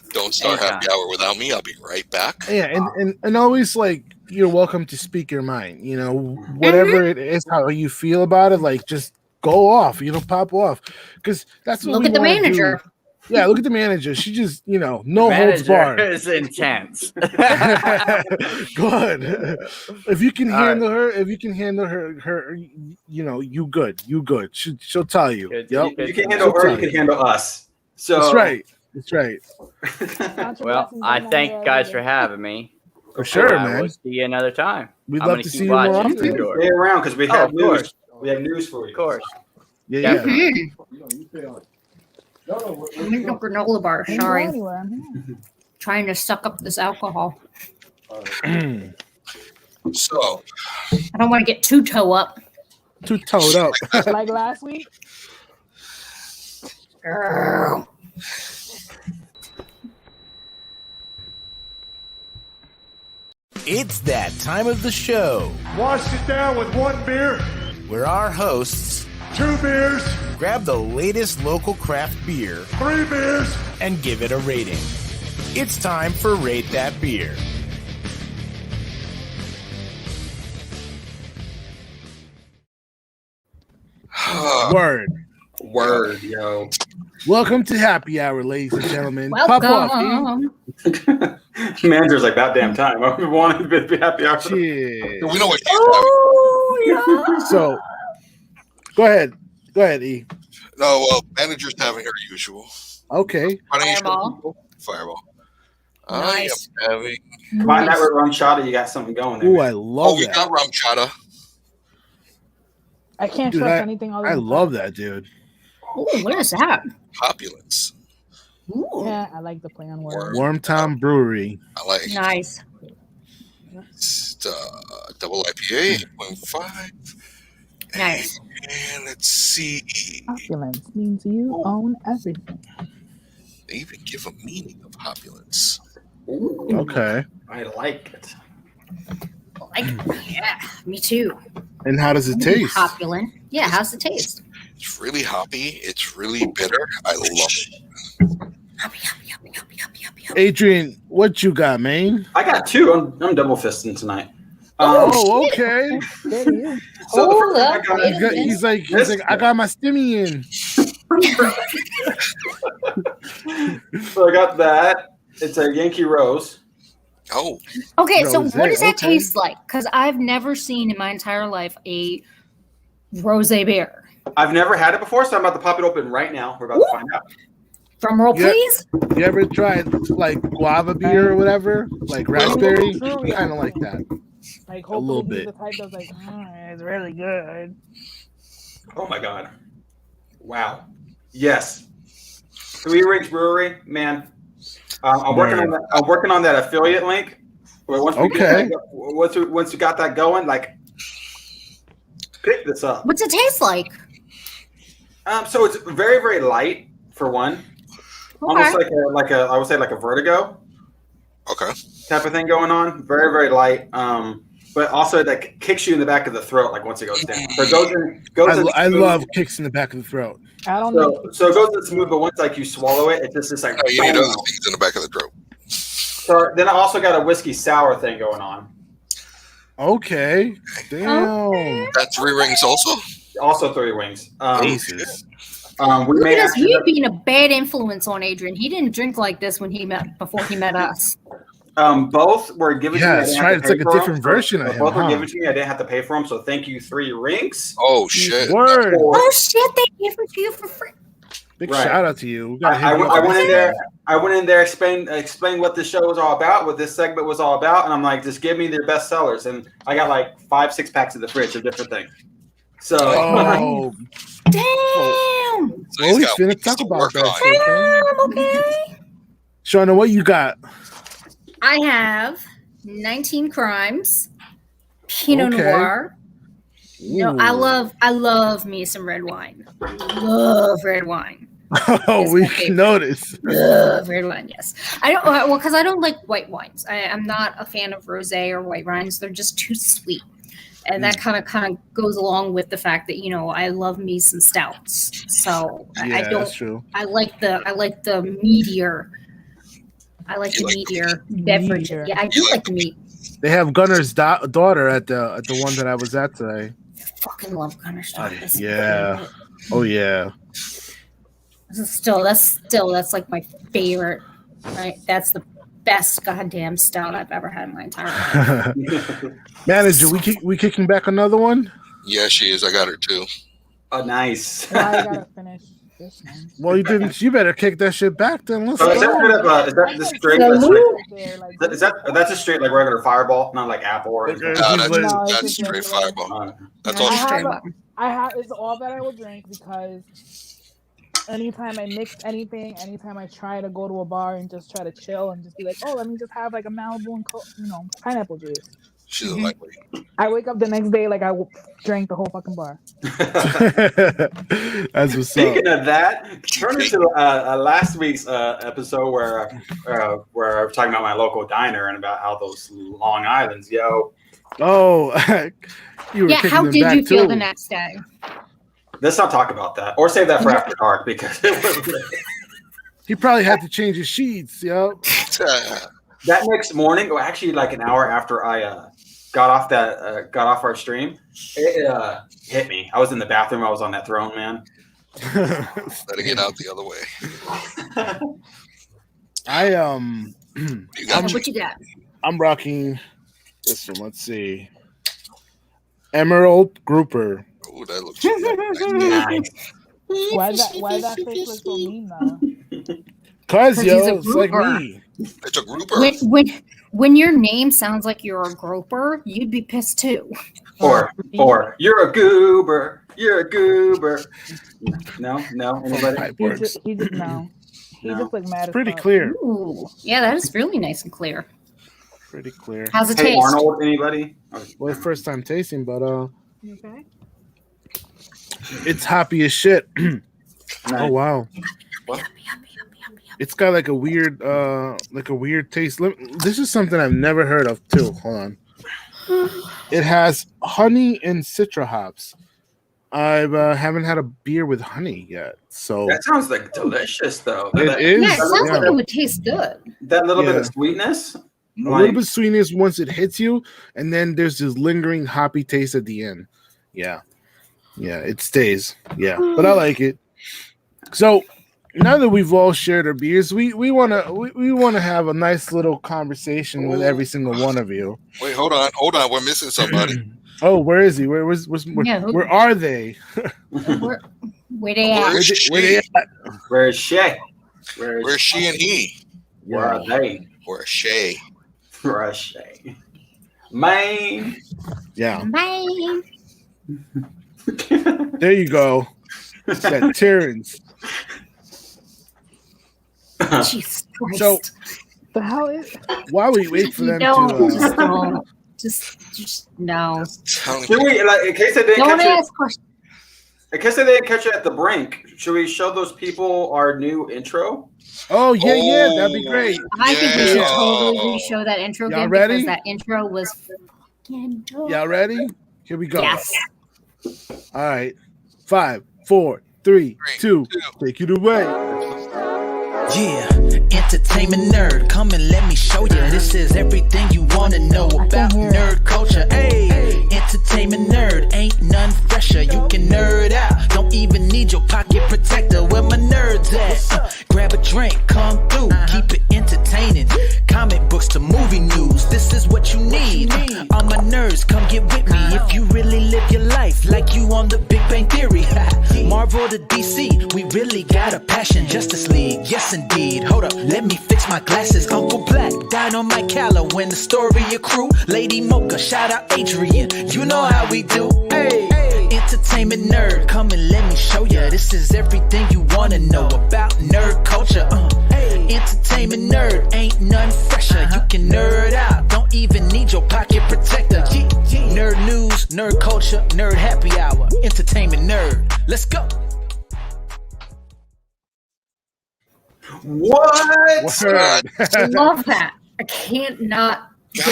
Don't start happy hour without me. I'll be right back. Yeah, and always like you're welcome to speak your mind. You know, whatever it is, how you feel about it, like just go off. You know, pop off because that's what look at the manager. Yeah, look at the manager. She just, no holds barred. Is intense. Good. If you can handle her, you good. She'll tell you. Yep. You can handle her. You can handle us. So That's right. Well, I thank you guys for having me. For sure, man. We'll see you another time. We'd love to see you more often. Stay around because we have news. We have news for you. Of course. Yeah. I'm eating a granola bar. Sorry. Trying to suck up this alcohol. So. I don't want to get too toe up. Too toed up. Like last week? Girl. It's that time of the show. Wash it down with 1 beer. Where our hosts 2 beers. Grab the latest local craft beer. 3 beers. And give it a rating. It's time for Rate That Beer. Word, yo. Welcome to Happy Hour, ladies and gentlemen. Welcome. Manager's like, about damn time. I've been wanting to be Happy Hour. Cheers. We know what Yeah. So, go ahead, E. No, well, manager's having her usual. Okay. Fireball. Nice. I am having. Find that with rum chata, you got something going there. Ooh, I love we that. got rum chata. I can't Dude, trust anything other I than love that, dude. Ooh, what is that? Opulence. Ooh. Yeah, I like the play on words. Wormtown Brewery. I like Nice. it's, double IPA 8.5. Nice. And let's see. Opulence means you own everything. They even give a meaning of opulence. Ooh, Okay. I like it. Yeah, me too. And how does it taste? Opulent. Yeah, how's it taste? It's really hoppy. It's really bitter. I love it. Hoppy. Adrian, what you got, man? I got 2. I'm double fisting tonight. Okay. So Hold up. He's like, I got my stimmy in. So I got that. It's a Yankee Rose. Oh. Okay, so Rosé, what does that okay. taste like? Because I've never seen in my entire life a rosé beer. I've never had it before, so I'm about to pop it open right now. We're about to find out. Drum roll, Yeah. please. You ever tried like guava beer or whatever? Like raspberry? Kind of like that. Like, A little hopefully he's bit. the type that's like, it's really good. Oh my god! Wow. Yes. 3 Rings Brewery, man. I'm working on that affiliate link. Once we got that going, like, pick this up. What's it taste like? So it's very, very light for one. Almost like a I would say like a Vertigo. Okay. Type of thing going on. Very, very light. But also that kicks you in the back of the throat, like once it goes down. So it goes in. I love kicks in the back of the throat. I don't know. So it goes in smooth, but once like you swallow it, it's just like. Oh, you need other things in the back of the throat. So then I also got a whiskey sour thing going on. Okay. Damn. That's 3 rings also? Also 3 wings. Jesus. We Look at us, you being a bad influence on Adrian. He didn't drink like this before he met us. Both were given to me. That's right. It's like a different version of him. Both were given to me. I didn't have to pay for them. So thank you, 3 Rings. Oh shit! Word. Oh shit! They gave it to you for free. Big Right. shout out to you. I went in there. I went in there, explain what this show was all about, what this segment was all about, and I'm like, just give me their best sellers. And I got like 5-6 packs in the fridge of different things. So, damn. So he's got finna weeks talk to about work that on. shit. Okay. Shawna, what you got? I have 19 Crimes, Pinot Okay. Noir. No, I love me some red wine. Love red wine. Oh, we can notice. Love red wine, yes. I don't well because I don't like white wines. I'm not a fan of rosé or white wines. They're just too sweet. And that kind of goes along with the fact that I love me some stouts. So Yeah, I don't. that's true. I like the meatier. I like the meatier beverage. Meatier. Yeah, I do like the meat. They have Gunner's daughter at the one that I was at today. Fucking love Gunner's daughter. That's Yeah. Oh yeah. That's like my favorite. Right, that's the best goddamn stout I've ever had in my entire life. Manager, we kicking back another one? Yeah, she is. I got her too. Oh, nice. Well, I gotta finish this one. Well, you didn't. You better kick that shit back then. Let's So is that go. is that the straight? That's a straight like regular Fireball, not like Apple or anything. No, that's just straight regular. Fireball. That's all. I have it's all that I will drink because anytime I mix anything, anytime I try to go to a bar and just try to chill and just be like, oh, let me just have like a Malibu and pineapple juice. She's a lightweight. I wake up the next day like I drank the whole fucking bar. That's what's Speaking up. of that, turn into last week's episode where I was talking about my local diner and about how those Long Islands, yo. Oh, you were how them did back you feel too. the next day? Let's not talk about that, or save that for after dark because it was. He probably had to change his sheets, yo. That next morning, or actually like an hour after I got off our stream, it hit me. I was in the bathroom. I was on that throne, man. Better get out the other way. What you got? I'm rocking this one. Let's see. Emerald Grouper. Oh, that looks Nice. Why that face look so mean now? Cause he's a yo, it's like grouper. me. It's a grouper. When your name sounds like you're a groper, you'd be pissed too. Or you're a goober. You're a goober. No, anybody? He just no. He just like mad. It's pretty clear. Ooh, yeah, that is really nice and clear. Pretty clear. How's it Hey, taste? Arnold, anybody? Well, first time tasting, but Okay. it's hoppy as shit. Oh wow. What? It's got like a weird taste. This is something I've never heard of too. Hold on. It has honey and citra hops. I haven't had a beer with honey yet, so That sounds like delicious, though. it is. Yeah, it sounds like it would taste good. That little bit of sweetness. A little bit of sweetness once it hits you, and then there's this lingering hoppy taste at the end. Yeah, it stays. Yeah, but I like it. So now that we've all shared our beers, we wanna have a nice little conversation with every single one of you. Wait, hold on. We're missing somebody. Oh, where is he? Where are they? Where they at? Where they at? Where's Shay? Where's she and he? Where are they? Where's Shay? Where's Shay? Man. Yeah. Bye. There you go. That Terrence. Jesus Christ. So The hell is? while we wait for them Just to don't. Just no. Should we, in case they didn't Don't catch ask it, questions. in case they didn't catch it at the brink, should we show those people our new intro? Oh yeah, that'd be great. I think we should Yeah. totally re-show that intro Y'all again ready? because that intro was fucking dope. Y'all ready? Here we go. Yes. All right. 5, 4, 3, 2. Take it away. Yeah, entertainment nerd, come and let me show you. This is everything you wanna know about nerd culture. Hey, entertainment nerd, ain't none fresher. You can nerd out, don't even need your pocket protector. Where my nerds at? Grab a drink, come through, keep it entertaining. Comic books to movie news, this is what you need. All my nerds, come get with me if you really live your life like you on the Big Bang Theory. Marvel to DC, we really got a passion. Justice League, yes indeed. Hold up, let me fix my glasses. Uncle Black, Dynamite Calo, when the story of crew. Lady Mocha, shout out Adrian. You know how we do. Hey, entertainment nerd, come and let me show ya. This is everything you wanna know about nerd culture. Entertainment nerd, ain't none fresher. You can nerd out, don't even need your pocket protector. Nerd news, nerd culture, nerd happy hour. Entertainment nerd, let's go. What? Word. I love that. I can't not get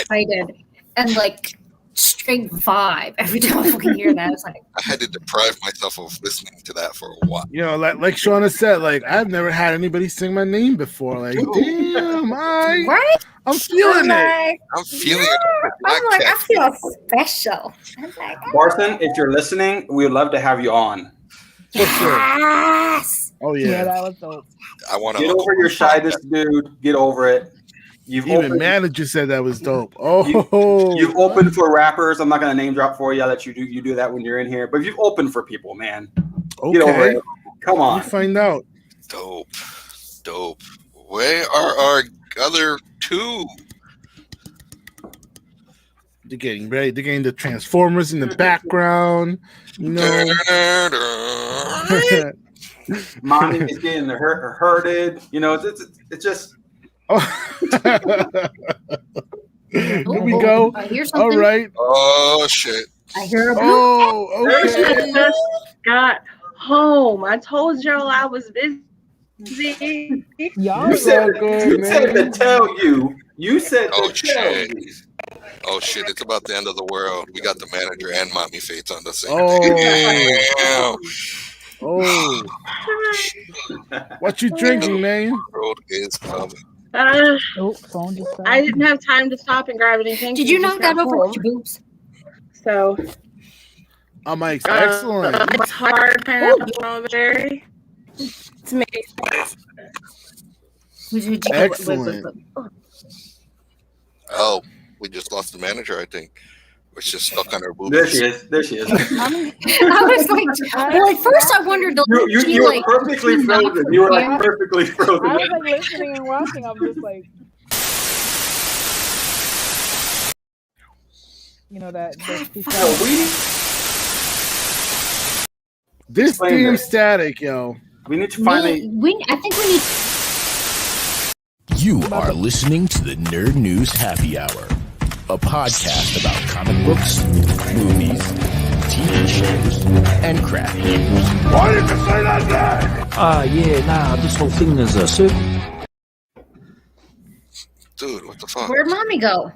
excited and like straight vibe every time I fucking hear that. It's like I had to deprive myself of listening to that for a while. You know, like Shawna said, like I've never had anybody sing my name before. Like, damn, right? I'm feeling it. I'm feeling it. I'm like, I feel special. I'm like, Barton, if you're listening, we would love to have you on. yes. Oh yeah. Yeah, that was dope. I want to Get over your shyness, dude. Get over it. Even manager said that was dope. Oh, you've opened for rappers. I'm not gonna name drop for you. I'll let you do that when you're in here. But you've opened for people, man. Get over it. Come on. We'll find out. Dope. Where are our other two? They're getting ready. They're getting the Transformers in the background. You know. Mommy is getting hurted. You know, it's just. Oh. Here we go. I hear something. All right. Oh shit. I hear a boop. Oh, okay. Just got home. I told y'all I was busy. Y'all You said good, to tell you. You said Oh to tell shit. you. Oh shit, it's about the end of the world. We got the manager and Mommy Fates on the same Oh. What you drinking, man? The world is coming. Phone just fell. I didn't have time to stop and grab anything. Did you knock that over with your boobs? So. Mike's excellent. It's hard pineapple strawberry. To make Excellent. Oh, we just lost the manager, I think. We're just stuck on her boobs. There she is. I was like, well, at first I wondered. You were perfectly frozen. You were like perfectly frozen. I was like listening and watching. I'm just like, you know that. This damn static, yo. We need to finally. I think we need. You are listening to the Nerd News Happy Hour, a podcast about comic books, movies, TV shows, and crap. Why did you say that, Dad? Yeah, nah, this whole thing is a suit. Dude, what the fuck? Where'd Mommy go?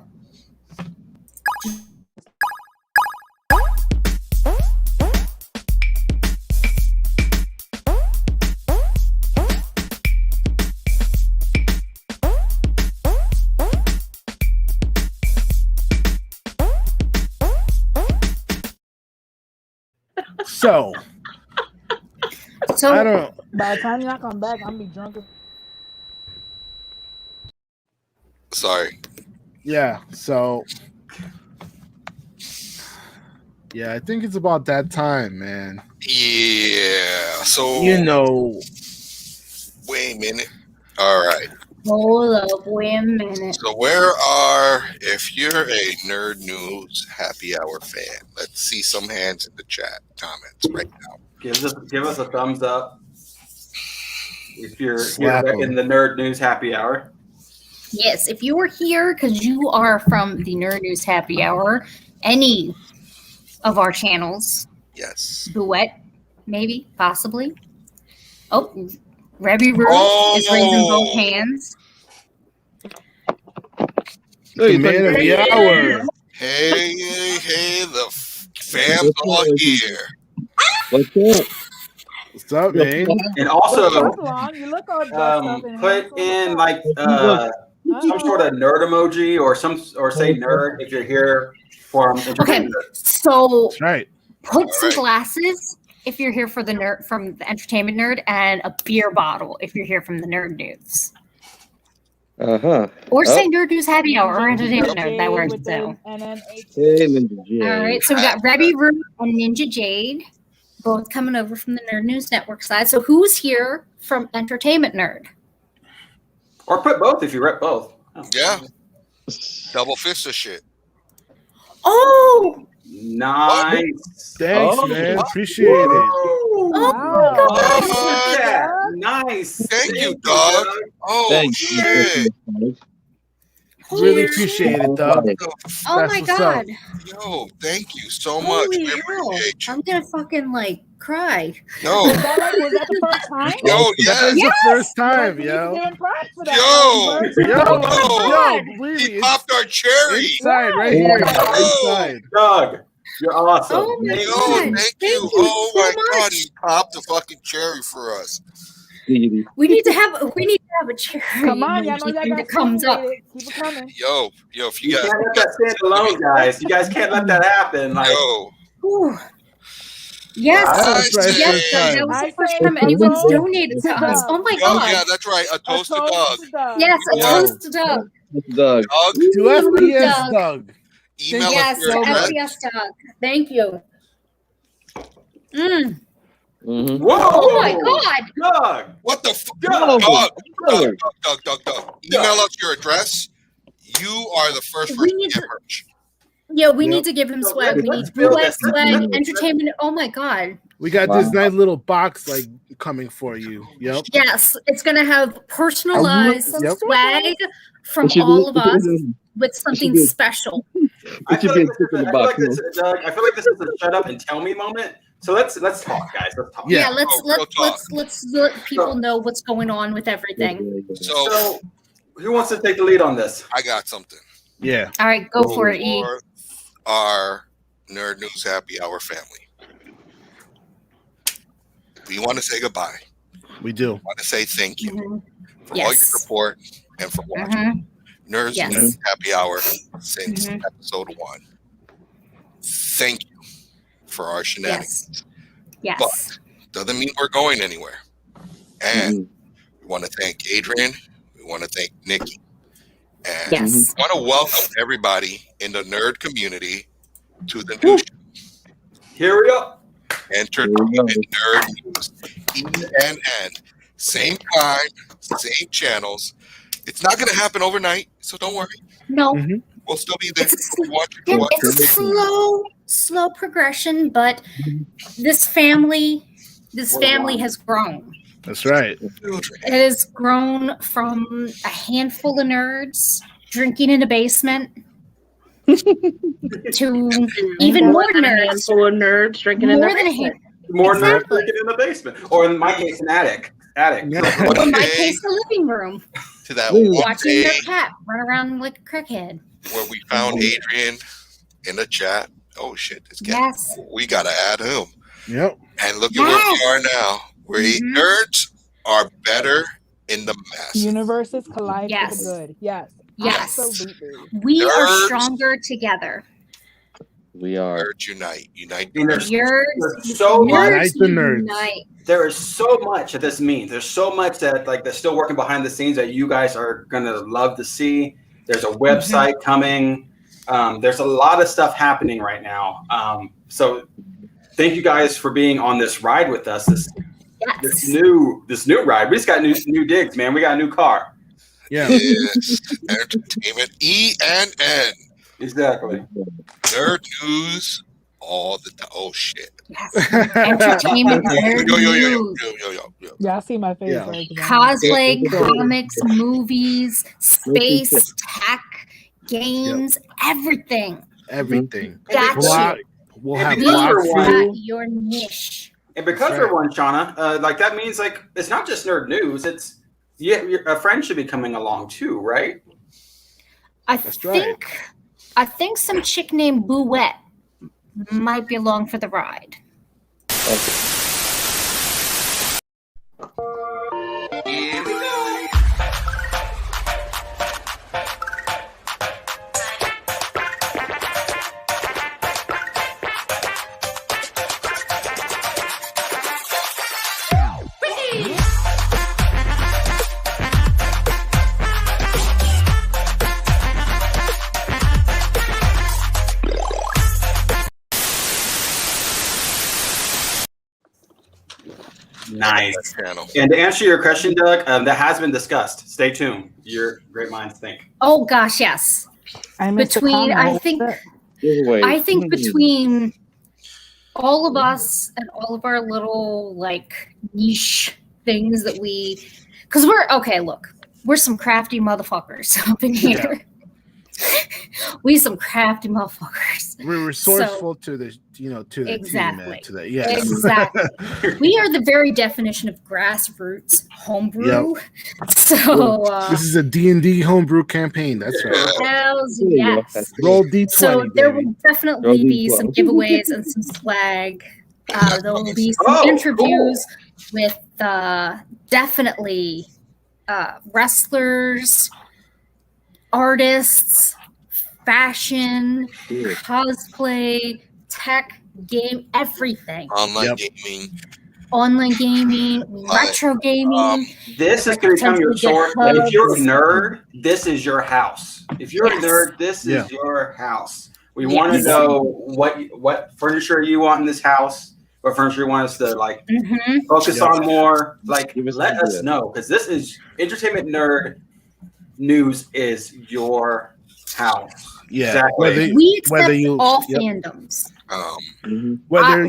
So I don't. By the time y'all come back, I'm gonna be drunk. Sorry. Yeah. So. Yeah, I think it's about that time, man. Yeah. So you know. Wait a minute. All right. Hold up, wait a minute. So if you're a Nerd News Happy Hour fan, let's see some hands in the chat comments right now. Give us a thumbs up if you're here in the Nerd News Happy Hour. Yes, if you were here because you are from the Nerd News Happy Hour, any of our channels. Yes. Duet, maybe, possibly. Oh, Rebby Roo is raising both hands. The man of the hour. Hey, the fam's all here. What's up? What's up, man? And also, put in like some sort of nerd emoji or say nerd if you're here from Okay, so that's right. Put some glasses if you're here for the nerd from the entertainment nerd, and a beer bottle if you're here from the nerd news. Or say Nerd News Happy Hour or Entertainment Nerd. That works too. All right, so we got Rebby Roo and Ninja Jade, both coming over from the Nerd News Network side. So who's here from Entertainment Nerd? Or put both if you rep both. Oh. Yeah. Double fist of shit. Oh! Nice. Thanks, man. Appreciate it. Oh, my God. Nice. Thank you, dog. Oh, shit. Really appreciate it, dog. Oh, my God. Yo, thank you so much. Holy We hell. appreciate you. I'm going to fucking, cry. No. Was that the first time? Yo, That's the first time, yo. He popped our cherry. Inside, right here. Inside. Doug, you're awesome. Oh my God. Thank you. Oh my God, he popped the fucking cherry for us. We need to have a cherry. Come on, y'all know y'all that comes up. Keep it coming. Yo, if you guys can't let that stand alone, guys. You guys can't let that happen. Like, Ooh. Yes, that was the first time anyone's donated to us. Oh my God. Yeah, that's right. A toast to Doug. Yes, a toast to Doug. Doug. To FPS Doug. Email yes, us your to address. FPS Doug. Thank you. Mm-hmm. Whoa! Oh my God! Doug! What the fuck? Doug. Email us your address. You are the first person to get merch. Yeah, we need to give him swag. We need swag, entertainment. Oh my God. We got this nice little box coming for you. Yep. Yes, it's gonna have personalized swag from all of us. with something special. I feel like this is a shut up and tell me moment. So let's talk, guys. Let's talk. Yeah, let's let people know what's going on with everything. So who wants to take the lead on this? I got something. Yeah. All right, go for it, E. Our Nerd News Happy Hour family. We want to say goodbye. We do. We want to say thank you for all Yes. your support and for watching Nerds News Happy Hour since episode 1. Thank you for our shenanigans. Yes. But doesn't mean we're going anywhere. And we want to thank Adrian. We want to thank Nikki. And we want to welcome everybody in the nerd community to the new show. Here we go. Entertainment Nerd News. ENN. Same time, same channels. It's not going to happen overnight, so don't worry. No. We'll still be there. It's a slow progression, but this family has grown. That's right. It has grown from a handful of nerds drinking in a basement to even more nerds. A handful of nerds drinking in their basement. More nerds drinking in the basement, or in my case, an attic. In my case, the living room. To that one Watching day their cat run around like a crackhead. where we found Adrian in the chat. Oh shit! This guy. Yes. We gotta add him. Yep. And look at where we are now. We nerds are better in the mess. Universes collide for the good. Yes. Yes. Absolutely. We are Nerds. stronger together. We are. Nerds unite. Unite. There's Nerds. so much. Unite the nerds. Unite. There is so much that this means. There's so much that they're still working behind the scenes that you guys are gonna love to see. There's a website coming. There's a lot of stuff happening right now. So thank you guys for being on this ride with us. This new ride. We just got new digs, man. We got a new car. Yeah. Yes. Entertainment. ENN. Exactly. Nerd news all the time. Oh shit. Entertainment. Yo. Yeah, I see my face. Yeah. Right now. Cosplay, comics, movies, space, tech, games, everything. Everything. Got you. We'll have We block got food. your niche. And because That's we're one, Shawna, that means it's not just nerd news. It's a friend should be coming along too, right? I think some chick named Bouette might be along for the ride. Nice. And to answer your question, Doug, that has been discussed. Stay tuned. Your great minds think. Oh gosh, yes. Between I think between all of us and all of our little niche things that because we're some crafty motherfuckers up in here. Yeah. We some crafty motherfuckers. We're resourceful to the exactly. team, to the yes. Exactly. We are the very definition of grassroots homebrew. Yep. So this is a D&D homebrew campaign. That's right. Hells yes. Roll D20. So there will definitely be some giveaways and some swag. There will be some interviews with definitely wrestlers, artists, fashion, cosplay, tech, game, everything. Online gaming, retro gaming. This is going to become your source. If you're a nerd, this is your house. If you're a nerd, this is your house. We want to know what furniture you want in this house, what furniture you want us to focus on more. Let us know, because this is Entertainment Nerd News is your house. Yeah, exactly. We accept all fandoms.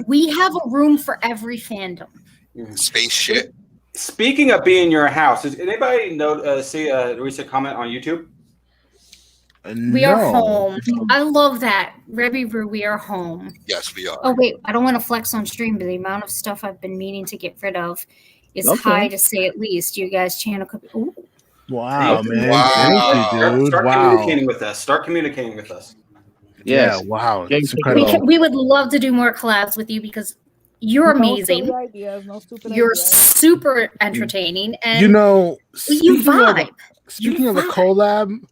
We have a room for every fandom. Space shit. Speaking of being your house, does anybody see a recent comment on YouTube? We are home. I love that. Rebby Brew, we are home. Yes, we are. Oh, wait. I don't want to flex on stream, but the amount of stuff I've been meaning to get rid of is high, to say at least. You guys channel could be. Ooh. Wow, man. Thank you, dude. Start communicating with us. Start communicating with us. Yes. Yeah, wow. It's incredible. We would love to do more collabs with you because you're amazing. You're super entertaining. And you know, you vibe. Speaking of the collab,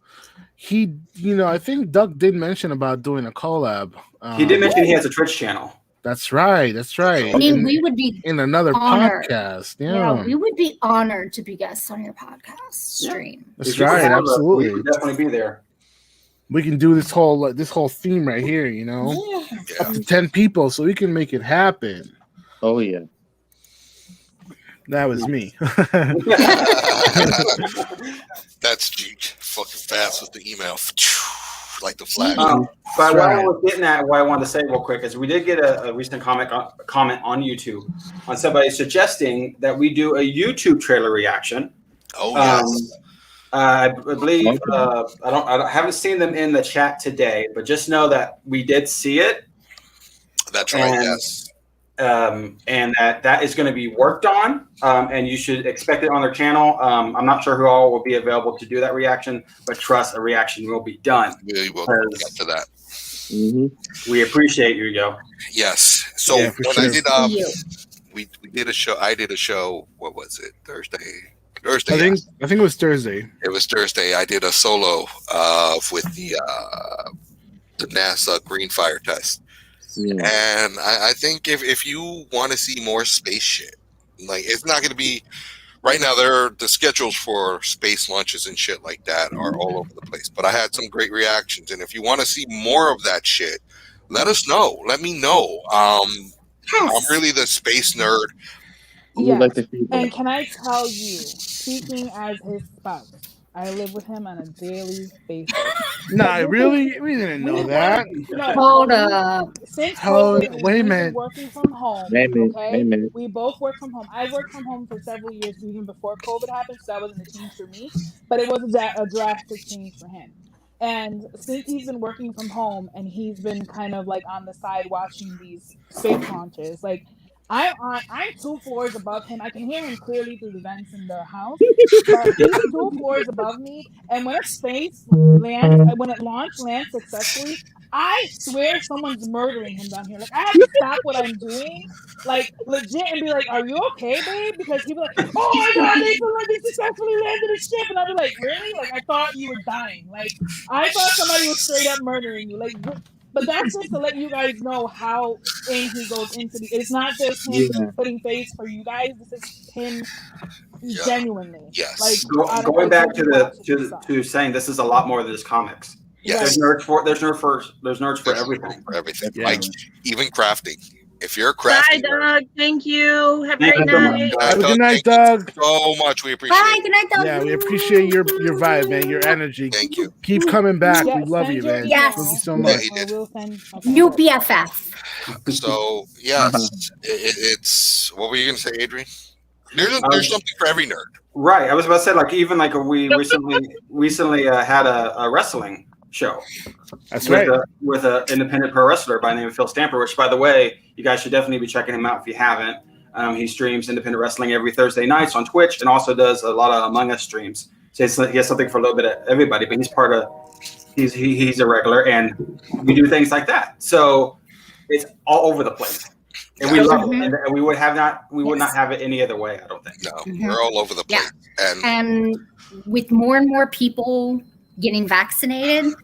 I think Doug did mention about doing a collab. He did mention he has a Twitch channel. That's right. I mean, we would be in another honored. podcast. Yeah, we would be honored to be guests on your podcast stream. That's right. Absolutely. We would definitely be there. We can do this whole theme right here. Up to 10 people, so we can make it happen. Oh yeah. That was me. That's fucking fast with the email, like the flash. But what I was getting at, what I wanted to say real quick is we did get a recent comment on YouTube on somebody suggesting that we do a YouTube trailer reaction. Oh yes. I believe I haven't seen them in the chat today, but just know that we did see it. That's right. Yes. And that is going to be worked on, and you should expect it on their channel. I'm not sure who all will be available to do that reaction, but trust, a reaction will be done. We will get to that. Mm-hmm. We appreciate you, yo. Yes. So when I did, we did a show. I did a show. What was it? Thursday. I think it was Thursday. It was Thursday. I did a solo with the NASA green fire test. Yeah. And I think if you want to see more space shit, like it's not going to be right now. The schedules for space launches and shit like that are all over the place. But I had some great reactions, and if you want to see more of that shit, let us know. Let me know. I'm really the space nerd. Yes. And can I tell you, speaking as his spouse, I live with him on a daily basis. Really? We didn't know that. Hold up. Since wait a minute. Working from home. Okay? We both work from home. I worked from home for several years, even before COVID happened, so that wasn't a change for me. But it was a drastic change for him. And since he's been working from home and he's been kind of like on the side watching these space launches, like I'm 2 floors above him. I can hear him clearly through the vents in the house. But he's 2 floors above me. And when when it lands successfully, I swear someone's murdering him down here. Like I have to stop what I'm doing, like legit, and be like, "Are you okay, babe?" Because he'd be like, "Oh my god, they successfully landed a ship," and I'd be like, "Really? Like I thought you were dying. Like I thought somebody was straight up murdering you." Like. But that's just to let you guys know how in he goes into the. It's not just him putting face for you guys. This is him genuinely. Yes. Like going back to saying this is a lot more than just comics. Yes. There's nerds for everything. For everything. Yeah. Like even crafting. If you're a crafting. Bye, Doug. Thank you. Have a great night. Have a good night, Doug. So much. We appreciate it. Good night, Doug. Yeah, we appreciate your vibe, man. Your energy. Thank you. Keep coming back. We love you, man. Yes. Thank you so much. New BFF. So yes, it's what were you gonna say, Adrian? There's something for every nerd. Right. I was about to say, like, even like we recently had a wrestling show. That's right. With an independent pro wrestler by the name of Phil Stamper, which, by the way, you guys should definitely be checking him out if you haven't. He streams independent wrestling every Thursday nights on Twitch and also does a lot of Among Us streams. So he has something for a little bit of everybody, but he's a regular, and we do things like that. So it's all over the place. And we love it. And we would not have it any other way, I don't think. No, we're all over the place. Yeah. And with more and more people getting vaccinated,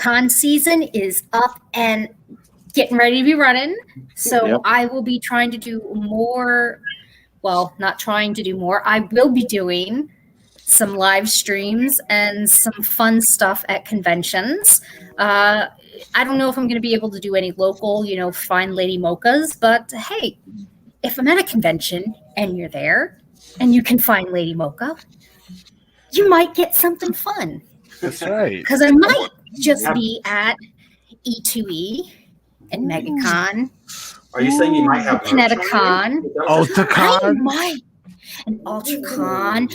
con season is up and getting ready to be running. So I will be trying to do more. Well, not trying to do more. I will be doing some live streams and some fun stuff at conventions. I don't know if I'm going to be able to do any local, fine lady mochas, but hey, if I'm at a convention and you're there and you can find Lady Mocha, you might get something fun. That's right. Because I might just be at E2E and MegaCon. Are you saying you might have Kineticon? Oh, the con? and UltraCon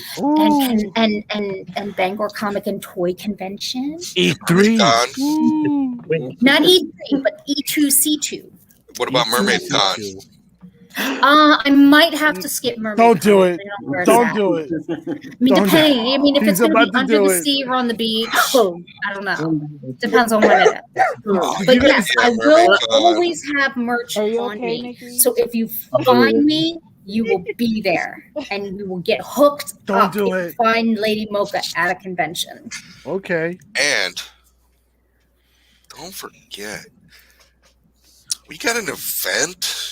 and Bangor Comic and Toy Convention. E3. Not E3, but E2C2. What about Mermaid Con? I might have to skip Mermaid. Don't do Con, it. Don't do it. I mean, depending. I mean, if He's it's going to be about to under do the it. sea or on the beach, I don't know. Depends on when it is. But yes, I will always have merch on me. Nikki? So if you find me, you will be there, and you will get hooked up. do if it. you find Lady Mocha at a convention. Okay. And don't forget, we got an event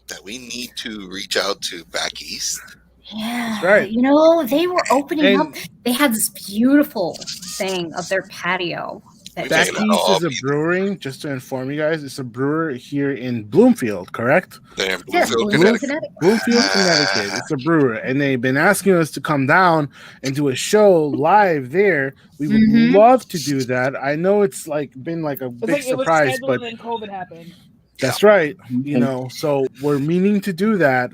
that we need to reach out to back east. Yeah, That's right. You know, they were opening And- up. They had this beautiful thing of their patio. Back East is a brewing, just to inform you guys, it's a brewer here in Bloomfield, correct? They're in Yes, Bloomfield, Connecticut. Bloomfield, Connecticut. It's a brewer, and they've been asking us to come down and do a show live there. We would love to do that. I know it's been a big surprise, but then COVID happened. that's right. You know, so we're meaning to do that.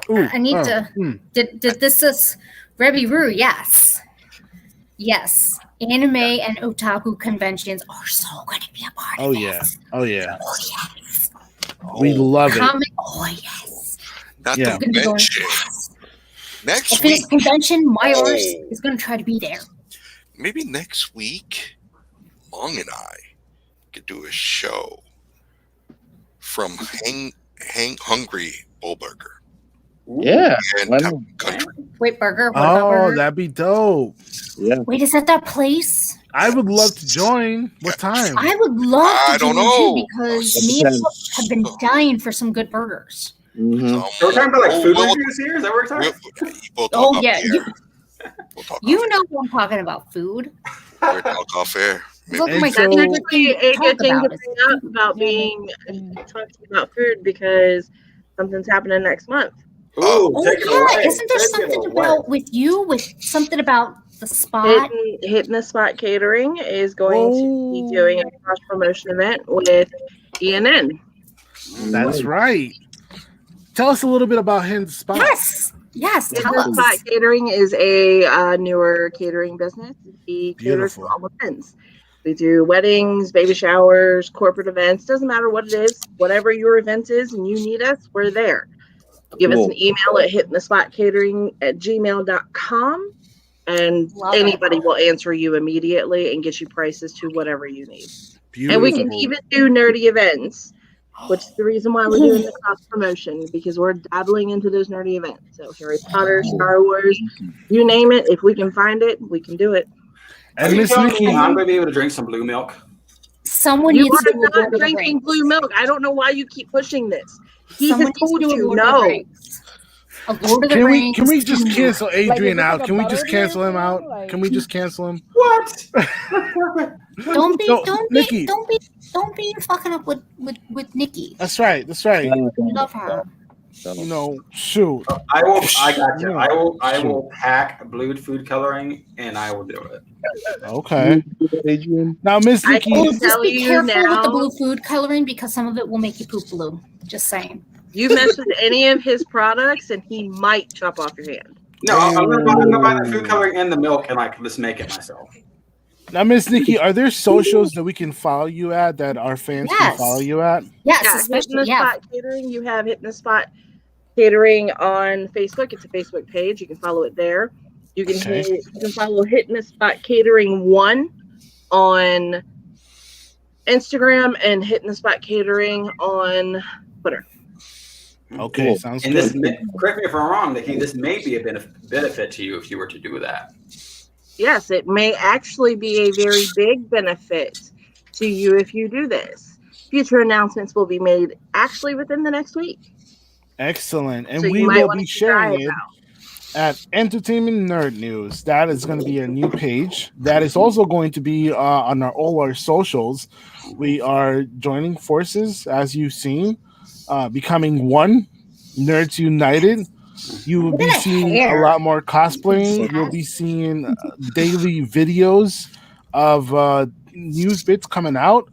I need to. Did this is Rebby Roo? Yes. Anime and otaku conventions are so going to be a part of this. Oh yeah. Oh yes. We love it. Oh yes. Not Yeah. the convention. Next If it's week, convention, my arse is going to try to be there. maybe next week, Long and I could do a show from Hungry Bull Burger. Yeah. And Town Country. Wait, burger. What about burger? That'd be dope. Yeah. Wait, is that place? I would love to join. What time? I would love to I don't join know. too because me and Pup have been dying for some good burgers. So we're talking about food reviews here? Is that what we're talking? Oh yeah, We'll talk you know what I'm talking about. Food. We'll talk off air. Look, And my so, God, actually a talk good thing to about bring up about being talking about food because something's happening next month. Oh yeah, isn't there something about with something about the spot? Hitting the Spot Catering is going to be doing a cross promotion event with ENN. That's right. Tell us a little bit about Hitting the Spot. Yes, tell Hitting the us. Spot Catering is a newer catering business. He caters for all events. We do weddings, baby showers, corporate events. Doesn't matter what it is. Whatever your event is and you need us, we're there. Give us an email at hittingthespotcatering@gmail.com and anybody will answer you immediately and get you prices to whatever you need. Beautiful. And we can even do nerdy events, which is the reason why we're doing the cross promotion, because we're dabbling into those nerdy events. So Harry Potter, Star Wars, you name it. If we can find it, we can do it. And Miss Nikki, I'm going to be able to drink some blue milk. Someone you needs are to not drinking blue milk. I don't know why you keep pushing this. He Someone has told needs to do a you Lord of the no. Rings. A Lord of the Rings. Can we just cancel Adrian Like, out? like Can we a just butter cancel him beer, out? like- Can we just cancel him? What? Don't Nikki. be fucking up with Nikki. That's right. We love her. You know, shoot. I got you. I will pack blue food coloring and I will do it. Okay. Adrian. Now, Miss Nikki. Just be careful with the blue food coloring because some of it will make you poop blue. Just saying. You mess with any of his products and he might chop off your hand. No, I'm going to buy the food coloring and the milk and just make it myself. Now, Miss Nikki, are there socials that we can follow you at that our fans can follow you at? Yes, Hitting the Spot Catering. You have Hitting the Spot Catering on Facebook. It's a Facebook page. You can follow it there. You can you can follow Hitting the Spot Catering 1 on Instagram and Hitting the Spot Catering on Twitter. Okay, sounds and good. Correct me if I'm wrong, Nikki. This may be a benefit to you if you were to do that. Yes, it may actually be a very big benefit to you if you do this. Future announcements will be made actually within the next week. Excellent. And So we you might will want be to try sharing it it at Entertainment Nerd News. That is going to be a new page. That is also going to be on all our socials. We are joining forces, as you've seen, becoming one, Nerds United. You will be seeing a lot more cosplaying. You'll be seeing daily videos of news bits coming out.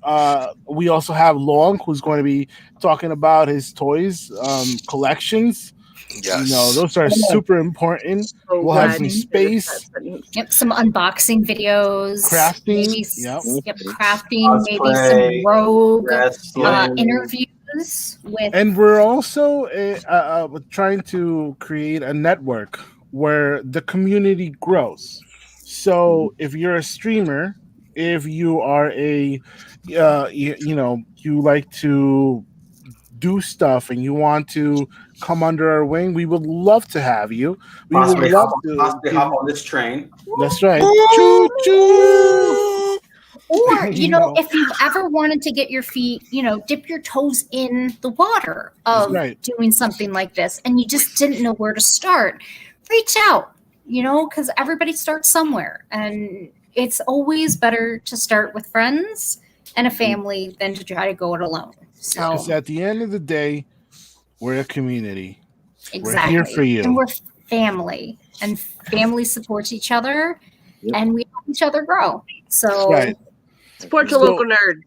We also have Long, who's going to be talking about his toys collections. Yes. Those are super important. So We'll have some space. Yep, some unboxing videos. Crafting. Maybe crafting, Cosplay, maybe some rogue wrestling. interviews with. And we're also trying to create a network where the community grows. So if you're a streamer, if you are a, you like to do stuff and you want to come under our wing, we would love to have you. We would love to hop on this train. That's right. Choo choo. Or, if you've ever wanted to get your feet, dip your toes in the water of doing something like this and you just didn't know where to start, reach out, because everybody starts somewhere. And it's always better to start with friends and a family than to try to go it alone. So because at the end of the day, we're a community. Exactly. We're here for you. And we're family. And family supports each other. Yep. And we help each other grow. So support your local nerd.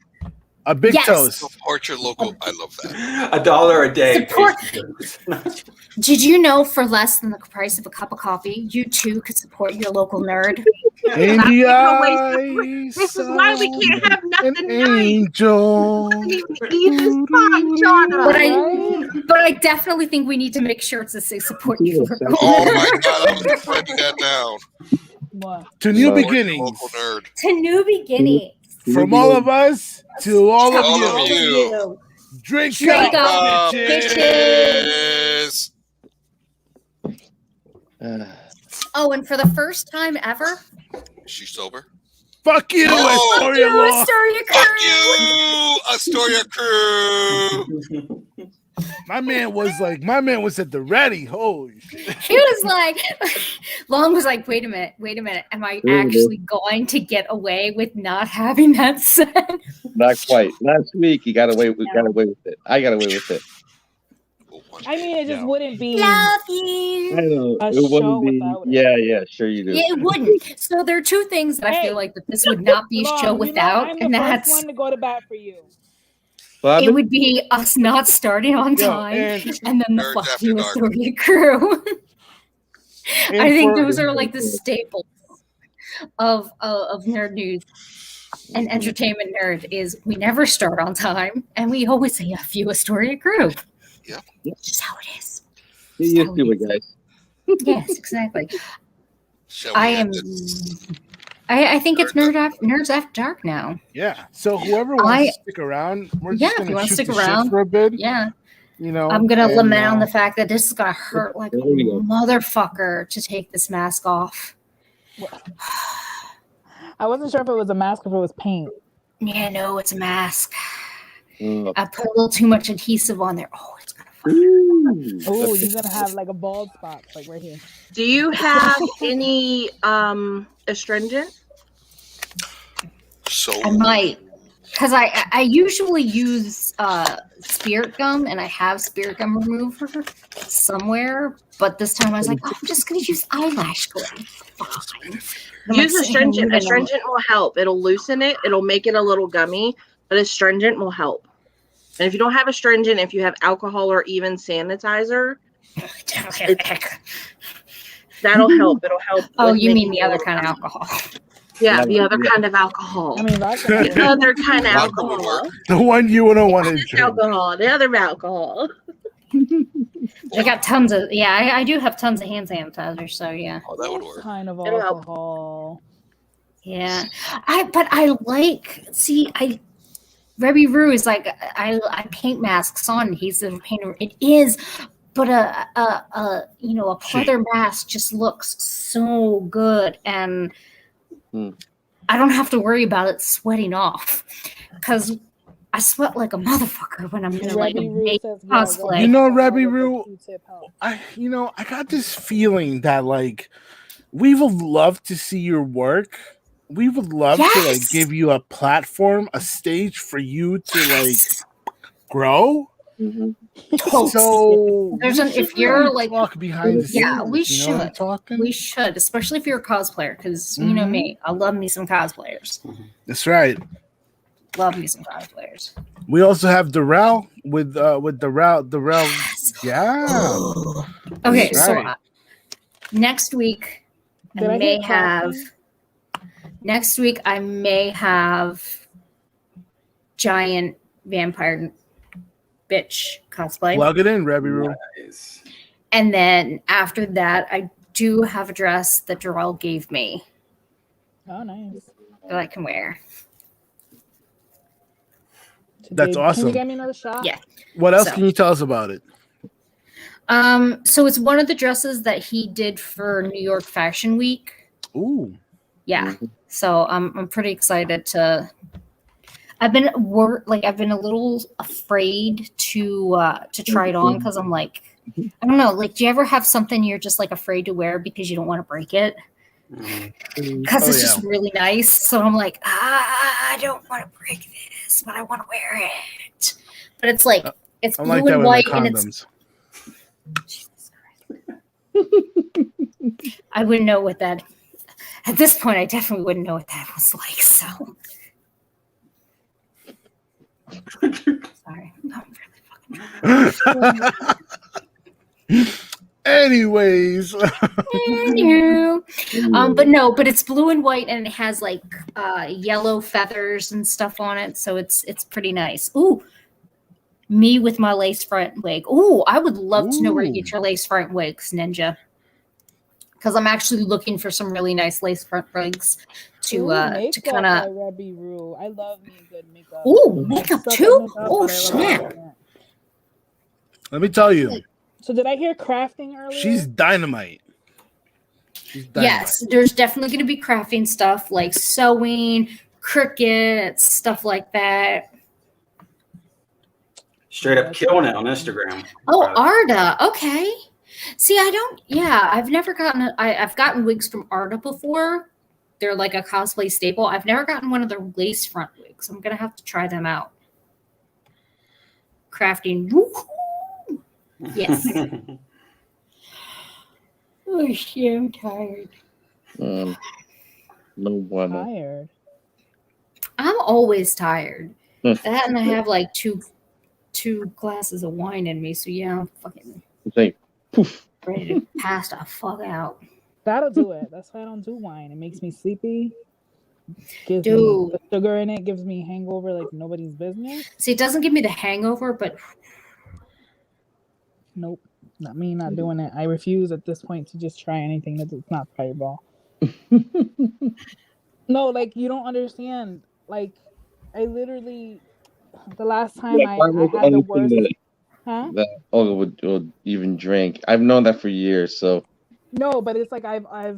A big toast. Support your local. I love that. $1 a day. Did you know for less than the price of a cup of coffee, you too could support your local nerd? This is why we can't have nothing angel. But I definitely think we need to make sure to say support you. Oh my God, I'm writing that down. To new beginnings. To new beginnings. From all of us to all of you. Drink up, bitches. Oh, and for the first time ever, is she sober? Fuck you, Astoria crew. My man was at the ready. Holy shit. He was like, Long was like, wait a minute. Am I actually going to get away with not having that said? Not quite. Last week he got away with it. I got away with it. I mean, it just wouldn't be. Love you. I know. It wouldn't be. Yeah, sure you do. Yeah, it wouldn't. So there are two things that I feel like that this would not be a show without, I'm the first one to go to bat for you. It would be us not starting on time, and then the fuck you Astoria crew. I think those are like the staples of nerd news and entertainment nerd. Is we never start on time, and we always say F you Astoria crew. Yep. It's just how it is. You used to it, guys. Yes, exactly. I think it's Nerds After Dark now. Yeah. So whoever wants to stick around, we're just if you want to stick shit around for a bit. Yeah. I'm gonna lament on the fact that this is gonna hurt like a motherfucker to take this mask off. I wasn't sure if it was a mask or if it was paint. Yeah, no, it's a mask. I put a little too much adhesive on there. Oh, it's gonna. Oh, you're gonna have like a bald spot, like right here. Do you have any astringent? So I might, because I usually use spirit gum, and I have spirit gum remover somewhere. But this time I was like, I'm just gonna use eyelash glue. Fine. Use astringent. Astringent will help. It'll loosen it. It'll make it a little gummy, but astringent will help. And if you don't have astringent, if you have alcohol or even sanitizer, that'll help. It'll help. Oh, you mean the other kind of alcohol? Yeah, the other kind of alcohol. I mean, the other kind of alcohol. The one you don't want to drink. Alcohol. The other alcohol. I got tons of I do have tons of hand sanitizer, so yeah. Oh, that would work. Kind of alcohol. Yeah, I like Rebby Rue is like I paint masks on. He's a painter. It is, but a pleather mask just looks so good, and I don't have to worry about it sweating off because I sweat like a motherfucker when I'm in like a big cosplay. Rebby Rue, I got this feeling that like we would love to see your work. We would love to like give you a platform, a stage for you to like grow. Mm-hmm. So if you're like walk behind the scenes, we should. We should, especially if you're a cosplayer, because you know me, I love me some cosplayers. That's right. Love me some cosplayers. We also have Darrell with Darrell. Yes. Yeah. Okay, so next week I may have giant vampire bitch cosplay. Plug it in, Rebby Roo. Nice. And then after that, I do have a dress that Darrell gave me. Oh, nice. That I can wear. That's awesome. Can you get me another shot? Yeah. What else can you tell us about it? So it's one of the dresses that he did for New York Fashion Week. Ooh. Yeah. So I'm pretty excited to. I've been a little afraid to try it on because I'm like, I don't know. Like, do you ever have something you're just like afraid to wear because you don't want to break it? Because it's just really nice. So I'm like, I don't want to break this, but I want to wear it. But it's like it's blue like and white, and it's. Jesus Christ. I wouldn't know what that. At this point, I definitely wouldn't know what that was like. So. Sorry, I'm really fucking. Anyways. But it's blue and white, and it has like yellow feathers and stuff on it, so it's pretty nice. Ooh, me with my lace front wig. Ooh, I would love to know where you get your lace front wigs, Ninja. Because I'm actually looking for some really nice lace front wigs to kind of. I love me a good makeup. Ooh, makeup too. Oh snap! Let me tell you. So did I hear crafting earlier? She's dynamite. Yes, there's definitely going to be crafting stuff like sewing, crickets, stuff like that. Straight up killing it on Instagram. Oh, Arda. Okay. See, I've never gotten I've gotten wigs from Arda before. They're like a cosplay staple. I've never gotten one of their lace front wigs. I'm going to have to try them out. Crafting. Woo-hoo. Yes. Oh shit, I'm tired. No one. Tired. I'm always tired. That and I have like two glasses of wine in me, so yeah, I'm fucking ready to pass the fuck out. That'll do it. That's why I don't do wine. It makes me sleepy. Gives me the sugar in it gives me hangover like nobody's business. See, it doesn't give me the hangover, but nope, not me. Not doing it. I refuse at this point to just try anything that's not Fireball. No, like you don't understand. Like I literally, the last time I had the worst. That Olga would even drink. I've known that for years. So no, but it's like I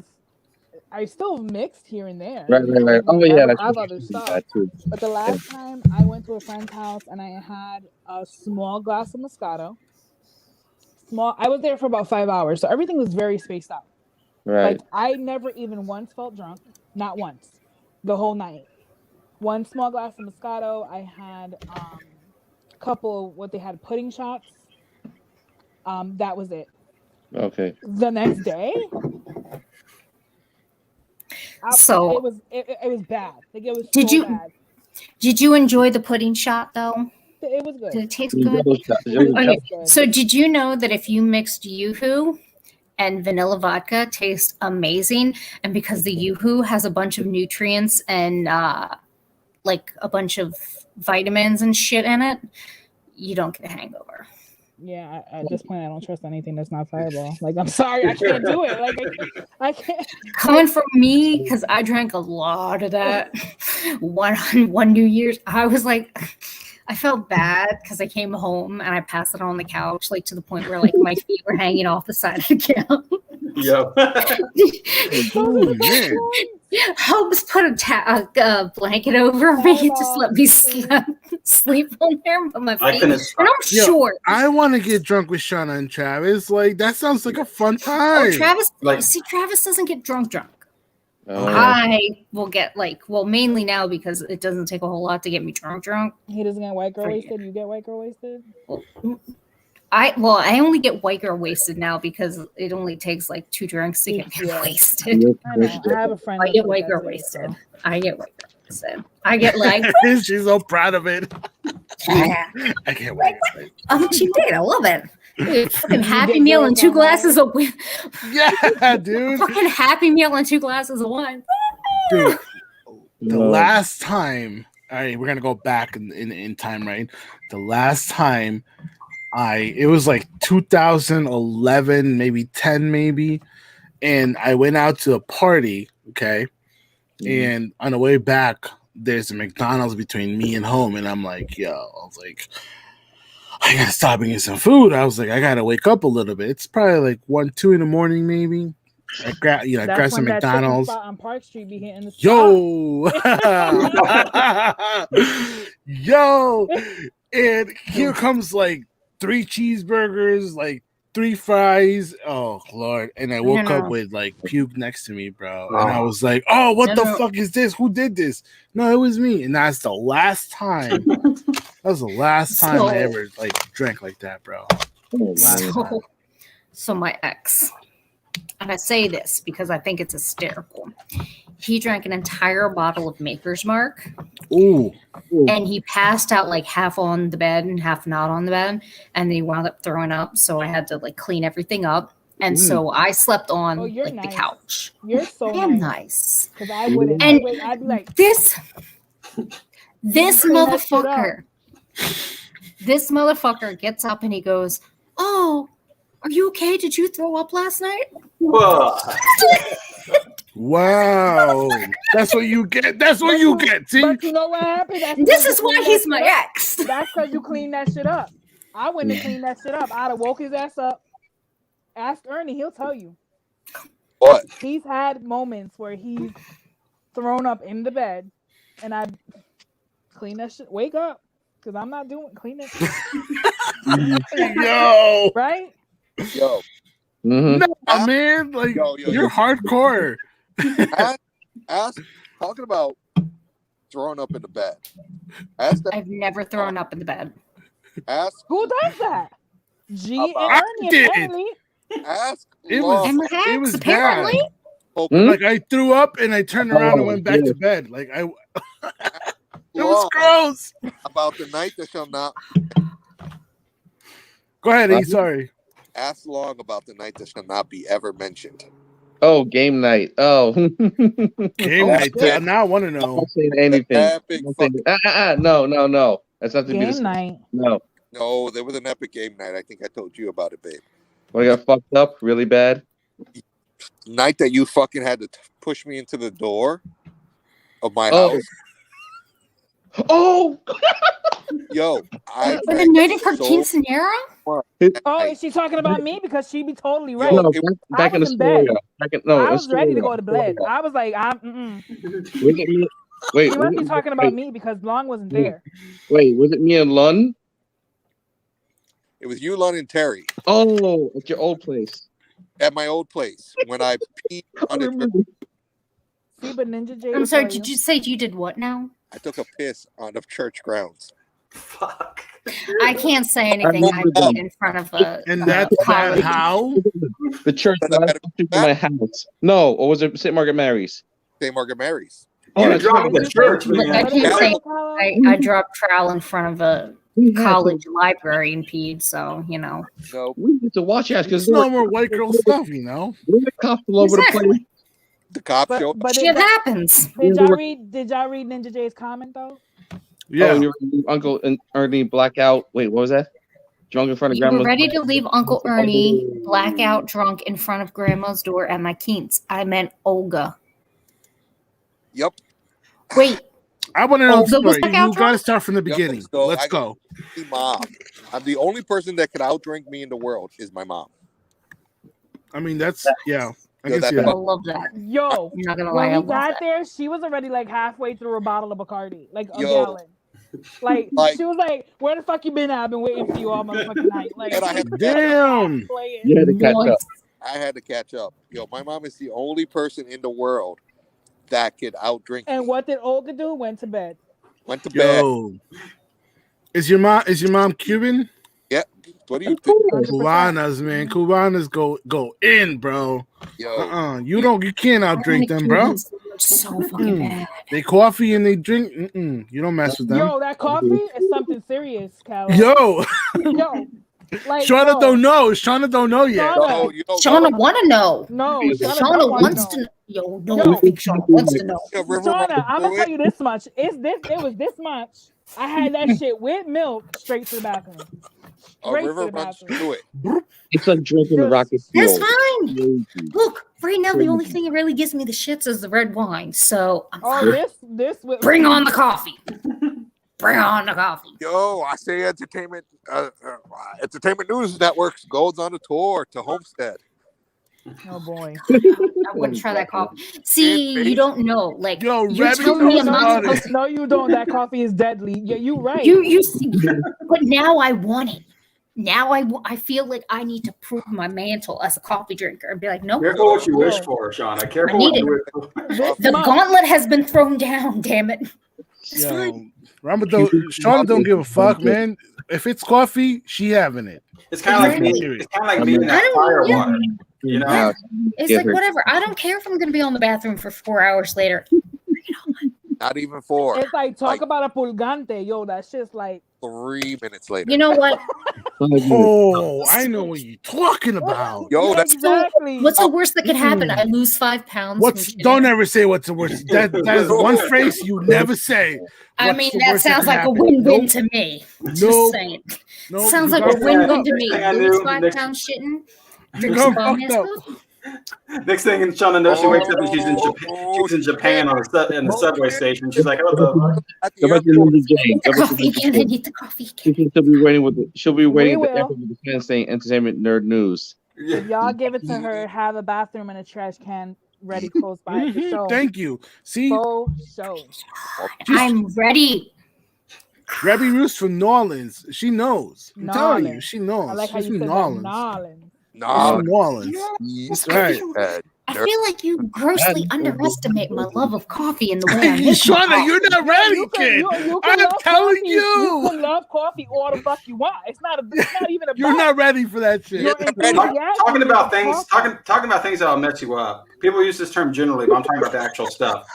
still mixed here and there. Right. Oh yeah, I have other stuff. Too. But the last time I went to a friend's house and I had a small glass of Moscato. I was there for about 5 hours, so everything was very spaced out. Right. Like I never even once felt drunk, not once, the whole night. One small glass of Moscato. I had a couple of what they had pudding shots. That was it. Okay. The next day, so it was bad. Like it was. Bad. Did you enjoy the pudding shot though? It was good. Did it taste good? Okay. So did you know that if you mixed Yoo-hoo and vanilla vodka, tastes amazing? And because the Yoo-hoo has a bunch of nutrients and like a bunch of vitamins and shit in it, you don't get a hangover. Yeah, at this point, I don't trust anything that's not Fireball. Like, I'm sorry, I can't do it. Like, I can't. Coming from me, because I drank a lot of that one New Year's, I was like, I felt bad because I came home and I passed it on the couch, like to the point where like my feet were hanging off the side of the couch. Yo. Helps put a blanket over me, just let me sleep on there, but my feet, and I'm short. I want to get drunk with Shawna and Travis. Like that sounds like a fun time. Travis doesn't get drunk. I will get mainly now because it doesn't take a whole lot to get me drunk. He doesn't get white girl wasted. You get white girl wasted. I only get white girl wasted now because it only takes like 2 drinks to get me wasted. I know. I have a friend. I get white girl wasted. So I get like, she's so proud of it. Yeah. I can't wait. I'm a cheap date. I love it. Dude, fucking Happy Meal and 2 glasses of wine. Yeah, dude. Fucking Happy Meal and 2 glasses of wine. Dude, the last time, all right, we're gonna go back in time, right? The last time it was like 2011, maybe 10, maybe, and I went out to a party, okay, and on the way back, there's a McDonald's between me and home, and I'm like, yo, I was like, I gotta stop and get some food. I was like, I gotta wake up a little bit. It's probably like 1, 2 in the morning, maybe. I grab some McDonald's. On Park Street be hitting the yo, and here comes like 3 cheeseburgers, like 3 fries. Oh Lord! And I woke up with like puke next to me, bro. And I was like, "Oh, what the fuck is this? Who did this?" No, it was me. And that's the last time. That was the last time I ever like drank like that, bro. So my ex. And I say this because I think it's hysterical. He drank an entire bottle of Maker's Mark. Ooh. And he passed out like half on the bed and half not on the bed. And then he wound up throwing up. So I had to like clean everything up. And so I slept on like the couch. You're so nice. Because I wouldn't. And I'd be like, this motherfucker. This motherfucker gets up and he goes, "Oh, are you okay? Did you throw up last night?" Whoa. Wow. That's what you get. That's what you get. See? But you know what happened? This is why he's my ex. That's because you cleaned that shit up. I wouldn't have cleaned that shit up. I'd have woke his ass up. Ask Ernie. He'll tell you. What? He's had moments where he's thrown up in the bed, and I clean that shit. Wake up. Because I'm not doing clean it. Yo. Right? Yo. No, man. Like, you're hardcore. Ask, talking about throwing up in the bed. I've never thrown up in the bed. Ask who does that? G and Ernie, apparently. Ask. It was apparently. Bad. Like, I threw up and I turned around and went back to bed. Like, it was gross. About the night that shall not. Go ahead, E. Sorry. Ask Long about the night that shall not be ever mentioned. Oh, game night. Oh, game night. Now I want to know. I'm not saying anything. No. That's not to be game night. No, there was an epic game night. I think I told you about it, babe. When I got fucked up really bad. Night that you fucking had to push me into the door of my house. Oh. Yo, For the night of her quinceanera? Oh, is she talking about me? Because she'd be totally right. No, back in the bed. I was ready to go to bed. I was like, Wait, she must be talking about me because Long wasn't there. Wait, was it me and Lund? It was you, Lund, and Terry. Oh, at your old place. At my old place when I peed on it. See, but Ninja J. I'm sorry. Did you say you did what now? I took a piss on the church grounds. Fuck. I can't say anything. I did in front of a. And that's how the church in my house. No, or was it St. Margaret Mary's? St. Margaret Mary's. Oh, you dropped the church, man. I can't say. I dropped trowel in front of a college library and peed. So No, we need to watch out because it's no more white girl stuff, you know. The cops all over the place. The cops show. But shit happens. Did y'all read Ninja J's comment though? Yeah. Oh, Uncle Ernie blackout. Wait, what was that? Drunk in front of You grandma's. were ready to leave Uncle Ernie blackout drunk in front of grandma's door at my Keens. I meant Olga. Yep. Wait. I want to know the story. You drunk? got to start from the beginning. So Let's go. Mom. I'm the only person that could outdrink me in the world is my mom. I mean, that's yeah. I Yo, can see I that. love that. Yo, I'm not gonna lie. when we got there, she was already like halfway through a bottle of Bacardi, like a Yo. gallon. Like she was like, "Where the fuck you been at? I've been waiting for you all motherfucking night." Like, And I had to Damn. You had to catch up. I had to catch up. Yo, my mom is the only person in the world that could outdrink and me. what did Olga do? Went to bed. Went to bed. Yo, is your mom Cuban? Yeah. What do you think? Cubanas, man. Cubanas go in, bro. Yo. You can't outdrink them, bro. So fucking bad. They coffee and they drink. You don't mess with them. Yo, that coffee is something serious, Calo. Yo. Like, Shawna don't know. Shawna don't know yet. Shawna want to know. No, Shawna wants to know. Yo, I think Shawna wants to know. Shawna, I'm gonna tell you this much. It was this much. I had that shit with milk straight to the bathroom. River runs through it. It's like drinking a rocket fuel. That's fine. Look, right now the only thing that really gives me the shits is the red wine. So I'm fine. Bring on the coffee. Bring on the coffee. Yo, I say entertainment news networks goes on a tour to Homestead. Oh boy. I wouldn't try that coffee. See, you don't know. Like, yo, you tell me I'm not supposed to. No, you don't. That coffee is deadly. Yeah, you're right. You see, but now I want it. Now I feel like I need to prove my mantle as a coffee drinker and be like, no. Careful what you wish for, Shawna. Careful what you wish for. The gauntlet has been thrown down. Damn it. It's fine. Shawna don't give a fuck, man. If it's coffee, she having it. It's kind of like me. It's kind of like me in that fire water. You know, it's like whatever. I don't care if I'm gonna be on the bathroom for 4 hours later. Not even 4. It's like talk about a pulgante, yo. That shit's like 3 minutes later. You know what? Oh, I know what you're talking about. Yo, that's exactly. What's the worst that could happen? I lose 5 pounds. Don't ever say what's the worst. That is one phrase you never say. I mean, that sounds like a win-win to me. Just saying. Sounds like a win-win to me. Lose 5 pounds shitting. Drink some bomb. Next thing Shawna knows, she wakes up and she's in Japan in the subway station. She's like, "What the fuck?" Coffee again. I need the coffee. She'll be waiting with the fan saying "Entertainment Nerd News." If y'all give it to her, have a bathroom and a trash can ready close by the show. Thank you. See, I'm ready. Rebby Roos from New Orleans. She knows. I'm telling you, she knows. I like how she's you from said New Orleans. New Orleans. That's right. I feel like you grossly underestimate my love of coffee and the way I make Shawna, you're not ready, kid. I'm telling you. You can love coffee all the fuck you want. It's not even a. You're not ready for that shit. Talking about things that'll mess you up. People use this term generally, but I'm talking about the actual stuff.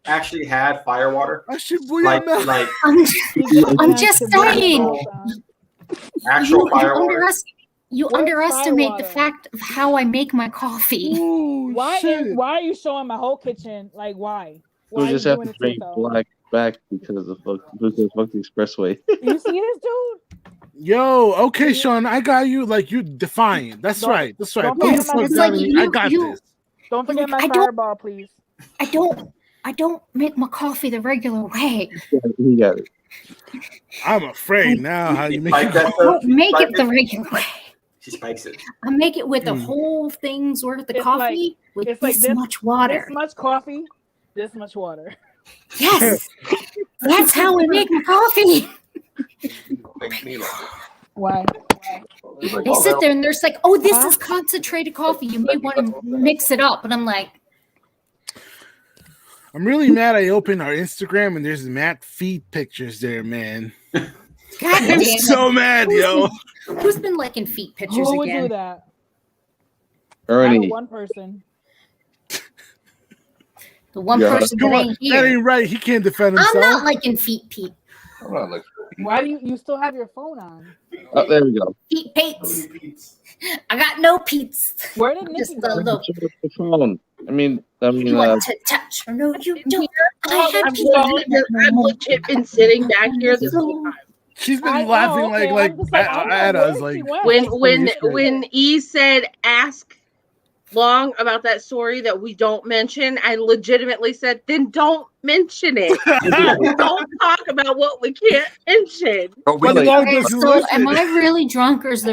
Actually had fire water. I should I'm just saying. Actual fire water. You underestimate the fact of how I make my coffee. Ooh, why are you showing my whole kitchen? Like, why? We just have to drink black back because of fuck the expressway. You see this dude? Yo, okay, Sean, I got you. Like, you defiant. That's right. That's right. I got this. Don't forget my fireball, please. I don't make my coffee the regular way. You got it. I'm afraid now how you make it. I don't make it the regular way. She spikes it. I make it with the whole thing's worth of coffee with this much water. This much coffee, this much water. Yes, that's how we make my coffee. Why? They sit there and they're like, "Oh, this is concentrated coffee. You may want to mix it up." And I'm like, I'm really mad. I opened our Instagram and there's Matt feet pictures there, man. God damn it. So mad, yo. Who's been liking feet pictures Who would again? do that? Ernie. One person. The one person that ain't here. That ain't right. He can't defend himself. I'm not liking feet, Pete. I'm not liking feet. Why do you still have your phone on? Oh, there we go. Feet Pete's. I got no Pete's. Where did Nikki Just the look. The phone. I mean, You want to touch? No, you don't. I've legit been sitting back here this whole time. She's been laughing at us. Like when E said ask Long about that story that we don't mention, I legitimately said, then don't mention it. Don't talk about what we can't mention. Okay, so am I really drunk or is there